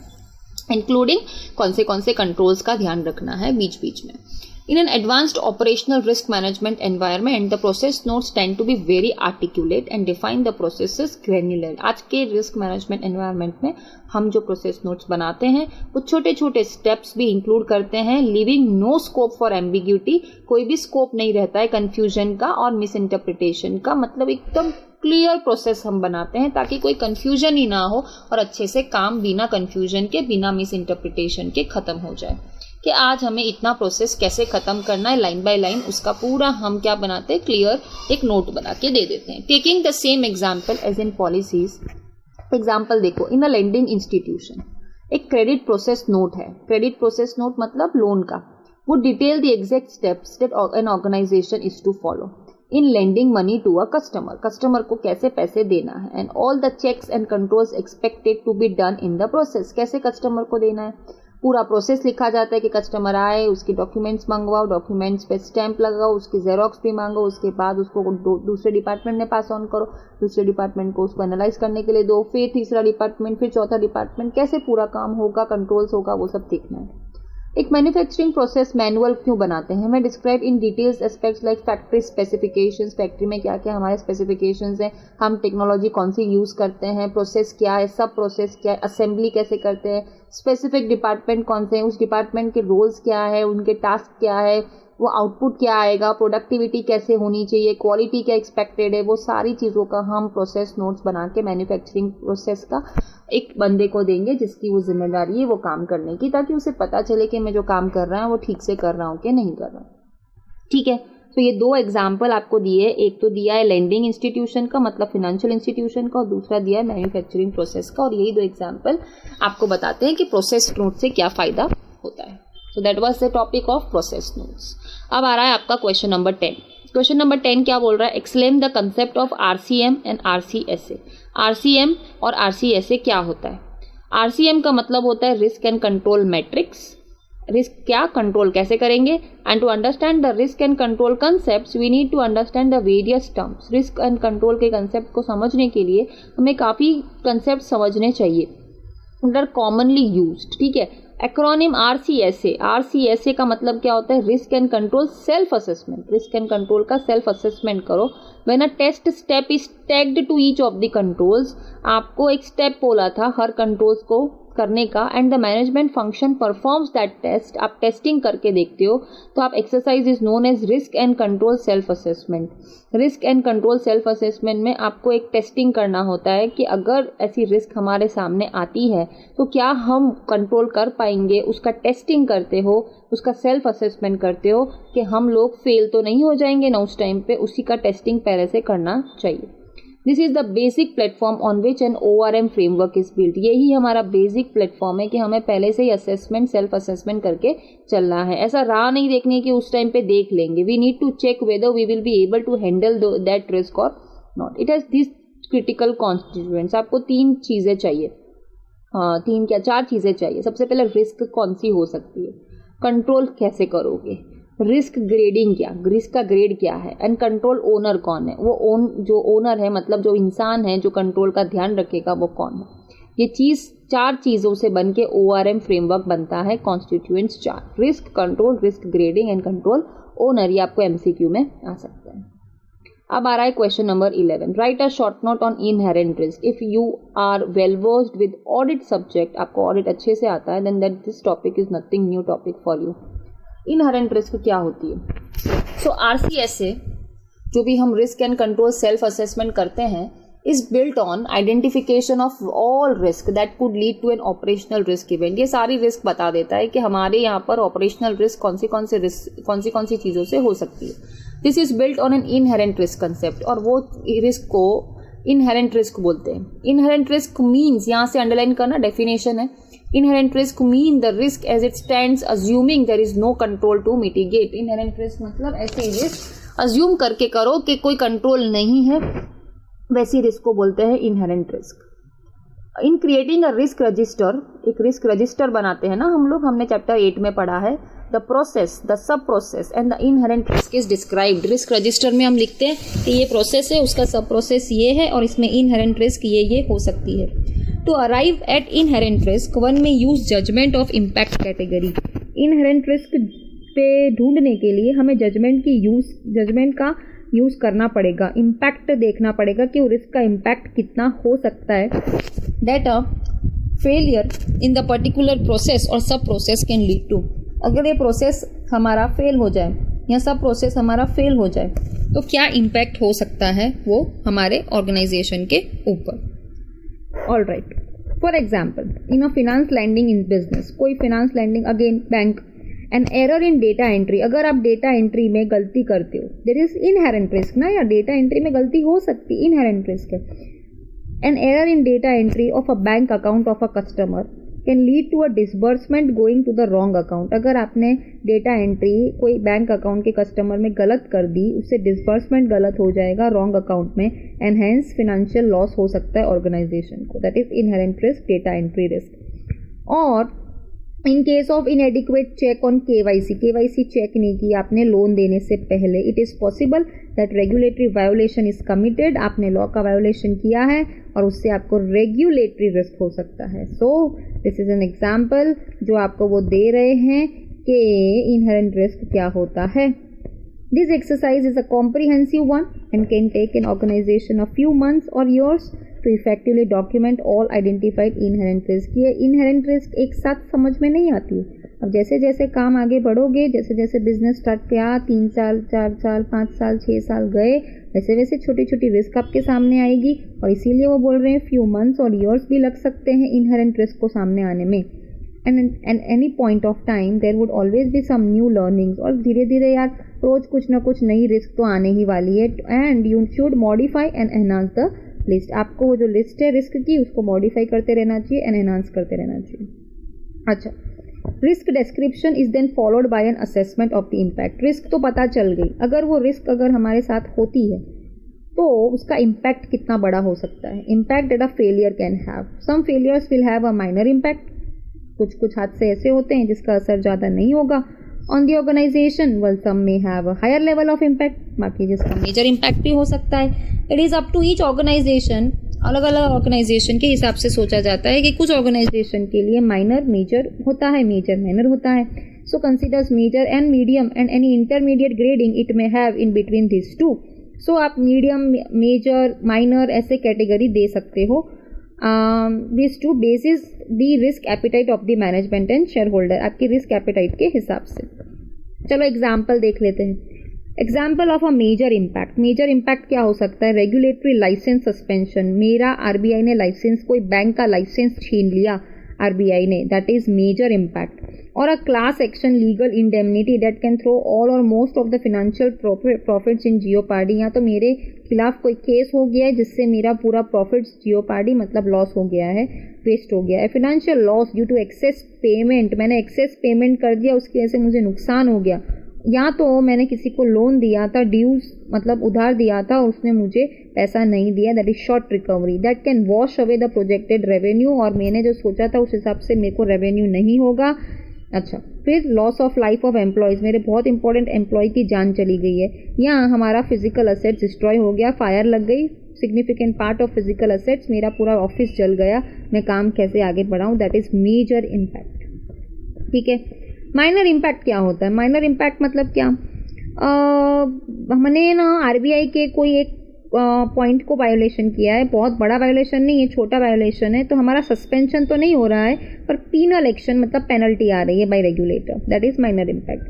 इंक्लूडिंग कौन से कंट्रोल्स का ध्यान रखना है बीच बीच में. In an advanced operational risk management environment, the process notes tend to be very articulate and define the processes granular. आज के risk management environment में हम जो process notes बनाते हैं वो छोटे छोटे steps भी include करते हैं, leaving no scope for ambiguity. कोई भी scope नहीं रहता है confusion का और misinterpretation का, मतलब एकदम क्लियर प्रोसेस हम बनाते हैं ताकि कोई कंफ्यूजन ही ना हो और अच्छे से काम बिना कंफ्यूजन के, बिना मिस इंटरप्रिटेशन के खत्म हो जाए. कि आज हमें इतना प्रोसेस कैसे खत्म करना है लाइन बाय लाइन, उसका पूरा हम क्या बनाते हैं, क्लियर एक नोट बना के दे देते हैं. Taking the same example as in policies. Example देखो, इन अ लेंडिंग इंस्टीट्यूशन एक क्रेडिट प्रोसेस नोट है. क्रेडिट प्रोसेस नोट मतलब लोन का. वो detail the exact steps that an organisation is to follow in lending money to a customer. Customer को कैसे पैसे देना है and all the checks and controls expected to be done in the process. कैसे customer को देना है, पूरा प्रोसेस लिखा जाता है कि कस्टमर आए, उसके डॉक्यूमेंट्स मंगवाओ, डॉक्यूमेंट्स पे स्टैंप लगाओ, उसकी जेरोक्स भी मांगो, उसके बाद उसको दूसरे डिपार्टमेंट में पास ऑन करो, दूसरे डिपार्टमेंट को उसको एनालाइज करने के लिए दो, फिर तीसरा डिपार्टमेंट, फिर चौथा डिपार्टमेंट, कैसे पूरा काम होगा, कंट्रोल्स होगा, वो सब देखना है. एक मैन्युफैक्चरिंग प्रोसेस मैनुअल क्यों बनाते हैं, मैं describe in details aspects like factory specifications, factory में क्या क्या हमारे स्पेसिफिकेशंस हैं, हम टेक्नोलॉजी कौन सी यूज करते हैं, प्रोसेस क्या है, सब प्रोसेस क्या है, असेंबली कैसे करते हैं, स्पेसिफिक डिपार्टमेंट कौन से हैं, उस डिपार्टमेंट के रोल्स क्या है, उनके टास्क क्या है, वो आउटपुट क्या आएगा, प्रोडक्टिविटी कैसे होनी चाहिए, क्वालिटी क्या एक्सपेक्टेड है, वो सारी चीज़ों का हम प्रोसेस नोट्स बना के मैन्युफैक्चरिंग प्रोसेस का एक बंदे को देंगे जिसकी वो जिम्मेदारी है वो काम करने की, ताकि उसे पता चले कि मैं जो काम कर रहा हूँ वो ठीक से कर रहा हूँ कि नहीं कर रहा हूँ. ठीक है, तो ये दो एग्जाम्पल आपको दिए, एक तो दिया है लेंडिंग इंस्टीट्यूशन का मतलब फिनेंशियल इंस्टीट्यूशन का, और दूसरा दिया है मैन्युफैक्चरिंग प्रोसेस का, और यही दो एग्जाम्पल आपको बताते हैं कि प्रोसेस नोट से क्या फ़ायदा होता है. सो that was the topic of process notes. अब आ रहा है आपका क्वेश्चन नंबर 10. क्वेश्चन नंबर 10 क्या बोल रहा है, explain the concept of RCM and RCSA. RCM और RCSA क्या होता है. RCM का मतलब होता है risk and control matrix. Risk क्या, कंट्रोल कैसे करेंगे। And to understand the risk and control concept we need to understand the various terms. Risk and control के कंसेप्ट को समझने के लिए हमें काफ़ी कंसेप्ट समझने चाहिए दैट आर कॉमनली यूज्ड, ठीक है। Acronym RCSA। RCSA का मतलब क्या होता है, risk and control self assessment. Risk and control का सेल्फ असेसमेंट करो। When a test step is tagged to each of the controls, आपको एक स्टेप बोला था हर कंट्रोल्स को करने का, and the management function performs that test, आप टेस्टिंग करके देखते हो, तो आप exercise is known as risk and control self assessment. Risk and control self assessment में आपको एक टेस्टिंग करना होता है कि अगर ऐसी रिस्क हमारे सामने आती है तो क्या हम कंट्रोल कर पाएंगे, उसका टेस्टिंग करते हो, उसका सेल्फ असेसमेंट करते हो कि हम लोग फेल तो नहीं हो जाएंगे ना उस टाइम पे, उसी का टेस्टिंग पहले से करना चाहिए। This is the basic platform on which N ORM framework is built. यही हमारा बेसिक प्लेटफॉर्म है कि हमें पहले से ही असेसमेंट सेल्फ असेसमेंट करके चलना है। ऐसा राह नहीं देखने की उस टाइम पे देख लेंगे। We need to check whether we will be able to handle that risk or not. It has this critical constituents. आपको 3 चीजें चाहिए, हाँ 3 क्या 4 चीजें चाहिए। सबसे पहले रिस्क कौन सी हो सकती है, कंट्रोल कैसे करोगे, रिस्क ग्रेडिंग क्या, रिस्क का ग्रेड क्या है, एंड कंट्रोल ओनर कौन है, वो जो ओनर है मतलब जो इंसान है जो कंट्रोल का ध्यान रखेगा वो कौन है। ये 4 चीजों से बन के ORM फ्रेमवर्क बनता है। Constituents 4, risk, control, risk grading and control owner. ये आपको MCQ में आ सकता है। अब आ रहा है question number 11। Write a short note on inherent risk. If you are well versed with audit subject, आपको ऑडिट अच्छे से आता है, then that this topic is nothing new topic for you. Inherent risk क्या होती है? सो RCSA जो भी हम risk and control self assessment करते हैं is built on identification of all risk that could lead to an operational risk event. ये सारी रिस्क बता देता है कि हमारे यहाँ पर ऑपरेशनल रिस्क कौन सी चीज़ों से हो सकती है। This is built on an inherent risk concept, और वो रिस्क को इनहेरेंट रिस्क बोलते हैं। इनहेरेंट रिस्क मीन्स, यहाँ से अंडरलाइन करना डेफिनेशन है, inherent risk mean the risk as it stands assuming there is no control to mitigate। inherent risk मतलब ऐसे रिस्क assume करके करो कि कोई कंट्रोल नहीं है, वैसी रिस्क को बोलते हैं inherent risk। In creating a risk register, एक रिस्क रजिस्टर बनाते हैं ना हम लोग, हमने चैप्टर 8 में पढ़ा है। The process, the sub process and the inherent risk is described. Risk register में हम लिखते हैं कि ये प्रोसेस है, उसका सब प्रोसेस ये है, और इसमें इनहेरेंट रिस्क ये हो सकती है। To arrive at inherent risk, one may use judgment of impact category। inherent risk पे ढूंढने के लिए हमें जजमेंट का यूज करना पड़ेगा, इम्पैक्ट देखना पड़ेगा कि रिस्क का इम्पैक्ट कितना हो सकता है। That a failure in the particular process or sub process can lead to। अगर ये प्रोसेस हमारा फेल हो जाए या सब प्रोसेस हमारा फेल हो जाए तो क्या इम्पैक्ट हो सकता है वो हमारे ऑर्गेनाइजेशन के ऊपर। All right. For example, in a finance lending in business, कोई finance lending again bank, an error in data entry, अगर आप data entry में गलती करते हो, there is inherent risk ना, या data entry में गलती हो सकती, inherent risk है। An error in data entry of a bank account of a customer can lead to a disbursement going to the wrong account। अगर आपने डेटा एंट्री कोई बैंक अकाउंट के कस्टमर में गलत कर दी, उससे डिसबर्समेंट गलत हो जाएगा रॉन्ग अकाउंट में, एंड हेंस फिनेंशियल लॉस हो सकता है ऑर्गेनाइजेशन को। That is inherent risk, data entry risk. और in case of inadequate check on KYC check नहीं की आपने लोन देने से पहले, it is possible that regulatory violation is committed. आपने लॉ का वायोलेशन किया है और उससे आपको रेगुलेटरी रिस्क हो सकता है। So this is an example जो आपको वो दे रहे हैं कि इनहेरेंट रिस्क क्या होता है। This exercise is a comprehensive one and can take an organization a few months or years to effectively document all identified inherent risk। ये inherent risk एक साथ समझ में नहीं आती है। अब जैसे जैसे काम आगे बढ़ोगे, जैसे जैसे बिजनेस स्टार्ट किया, 3 साल 4 साल 5 साल 6 साल गए, वैसे वैसे छोटी छोटी रिस्क आपके सामने आएगी, और इसीलिए वो बोल रहे हैं फ्यू मंथ्स और ईयर्स भी लग सकते हैं इनहेरेंट रिस्क को सामने आने में। And any point of time there would always be some new learnings. और धीरे धीरे यार रोज कुछ ना कुछ नई रिस्क तो आने ही वाली है। And you should modify and enhance the list. आपको वो जो लिस्ट है रिस्क की उसको मॉडिफाई करते रहना चाहिए एंड एनहांस करते रहना चाहिए। अच्छा, risk description is then followed by an assessment of the impact. Risk तो पता चल गई, अगर वो रिस्क अगर हमारे साथ होती है तो उसका इम्पैक्ट कितना बड़ा हो सकता है. Impact that a failure can have. Some failures will have a minor impact. कुछ हादसे ऐसे होते हैं जिसका असर ज़्यादा नहीं होगा on the organisation. Well some may have a higher level of impact, बाकी जिसका मेजर इम्पैक्ट भी हो सकता है. It is up to each organisation. अलग अलग ऑर्गेनाइजेशन के हिसाब से सोचा जाता है कि कुछ ऑर्गेनाइजेशन के लिए माइनर मेजर होता है, मेजर माइनर होता है. So considers major and medium and any intermediate grading it may have in between this two. So आप मीडियम, मेजर, माइनर ऐसे कैटेगरी दे सकते हो. This to basis the risk appetite of the management and shareholder, आपकी risk appetite के हिसाब से. चलो एग्जाम्पल देख लेते हैं. Example of a major impact. Major impact क्या हो सकता है? Regulatory licence suspension. मेरा आरबीआई ने लाइसेंस, कोई बैंक का लाइसेंस छीन लिया आरबीआई ने, that is major impact. Or a class action legal indemnity that can throw all or most of the financial profits in jeopardy. या तो मेरे खिलाफ कोई केस हो गया है जिससे मेरा पूरा प्रॉफिट्स जियोपार्डी मतलब लॉस हो गया है, वेस्ट हो गया है. Financial loss due to excess payment. मैंने एक्सेस पेमेंट कर दिया, उसकी वजह से मुझे नुकसान हो गया. या तो मैंने किसी को लोन दिया था, ड्यूज मतलब उधार दिया था, उसने मुझे पैसा नहीं दिया, that is short recovery. That can wash away the projected revenue. और मैंने जो सोचा था उस हिसाब से मेरे को रेवेन्यू नहीं होगा. अच्छा, फिर loss of life of employees. मेरे बहुत इंपॉर्टेंट एम्प्लॉय की जान चली गई है, या हमारा फिजिकल असेट्स डिस्ट्रॉय हो गया, फायर लग गई, significant part of physical assets, मेरा पूरा ऑफिस जल गया, मैं काम कैसे आगे बढ़ाऊँ, दैट इज मेजर इम्पैक्ट. ठीक है. माइनर इम्पैक्ट क्या होता है? माइनर इम्पैक्ट मतलब क्या? हमने ना आरबीआई के कोई एक पॉइंट को वायोलेशन किया है, बहुत बड़ा वायोलेशन नहीं है, छोटा वायोलेशन है, तो हमारा सस्पेंशन तो नहीं हो रहा है पर पीनल एक्शन मतलब पेनल्टी आ रही है by regulator, that is minor impact.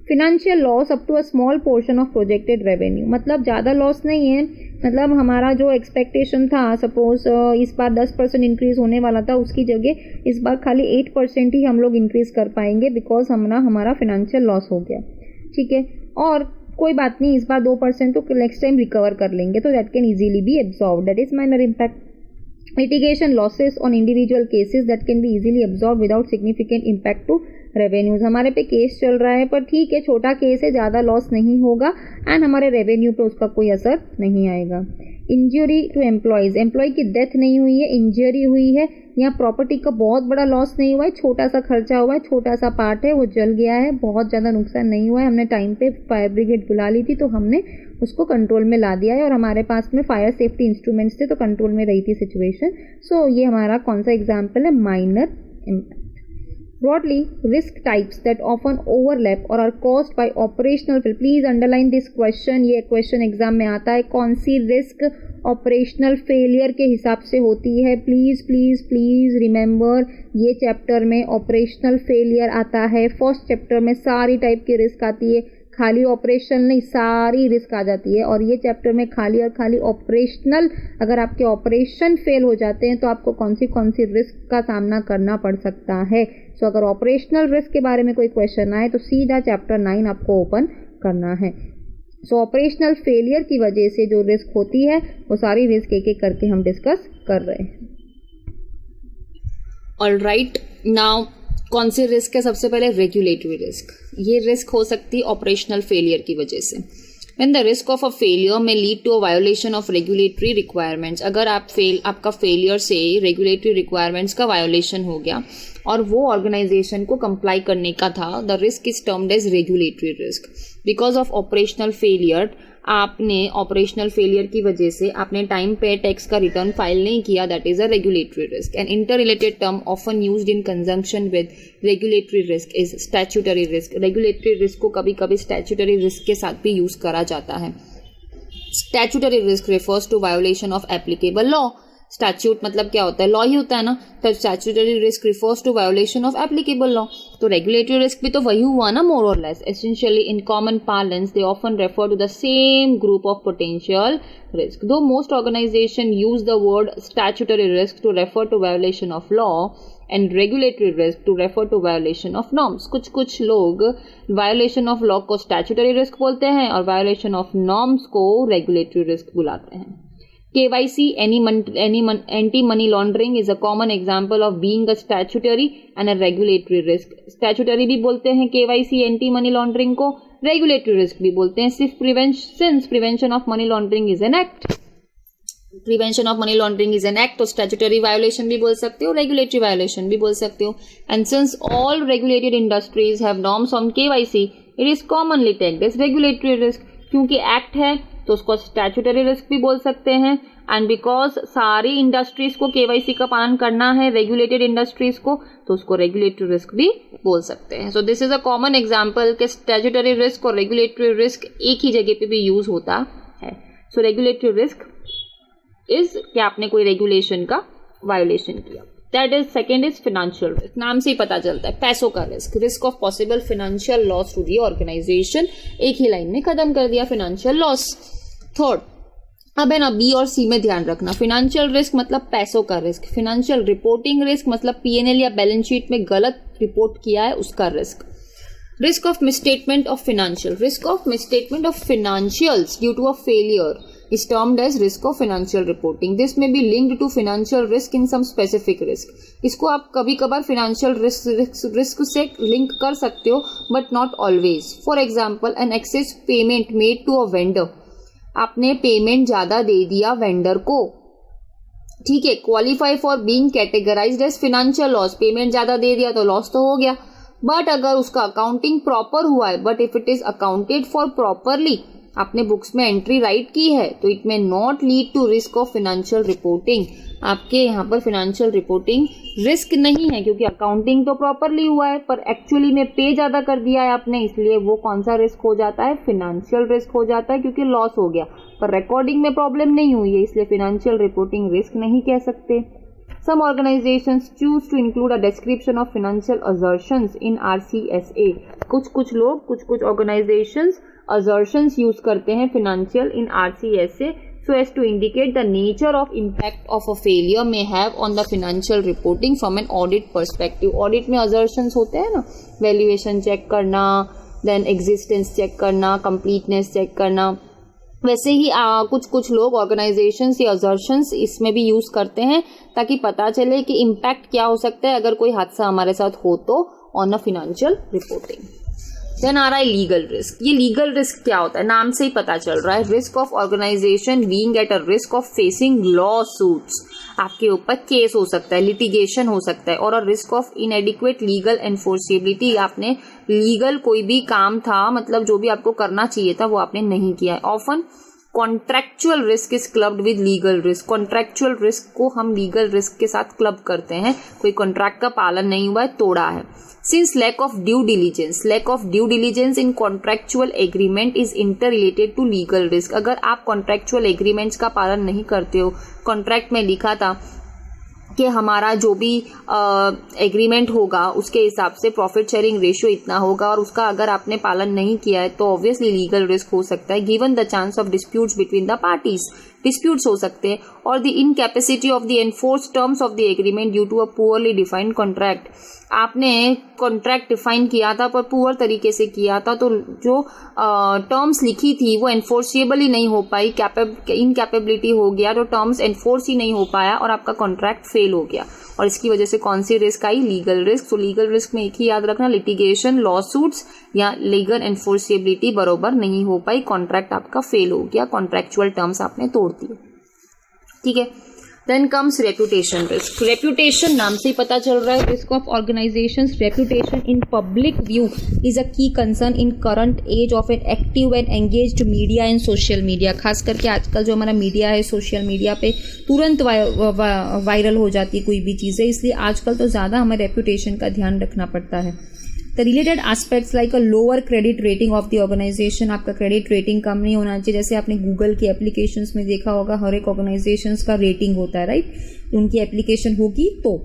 Financial loss up to a small portion of projected revenue. मतलब ज़्यादा लॉस नहीं है, मतलब हमारा जो एक्सपेक्टेशन था, सपोज इस बार 10% इंक्रीज होने वाला था, उसकी जगह इस बार खाली 8% ही हम लोग इंक्रीज कर पाएंगे बिकॉज हमारा फिनेंशियल लॉस हो गया. ठीक है. और कोई बात नहीं, इस बार 2% तो नेक्स्ट टाइम रिकवर कर लेंगे, तो that can easily be absorb, that is minor impact. Litigation losses on individual cases that can be easily absorb without significant impact to revenues. हमारे पे केस चल रहा है पर ठीक है, छोटा केस है, ज़्यादा लॉस नहीं होगा एंड हमारे रेवेन्यू पे उसका कोई असर नहीं आएगा. Injury to employees. एम्प्लॉय की डेथ नहीं हुई है, इंजरी हुई है, या प्रॉपर्टी का बहुत बड़ा लॉस नहीं हुआ है, छोटा सा खर्चा हुआ है, छोटा सा पार्ट है वो जल गया है, बहुत ज़्यादा नुकसान नहीं हुआ है, हमने टाइम पे फायर ब्रिगेड बुला ली थी तो हमने उसको कंट्रोल में ला दिया है और हमारे पास में फायर सेफ्टी इंस्ट्रूमेंट्स थे तो कंट्रोल में रही थी सिचुएशन. सो ये हमारा कौन सा एग्जाम्पल है? Minor impact. Broadly, risk types that often overlap or are caused by operational failure. Please underline this question. ये question exam में आता है. कौन सी risk operational failure के हिसाब से होती है? Please, please, please remember, ये chapter में operational failure आता है. First chapter में सारी type की risk आती है, खाली ऑपरेशन नहीं, सारी रिस्क आ जाती है. और ये चैप्टर में खाली और खाली ऑपरेशनल, अगर आपके ऑपरेशन फेल हो जाते हैं तो आपको कौन सी रिस्क का सामना करना पड़ सकता है. सो अगर ऑपरेशनल रिस्क के बारे में कोई क्वेश्चन आए तो सीधा चैप्टर 9 आपको ओपन करना है. सो ऑपरेशनल फेलियर की वजह से जो रिस्क होती है वो सारी रिस्क एक एक करके हम डिस्कस कर रहे हैं. ऑलराइट, नाउ कौन सी रिस्क है? सबसे पहले रेगुलेटरी रिस्क. ये रिस्क हो सकती है ऑपरेशनल फेलियर की वजह से. When the risk of a failure may lead to a violation of regulatory requirements. अगर आपका फेलियर से रेगुलेटरी रिक्वायरमेंट्स का वायोलेशन हो गया और वो ऑर्गेनाइजेशन को कंप्लाई करने का था, the risk is termed as regulatory risk. Because of operational failure, आपने ऑपरेशनल फेलियर की वजह से आपने टाइम पे टैक्स का रिटर्न फाइल नहीं किया, that is a regulatory risk. An interrelated term often used in conjunction with regulatory risk is statutory risk. Regulatory risk को कभी कभी स्टैट्यूटरी रिस्क के साथ भी यूज करा जाता है. Statutory risk refers to violation of applicable law. Statute मतलब क्या होता है? लॉ ही होता है ना. तो statutory risk refers to violation of applicable law. तो रेगुलेटरी रिस्क भी तो वही हुआ ना, more or less. Essentially in common parlance they often refer to the same group of potential risk. Though most organisation use the word statutory risk to refer to violation of law and regulatory risk to refer to violation of norms. कुछ लोग violation of law को statutory risk बोलते हैं और violation of norms को regulatory risk बुलाते हैं. KYC, anti-money laundering is a common example of being a statutory and a regulatory risk. Statutory भी बोलते हैं KYC, anti-money laundering को, रेगुलेटरी रिस्क भी बोलते हैं। Since prevention of money laundering is an act, prevention of money laundering is an act, तो statutory violation भी बोल सकते हो, रेगुलेटरी वायोलेशन भी बोल सकते हो। And since all regulated industries have norms on KYC, it is commonly tagged as regulatory risk. क्योंकि एक्ट है तो उसको स्टैट्यूटरी रिस्क भी बोल सकते हैं। एंड बिकॉज सारी इंडस्ट्रीज को केवाईसी का पालन करना है, रेगुलेटेड इंडस्ट्रीज को, तो उसको रेगुलेटरी रिस्क भी बोल सकते हैं। सो this is a common example कि स्टैट्यूटरी रिस्क और रेगुलेटरी रिस्क एक ही जगह पे भी यूज होता है। सो रेगुलेटरी रिस्क इज कि आपने कोई रेगुलेशन का वायोलेशन किया। That is second is financial risk, नाम से ही पता चलता है पैसों का risk, risk of possible financial loss to the organisation. एक ही लाइन में खत्म कर दिया फाइनेंशियल लॉस। थर्ड, अब है ना बी और सी में ध्यान रखना, फाइनेंशियल रिस्क मतलब पैसों का रिस्क, फाइनेंशियल रिपोर्टिंग रिस्क मतलब पीएनएल या बैलेंस शीट में गलत रिपोर्ट किया है उसका risk. Risk of misstatement of financial, risk of misstatement of financials due to a failure is termed as risk of financial reporting. This may be linked to financial risk in some specific risk. इसको आप कभी कभार financial risk से link कर सकते हो, but not always. For example, an excess payment made to a vendor. आपने payment ज्यादा दे दिया वेंडर को, ठीक है, qualify for being categorised as financial loss. Payment ज्यादा दे दिया तो लॉस तो हो गया, बट अगर उसका अकाउंटिंग प्रॉपर हुआ है, but if it is accounted for properly, आपने बुक्स में एंट्री राइट की है, तो it may not lead to risk of financial reporting. आपके यहाँ पर फाइनेंशियल रिपोर्टिंग रिस्क नहीं है, क्योंकि अकाउंटिंग तो प्रॉपरली हुआ है, पर एक्चुअली में पे ज्यादा कर दिया है आपने, इसलिए वो कौन सा रिस्क हो जाता है, फाइनेंशियल रिस्क हो जाता है, क्योंकि लॉस हो गया, पर रिकॉर्डिंग में प्रॉब्लम नहीं हुई है, इसलिए फाइनेंशियल रिपोर्टिंग रिस्क नहीं कह सकते। Some organizations choose to include a description of financial assertions in RCSA. कुछ लोग, कुछ organizations assertions use करते हैं financial in RCSA so as to indicate the nature of impact of a failure may have on the financial reporting from an audit perspective. Audit में assertions होते हैं ना, valuation check करना, then existence check करना, completeness check करना, वैसे ही कुछ लोग ऑर्गेनाइजेशंस या असर्शंस इसमें भी यूज करते हैं ताकि पता चले कि इम्पैक्ट क्या हो सकता है अगर कोई हादसा हमारे साथ हो तो on a financial reporting. Then आ रहा है लीगल रिस्क। ये लीगल रिस्क क्या होता है, नाम से ही पता चल रहा है, risk of organisation being at a risk of facing lawsuits. आपके ऊपर केस हो सकता है, लिटिगेशन हो सकता है, और अ रिस्क ऑफ इनएडिक्वेट लीगल एनफोर्सेबिलिटी। आपने लीगल कोई भी काम था, मतलब जो भी आपको करना चाहिए था वो आपने नहीं किया है। Often contractual risk is clubbed with legal risk. Contractual risk को हम लीगल रिस्क के साथ क्लब करते हैं, कोई कॉन्ट्रैक्ट का पालन नहीं हुआ है, तोड़ा है। Since lack of due diligence in contractual agreement is interrelated to legal risk. अगर आप contractual agreements का पालन नहीं करते हो, कॉन्ट्रैक्ट में लिखा था कि हमारा जो भी एग्रीमेंट होगा उसके हिसाब से प्रॉफिट शेयरिंग रेशियो इतना होगा, और उसका अगर आपने पालन नहीं किया है तो ऑब्वियसली लीगल रिस्क हो सकता है। Given the chance of disputes between the parties, disputes हो सकते हैं, और the incapacity of the enforce terms of the agreement due to a poorly defined contract. आपने कॉन्ट्रैक्ट डिफाइन किया था पर पुअर तरीके से किया था, तो जो टर्म्स लिखी थी वो एनफोर्सेबल ही नहीं हो पाई, इनकैपेबिलिटी हो गया, तो टर्म्स एनफोर्स ही नहीं हो पाया और आपका कॉन्ट्रैक्ट फेल हो गया, और इसकी वजह से कौन सी रिस्क आई, लीगल रिस्क। तो लीगल रिस्क में एक ही याद रखना, लिटिगेशन, लॉ सूट्स या लीगल एनफोर्सेबिलिटी बरोबर नहीं हो पाई, कॉन्ट्रैक्ट आपका फेल हो गया, कॉन्ट्रैक्चुअल टर्म्स आपने तोड़ दिए, ठीक है। Then comes reputation risk. Reputation नाम से ही पता चल रहा है, risk of organisations reputation in public view is a key concern in current age of an active and engaged media and social media. खास करके आजकल जो हमारा मीडिया है, सोशल मीडिया पे तुरंत वायरल हो जाती है कोई भी चीज़ें, इसलिए आजकल तो ज़्यादा हमें रेपुटेशन का ध्यान रखना पड़ता है। The related aspects like a lower credit rating of the organisation, आपका क्रेडिट रेटिंग कम नहीं होना चाहिए। जैसे आपने गूगल की एप्लीकेशंस में देखा होगा, हर एक ऑर्गेनाइजेशंस का रेटिंग होता है, राइट, उनकी एप्लीकेशन होगी तो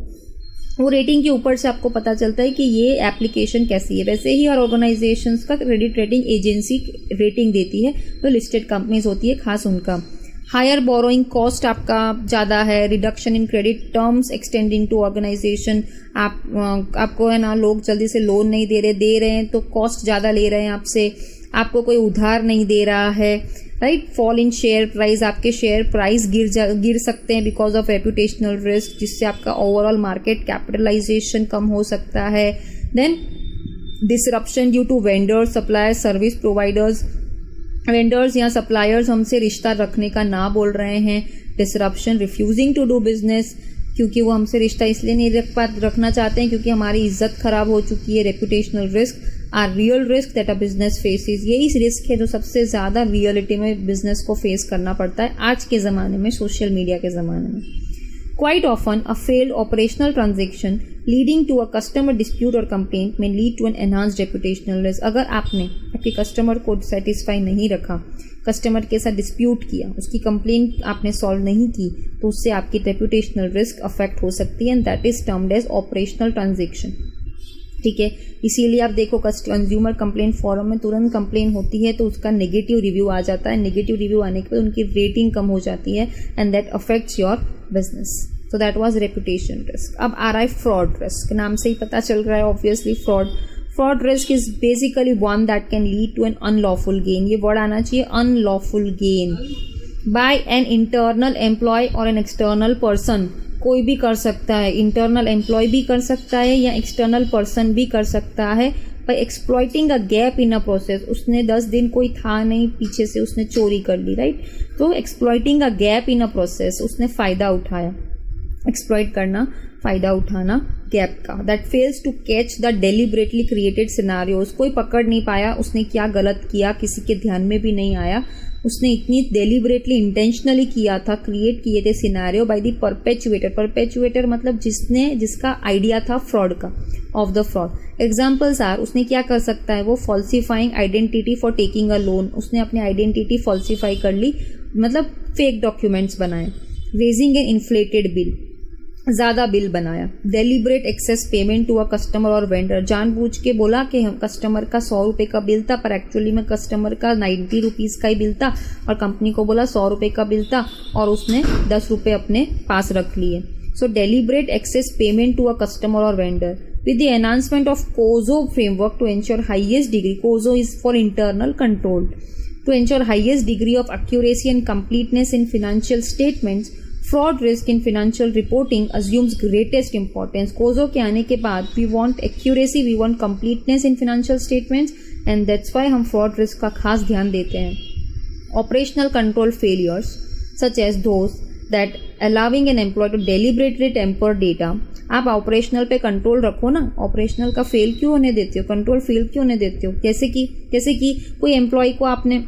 वो रेटिंग के ऊपर से आपको पता चलता है कि ये एप्लीकेशन कैसी है। वैसे ही हर ऑर्गेनाइजेशंस का क्रेडिट रेटिंग एजेंसी रेटिंग देती है, तो लिस्टेड कंपनीज होती है खास उनका। हायर बोरोइंग कॉस्ट आपका ज़्यादा है, reduction in credit terms extending to organisation. आपको है ना, लोग जल्दी से लोन नहीं दे रहे हैं तो कॉस्ट ज़्यादा ले रहे हैं आपसे, आपको कोई उधार नहीं दे रहा है, right. Fall in share price, आपके शेयर प्राइस गिर सकते हैं बिकॉज ऑफ रेपुटेशनल रिस्क, जिससे आपका ओवरऑल मार्केट कैपिटलाइजेशन कम हो सकता है। Then disruption due to vendors, suppliers, service providers, vendors या सप्लायर्स हमसे रिश्ता रखने का ना बोल रहे हैं. Disruption, refusing to do business, क्योंकि वो हमसे रिश्ता इसलिए नहीं रखना चाहते हैं क्योंकि हमारी इज्जत खराब हो चुकी है. Reputational risk are real risk that a business faces. यही रिस्क है जो सबसे ज़्यादा रियलिटी में बिजनेस को फेस करना पड़ता है आज के ज़माने में, सोशल मीडिया के ज़माने में. Quite often, a failed operational transaction leading to a customer dispute or complaint may lead to an enhanced reputational risk. अगर आपने आपके कस्टमर को सेटिस्फाई नहीं रखा, कस्टमर के साथ डिस्प्यूट किया, उसकी कंप्लेंट आपने सॉल्व नहीं की, तो उससे आपकी रेपुटेशनल रिस्क अफेक्ट हो सकती है, and that is termed as operational transaction. ठीक है, इसीलिए आप देखो कंज्यूमर कंप्लेंट फॉरम में तुरंत कंप्लेन होती है तो उसका नेगेटिव रिव्यू आ जाता है. नेगेटिव रिव्यू आने के बाद उनकी रेटिंग कम हो जाती है, and that affects your business. So that was reputation risk. अब आ रहा है फ्रॉड रिस्क. नाम से ही पता चल रहा है obviously fraud risk is basically one that can lead to an unlawful gain. ये वर्ड आना चाहिए, unlawful gain by an internal employee और एन एक्सटर्नल पर्सन. कोई भी कर सकता है, इंटरनल एम्प्लॉय भी कर सकता है या एक्सटर्नल पर्सन भी कर सकता है. By exploiting a gap in a process. उसने 10 दिन कोई था नहीं, पीछे से उसने चोरी कर ली, राइट. तो exploiting a gap in a process, उसने फ़ायदा उठाया. एक्सप्लॉइट करना, फ़ायदा उठाना गैप का. That fails to catch the deliberately created scenarios. कोई पकड़ नहीं पाया उसने क्या गलत किया, किसी के ध्यान में भी नहीं आया. उसने इतनी डेलिबरेटली इंटेंशनली किया था, क्रिएट किए थे scenario by the perpetuator. Perpetuator मतलब जिसका आइडिया था फ्रॉड का, of the fraud. Examples are, उसने क्या कर सकता है, वो falsifying identity for taking a loan. उसने अपनी आइडेंटिटी फॉल्सिफाई कर ली, मतलब फेक डॉक्यूमेंट्स बनाए. रेजिंग एन इन्फ्लेटेड बिल, ज़्यादा बिल बनाया. Deliberate excess payment to a customer और वेंडर. जानबूझ के बोला कि हम कस्टमर का 100 रुपये का बिल था, पर एक्चुअली में कस्टमर का 90 रुपीज़ का ही बिल था, और कंपनी को बोला 100 रुपये का बिल था और उसने 10 रुपये अपने पास रख लिए. So deliberate excess payment to a customer और vendor with the enhancement of COSO framework to ensure highest degree. COSO is for internal control. To ensure highest degree of accuracy and completeness in financial statements, fraud risk in financial reporting assumes greatest importance. COSO के आने के बाद we want accuracy, we want completeness in financial statements, and that's why हम fraud risk का खास ध्यान देते हैं. Operational control failures such as those that allowing an employee to deliberately temper data. आप ऑपरेशनल पे कंट्रोल रखो ना, ऑपरेशनल का फेल क्यों होने देते हो, कंट्रोल फेल क्यों होने देते हो. जैसे कि कोई एम्प्लॉय को आपने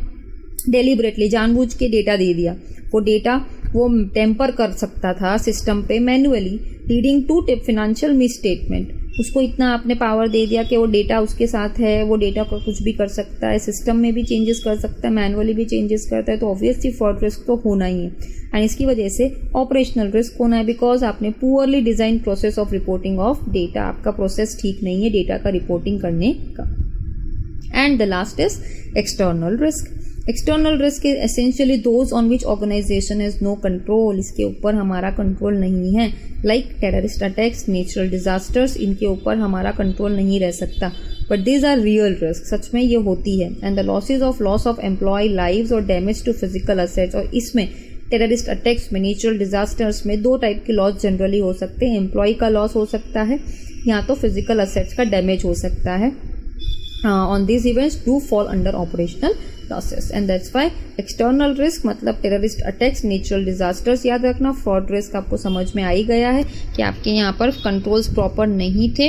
डेलिबरेटली जानबूझ के डेटा दे दिया, वो डेटा वो टेम्पर कर सकता था सिस्टम पे manually, leading to financial misstatement. उसको इतना आपने पावर दे दिया कि वो डेटा उसके साथ है, वो डेटा को कुछ भी कर सकता है, सिस्टम में भी चेंजेस कर सकता है, मैनुअली भी चेंजेस करता है. तो ऑब्वियसली फ्रॉड रिस्क तो होना ही है, एंड इसकी वजह से ऑपरेशनल रिस्क होना है, बिकॉज आपने poorly design process of reporting of data. आपका प्रोसेस ठीक नहीं है डेटा का रिपोर्टिंग करने का. And the last is external risk. External risk is essentially those on which organisation has no control. इसके ऊपर हमारा कंट्रोल नहीं है. Like terrorist attacks, natural disasters, इनके ऊपर हमारा कंट्रोल नहीं रह सकता. But these are real risk, सच में ये होती है. And the loss of employ lives और डैमेज टू फिजिकल असेट्स. और इसमें टेररिस्ट अटैक्स में, नेचुरल डिजास्टर्स में 2 टाइप के लॉस जनरली हो सकते हैं. एम्प्लॉय का लॉस हो सकता है या तो फिजिकल असेट्स का डैमेज हो सकता है. On these events do fall under operational losses, and that's why external risk मतलब टेररिस्ट अटैक्स, नेचुरल डिजास्टर्स याद रखना. फ्रॉड रिस्क आपको समझ में आ ही गया है कि आपके यहाँ पर कंट्रोल्स प्रॉपर नहीं थे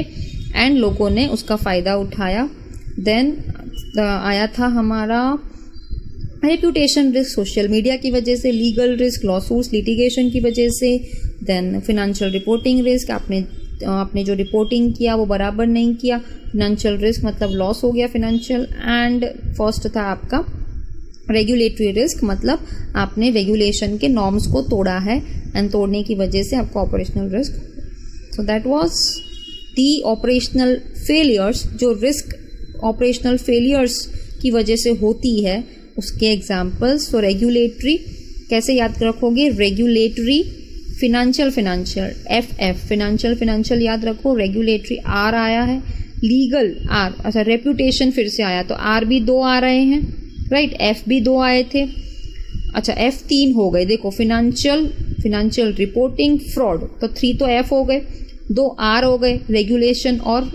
एंड लोगों ने उसका फ़ायदा उठाया. देन आया था हमारा रेप्यूटेशन रिस्क, सोशल मीडिया की वजह से. लीगल रिस्क, लॉसूट्स, लिटिगेशन की वजह से. देन फिनेंशियल रिपोर्टिंग रिस्क, आपने जो रिपोर्टिंग किया वो बराबर नहीं किया. फिनेंशियल रिस्क मतलब लॉस हो गया फिनेंशियल. एंड फर्स्ट था आपका रेगुलेटरी रिस्क, मतलब आपने रेगुलेशन के नॉर्म्स को तोड़ा है एंड तोड़ने की वजह से आपको operational risk. So that was the operational failures. जो रिस्क ऑपरेशनल फेलियर्स की वजह से होती है उसके एग्जाम्पल्स. तो रेगुलेटरी कैसे याद रखोगे, रेगुलेटरी, फिनेंशियल FF, फिनेंशियल याद रखो. रेगुलेटरी R आया है, लीगल R. अच्छा, रेप्यूटेशन फिर से आया तो R भी 2 आ रहे हैं, राइट. F भी 2 आए थे. अच्छा, F 3 हो गए. देखो, फिनेंशियल रिपोर्टिंग, फ्रॉड, तो 3 तो F हो गए, 2 R हो गए, रेगुलेशन और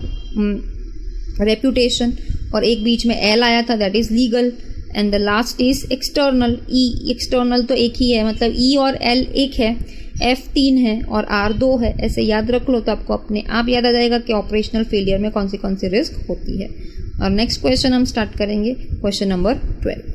रेप्यूटेशन, और एक बीच में एल आया था, that is legal, and the last is external, E, external तो एक ही है, मतलब ई और एल एक है, एफ 3 है और आर 2 है, ऐसे याद रख लो तो आपको अपने आप याद आ जाएगा कि ऑपरेशनल फेलियर में कौन सी रिस्क होती है। और नेक्स्ट क्वेश्चन हम स्टार्ट करेंगे, क्वेश्चन नंबर 12।